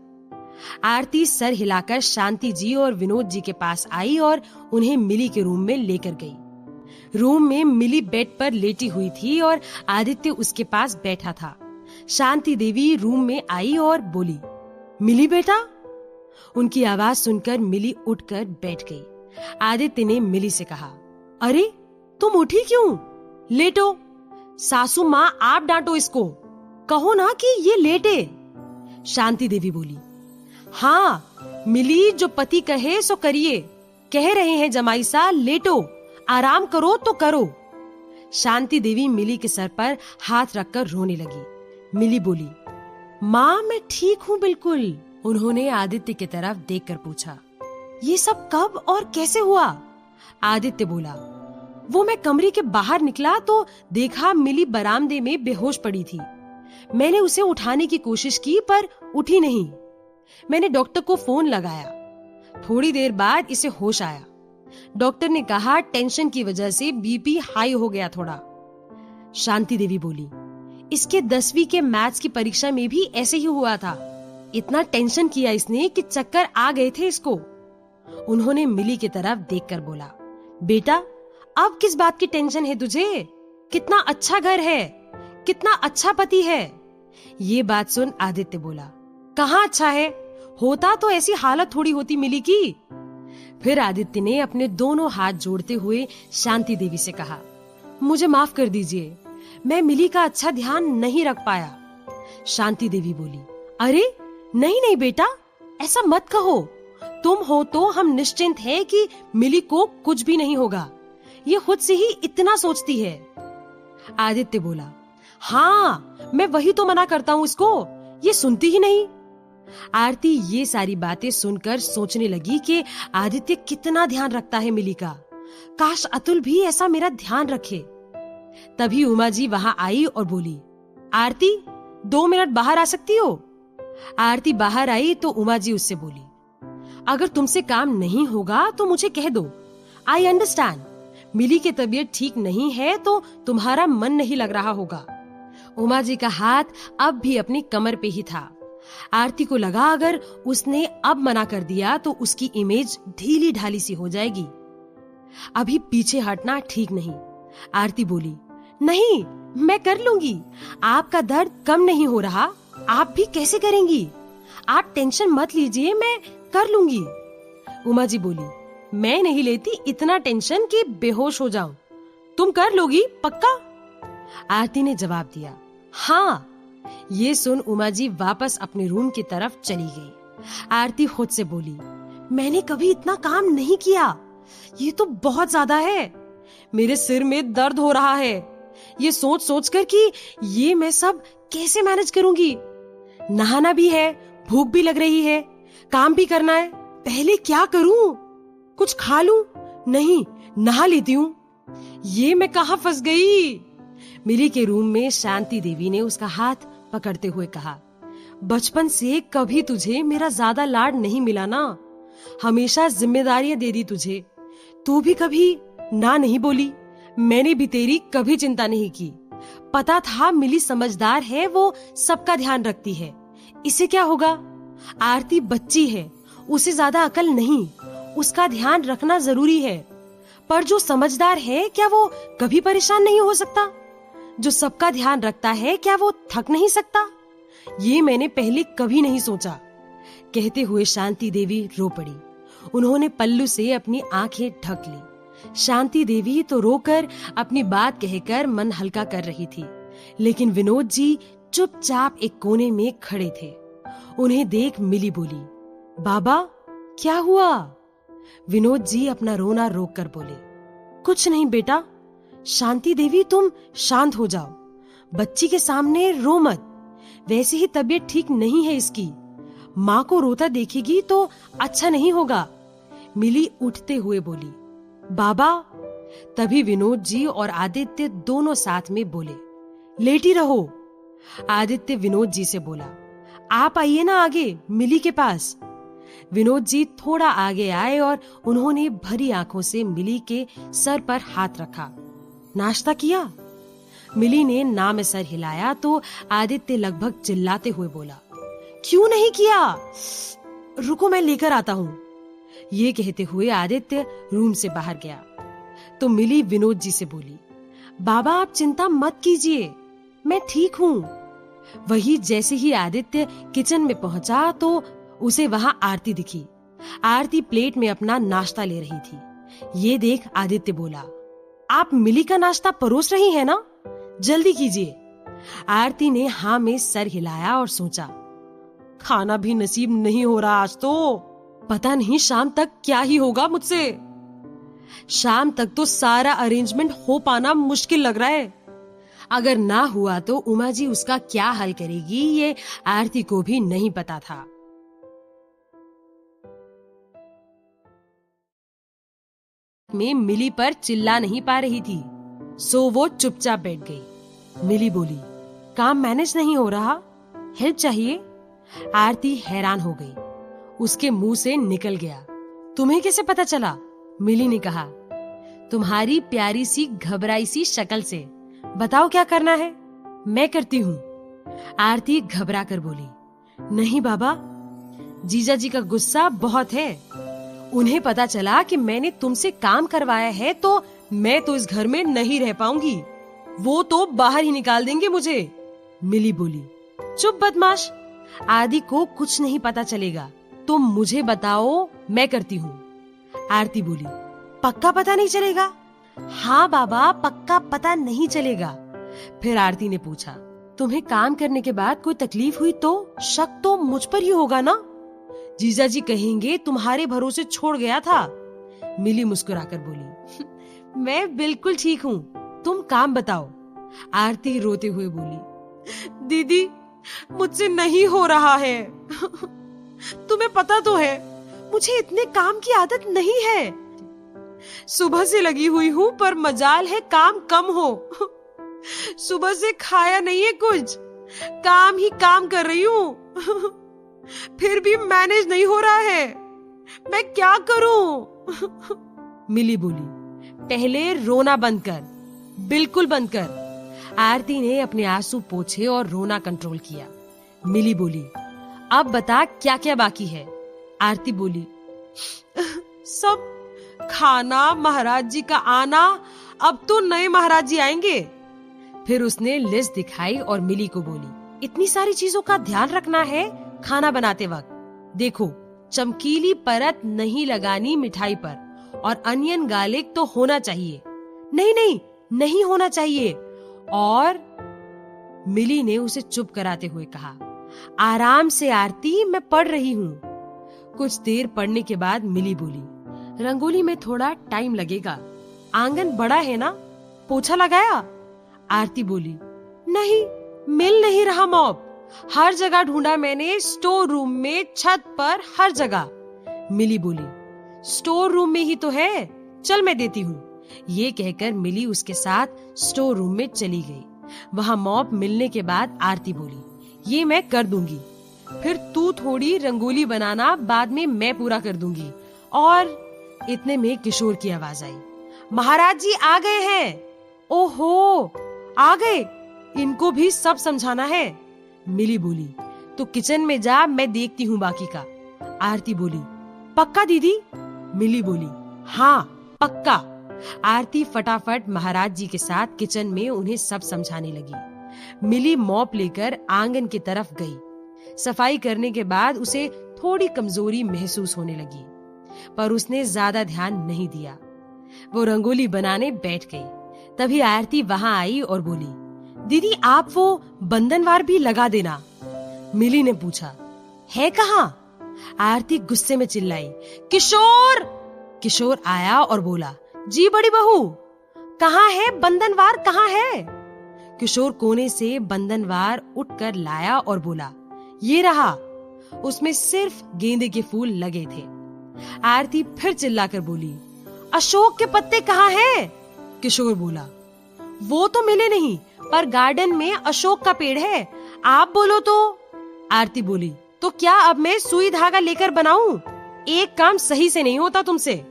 आरती सर हिलाकर शांति जी और विनोद जी के पास आई और उन्हें मिली के रूम में लेकर गई। रूम में मिली बेड पर लेटी हुई थी और आदित्य उसके पास बैठा था। शांति देवी रूम में आई और बोली, मिली बेटा। उनकी आवाज सुनकर मिली उठकर बैठ गई। आदित्य ने मिली से कहा, अरे तुम उठी क्यों? लेटो। सासू माँ आप डांटो इसको, कहो ना कि ये लेटे। शांति देवी बोली, हाँ मिली, जो पति कहे सो करिए, कह रहे हैं जमाई सा, लेटो, आराम करो तो करो। शांति देवी मिली के सर पर हाथ रखकर रोने लगी। मिली बोली, माँ मैं ठीक हूँ बिल्कुल। उन्होंने आदित्य की तरफ देखकर पूछा, ये सब कब और कैसे हुआ? आदित्य बोला, वो मैं कमरे के बाहर निकला तो देखा मिली बरामदे में बेहोश पड़ी थी। मैंने उसे उठाने की कोशिश की पर उठी नहीं। मैंने डॉक्टर को फोन लगाया। थोड़ी देर बाद इसे होश आया। डॉक्टर ने कहा टेंशन की वजह से बीपी हाई हो गया थोड़ा। शांति देवी बोली, इसके 10वीं के मैथ्स की परीक्षा में भी ऐसे ही हुआ था। इतना टेंशन किया इसने कि चक्कर आ गए थे इसको। उन्होंने मिली की तरफ देखकर बोला, बेटा अब किस बात की टेंशन है तुझे? कितना अच्छा घर है, कितना अच्छा पति है। ये बात सुन आदित्य बोला, कहाँ अच्छा है, होता तो ऐसी हालत थोड़ी होती मिली की। फिर आदित्य ने अपने दोनों हाथ जोड़ते हुए शांति देवी से कहा, मुझे माफ कर दीजिए, मैं मिली का अच्छा ध्यान नहीं रख पाया। शांति देवी बोली, अरे नहीं नहीं बेटा, ऐसा मत कहो, तुम हो तो हम निश्चिंत हैं कि मिली को कुछ भी नहीं होगा, ये खुद से ही इतना सोचती है। आदित्य बोला, हाँ मैं वही तो मना करता हूँ इसको, ये सुनती ही नहीं। आरती ये सारी बातें सुनकर सोचने लगी कि आदित्य कितना ध्यान रखता है मिली का, काश अतुल भी ऐसा मेरा ध्यान रखे। तभी उमा जी वहां आई और बोली, आरती 2 मिनट बाहर आ सकती हो? आरती बाहर आई तो उमा जी उससे बोली, अगर तुमसे काम नहीं होगा तो मुझे कह दो, आई अंडरस्टैंड, मिली की तबीयत ठीक नहीं है तो तुम्हारा मन नहीं लग रहा होगा। उमा जी का हाथ अब भी अपनी कमर पे ही था। आरती को लगा अगर उसने अब मना कर दिया तो उसकी इमेज ढीली ढाली सी हो जाएगी, अभी पीछे हटना ठीक नहीं। आरती बोली, नहीं मैं कर लूंगी, आपका दर्द कम नहीं हो रहा, आप भी कैसे करेंगी, आप टेंशन मत लीजिए, मैं कर लूंगी। उमा जी बोली, मैं नहीं लेती इतना टेंशन कि बेहोश हो जाऊं, तुम कर लोगी पक्का? आरती ने जवाब दिया, हाँ। ये सुन उमा जी वापस अपने रूम की तरफ चली गई। आरती खुद से बोली, मैंने कभी इतना काम नहीं किया, ये तो बहुत ज्यादा है, मेरे सिर में दर्द हो रहा है, ये सोच सोच कर कि ये मैं सब कैसे मैनेज करूंगी, नहाना भी है, भूख भी लग रही है, काम भी करना है, पहले क्या करूं, कुछ खा लूं, नहीं नहा लेती हूँ, ये मैं कहाँ फंस गई। मिली के रूम में शांति देवी ने उसका हाथ पकड़ते हुए कहा, बचपन से कभी तुझे मेरा ज्यादा लाड नहीं मिला ना, हमेशा जिम्मेदारियां दे दी तुझे, तू भी कभी ना नहीं बोली, मैंने भी तेरी कभी चिंता नहीं की, पता था मिली समझदार है, वो सबका ध्यान रखती है, इसे क्या होगा, आरती बच्ची है, उसे ज्यादा अकल नहीं, उसका ध्यान रखना जरूरी है, पर जो समझदार है क्या वो कभी परेशान नहीं हो सकता, जो सबका ध्यान रखता है क्या वो थक नहीं सकता, ये मैंने पहले कभी नहीं सोचा। कहते हुए शांति देवी रो पड़ी। उन्होंने पल्लू से अपनी आंखें ढक ली। शांति देवी तो रोकर अपनी बात कहकर मन हल्का कर रही थी, लेकिन विनोद जी चुपचाप एक कोने में खड़े थे। उन्हें देख मिली बोली, बाबा क्या हुआ? विनोद जी अपना रोना रोक कर बोले, कुछ नहीं बेटा, शांति देवी तुम शांत हो जाओ, बच्ची के सामने रो मत, वैसे ही तबीयत ठीक नहीं है इसकी, माँ को रोता देखेगी तो अच्छा नहीं होगा। मिली उठते हुए बोली, बाबा। तभी विनोद जी और आदित्य दोनों साथ में बोले, लेटी रहो। आदित्य विनोद जी से बोला, आप आइए ना आगे मिली के पास। विनोद जी थोड़ा आगे आए और उन्होंने भरी आंखों से मिली के सर पर हाथ रखा। नाश्ता किया? मिली ने ना में सर हिलाया तो आदित्य लगभग चिल्लाते हुए बोला, क्यों नहीं किया? रुको मैं लेकर आता हूँ। ये कहते हुए आदित्य रूम से बाहर गया तो मिली विनोद जी से बोली, बाबा आप चिंता मत कीजिए, मैं ठीक हूँ। वही जैसे ही आदित्य किचन में पहुंचा तो उसे वहां आरती दिखी। आरती प्लेट में अपना नाश्ता ले रही थी। ये देख आदित्य बोला, आप मिली का नाश्ता परोस रही हैं ना? जल्दी कीजिए। आरती ने हाँ में सर हिलाया और सोचा, खाना भी नसीब नहीं हो रहा आज तो, पता नहीं शाम तक क्या ही होगा मुझसे। शाम तक तो सारा अरेंजमेंट हो पाना मुश्किल लग रहा है। अगर ना हुआ तो उमा जी उसका क्या हल करेगी ये आरती को भी नहीं पता था। में मिली पर चिल्ला नहीं पा रही थी, सो वो चुपचाप बैठ गई। मिली बोली, काम मैनेज नहीं हो रहा, हेल्प चाहिए? आरती हैरान हो गई। उसके मुंह से निकल गया, तुम्हें कैसे पता चला? मिली ने कहा, तुम्हारी प्यारी सी घबराई सी शक्ल से। बताओ क्या करना है, मैं करती हूँ। आरती घबरा कर बोली, नहीं बाबा, जीजा जी का गुस्सा बहुत है। उन्हें पता चला कि मैंने तुमसे काम करवाया है तो मैं तो इस घर में नहीं रह पाऊंगी, वो तो बाहर ही निकाल देंगे मुझे। मिली बोली, चुप बदमाश, आदि को कुछ नहीं पता चलेगा, तुम मुझे बताओ, मैं करती हूँ। आरती बोली, पक्का पता नहीं चलेगा? हाँ बाबा, पक्का पता नहीं चलेगा। फिर आरती ने पूछा, तुम्हें काम करने के बाद कोई तकलीफ हुई तो शक तो मुझ पर ही होगा ना? जीजा जी कहेंगे तुम्हारे भरोसे छोड़ गया था। मिली मुस्कुराकर बोली, मैं बिल्कुल ठीक हूँ, तुम काम बताओ। आरती रोते हुए बोली, दीदी मुझसे नहीं हो रहा है। तुम्हें पता तो है मुझे इतने काम की आदत नहीं है। सुबह से लगी हुई हूँ, पर मजाल है काम कम हो। सुबह से खाया नहीं है कुछ, काम ही काम कर रही हूँ। फिर भी मैनेज नहीं हो रहा है, मैं क्या करूं? मिली बोली, पहले रोना बंद कर, बिल्कुल बंद कर। आरती ने अपने आंसू पोंछे और रोना कंट्रोल किया। मिली बोली, अब बता क्या क्या बाकी है? आरती बोली, सब खाना, महाराज जी का आना, अब तो नए महाराज जी आएंगे। फिर उसने लिस्ट दिखाई और मिली को बोली, इतनी सारी चीजों का ध्यान रखना है खाना बनाते वक्त। देखो, चमकीली परत नहीं लगानी मिठाई पर, और अनियन गार्लिक तो होना चाहिए। नहीं नहीं, नहीं होना चाहिए। और मिली ने उसे चुप कराते हुए कहा, आराम से आरती, मैं पढ़ रही हूँ। कुछ देर पढ़ने के बाद मिली बोली, रंगोली में थोड़ा टाइम लगेगा, आंगन बड़ा है ना, पोछा लगाया? आरती बोली, नहीं, मिल नहीं रहा मॉप, हर जगह ढूंढा मैंने, स्टोर रूम में, छत पर, हर जगह। मिली बोली, स्टोर रूम में ही तो है, चल मैं देती हूँ। ये कहकर मिली उसके साथ स्टोर रूम में चली गई। वहाँ मॉप मिलने के बाद आरती बोली, ये मैं कर दूंगी, फिर तू थोड़ी रंगोली बनाना, बाद में मैं पूरा कर दूंगी। और इतने में किशोर की आवाज आई, महाराज जी आ गए हैं। ओहो, आ गए, इनको भी सब समझाना है। मिली बोली, तो किचन में जा, मैं देखती हूँ बाकी का। आरती बोली, पक्का दीदी? मिली बोली, हाँ पक्का। आरती फटाफट महाराज जी के साथ किचन में उन्हें सब समझाने लगी। मिली मॉप लेकर आंगन की तरफ गई। सफाई करने के बाद उसे थोड़ी कमजोरी महसूस होने लगी, पर उसने ज्यादा ध्यान नहीं दिया। वो रंगोली बनाने बैठ गई। तभी आरती वहां आई और बोली, दीदी आप वो बंधनवार भी लगा देना। मिली ने पूछा, है कहाँ? आरती गुस्से में चिल्लाई, किशोर! किशोर आया और बोला, जी बड़ी बहू, कहाँ है बंधनवार, कहाँ है? किशोर कोने से बंधनवार उठकर लाया और बोला, ये रहा। उसमें सिर्फ गेंदे के फूल लगे थे। आरती फिर चिल्लाकर बोली, अशोक के पत्ते कहाँ हैं? किशोर बोला, वो तो मिले नहीं, पर गार्डन में अशोक का पेड़ है, आप बोलो तो। आरती बोली, तो क्या अब मैं सुई धागा लेकर बनाऊं? एक काम सही से नहीं होता तुमसे।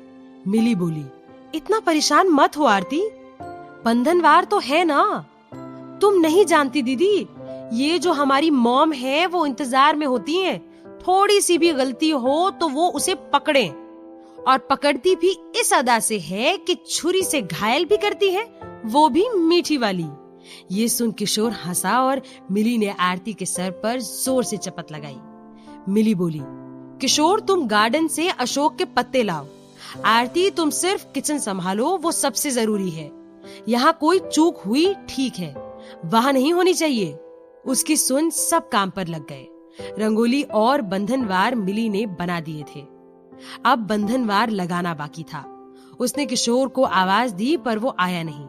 मिली बोली, इतना परेशान मत हो आरती, बंधनवार तो है ना। तुम नहीं जानती दीदी, ये जो हमारी मॉम है वो इंतजार में होती हैं, थोड़ी सी भी गलती हो तो वो उसे पकड़े, और पकड़ती भी इस अदा से है कि छुरी से घायल भी करती है, वो भी मीठी वाली। ये सुन किशोर हंसा और मिली ने आरती के सर पर जोर से चपत लगाई। मिली बोली, किशोर तुम गार्डन से अशोक के पत्ते लाओ, आरती तुम सिर्फ किचन संभालो, वो सबसे जरूरी है। यहाँ कोई चूक हुई ठीक है, वहाँ नहीं होनी चाहिए। उसकी सुन सब काम पर लग गए। रंगोली और बंधनवार मिली ने बना दिए थे। अब बंधनवार लगाना बाकी था। उसने किशोर को आवाज दी, पर वो आया नहीं।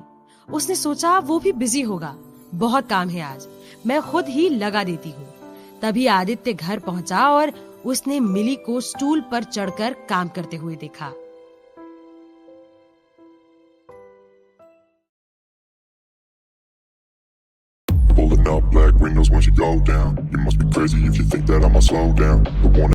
उसने सोचा वो भी बिजी होगा, बहुत काम है आज, मैं खुद ही लगा देती हूँ। तभी आदित्य घर पहुंचा और उसने मिली को स्टूल पर चढ़कर काम करते हुए देखा। Pulling up black windows once you go down. You must be crazy if you think that I'ma slow down. The one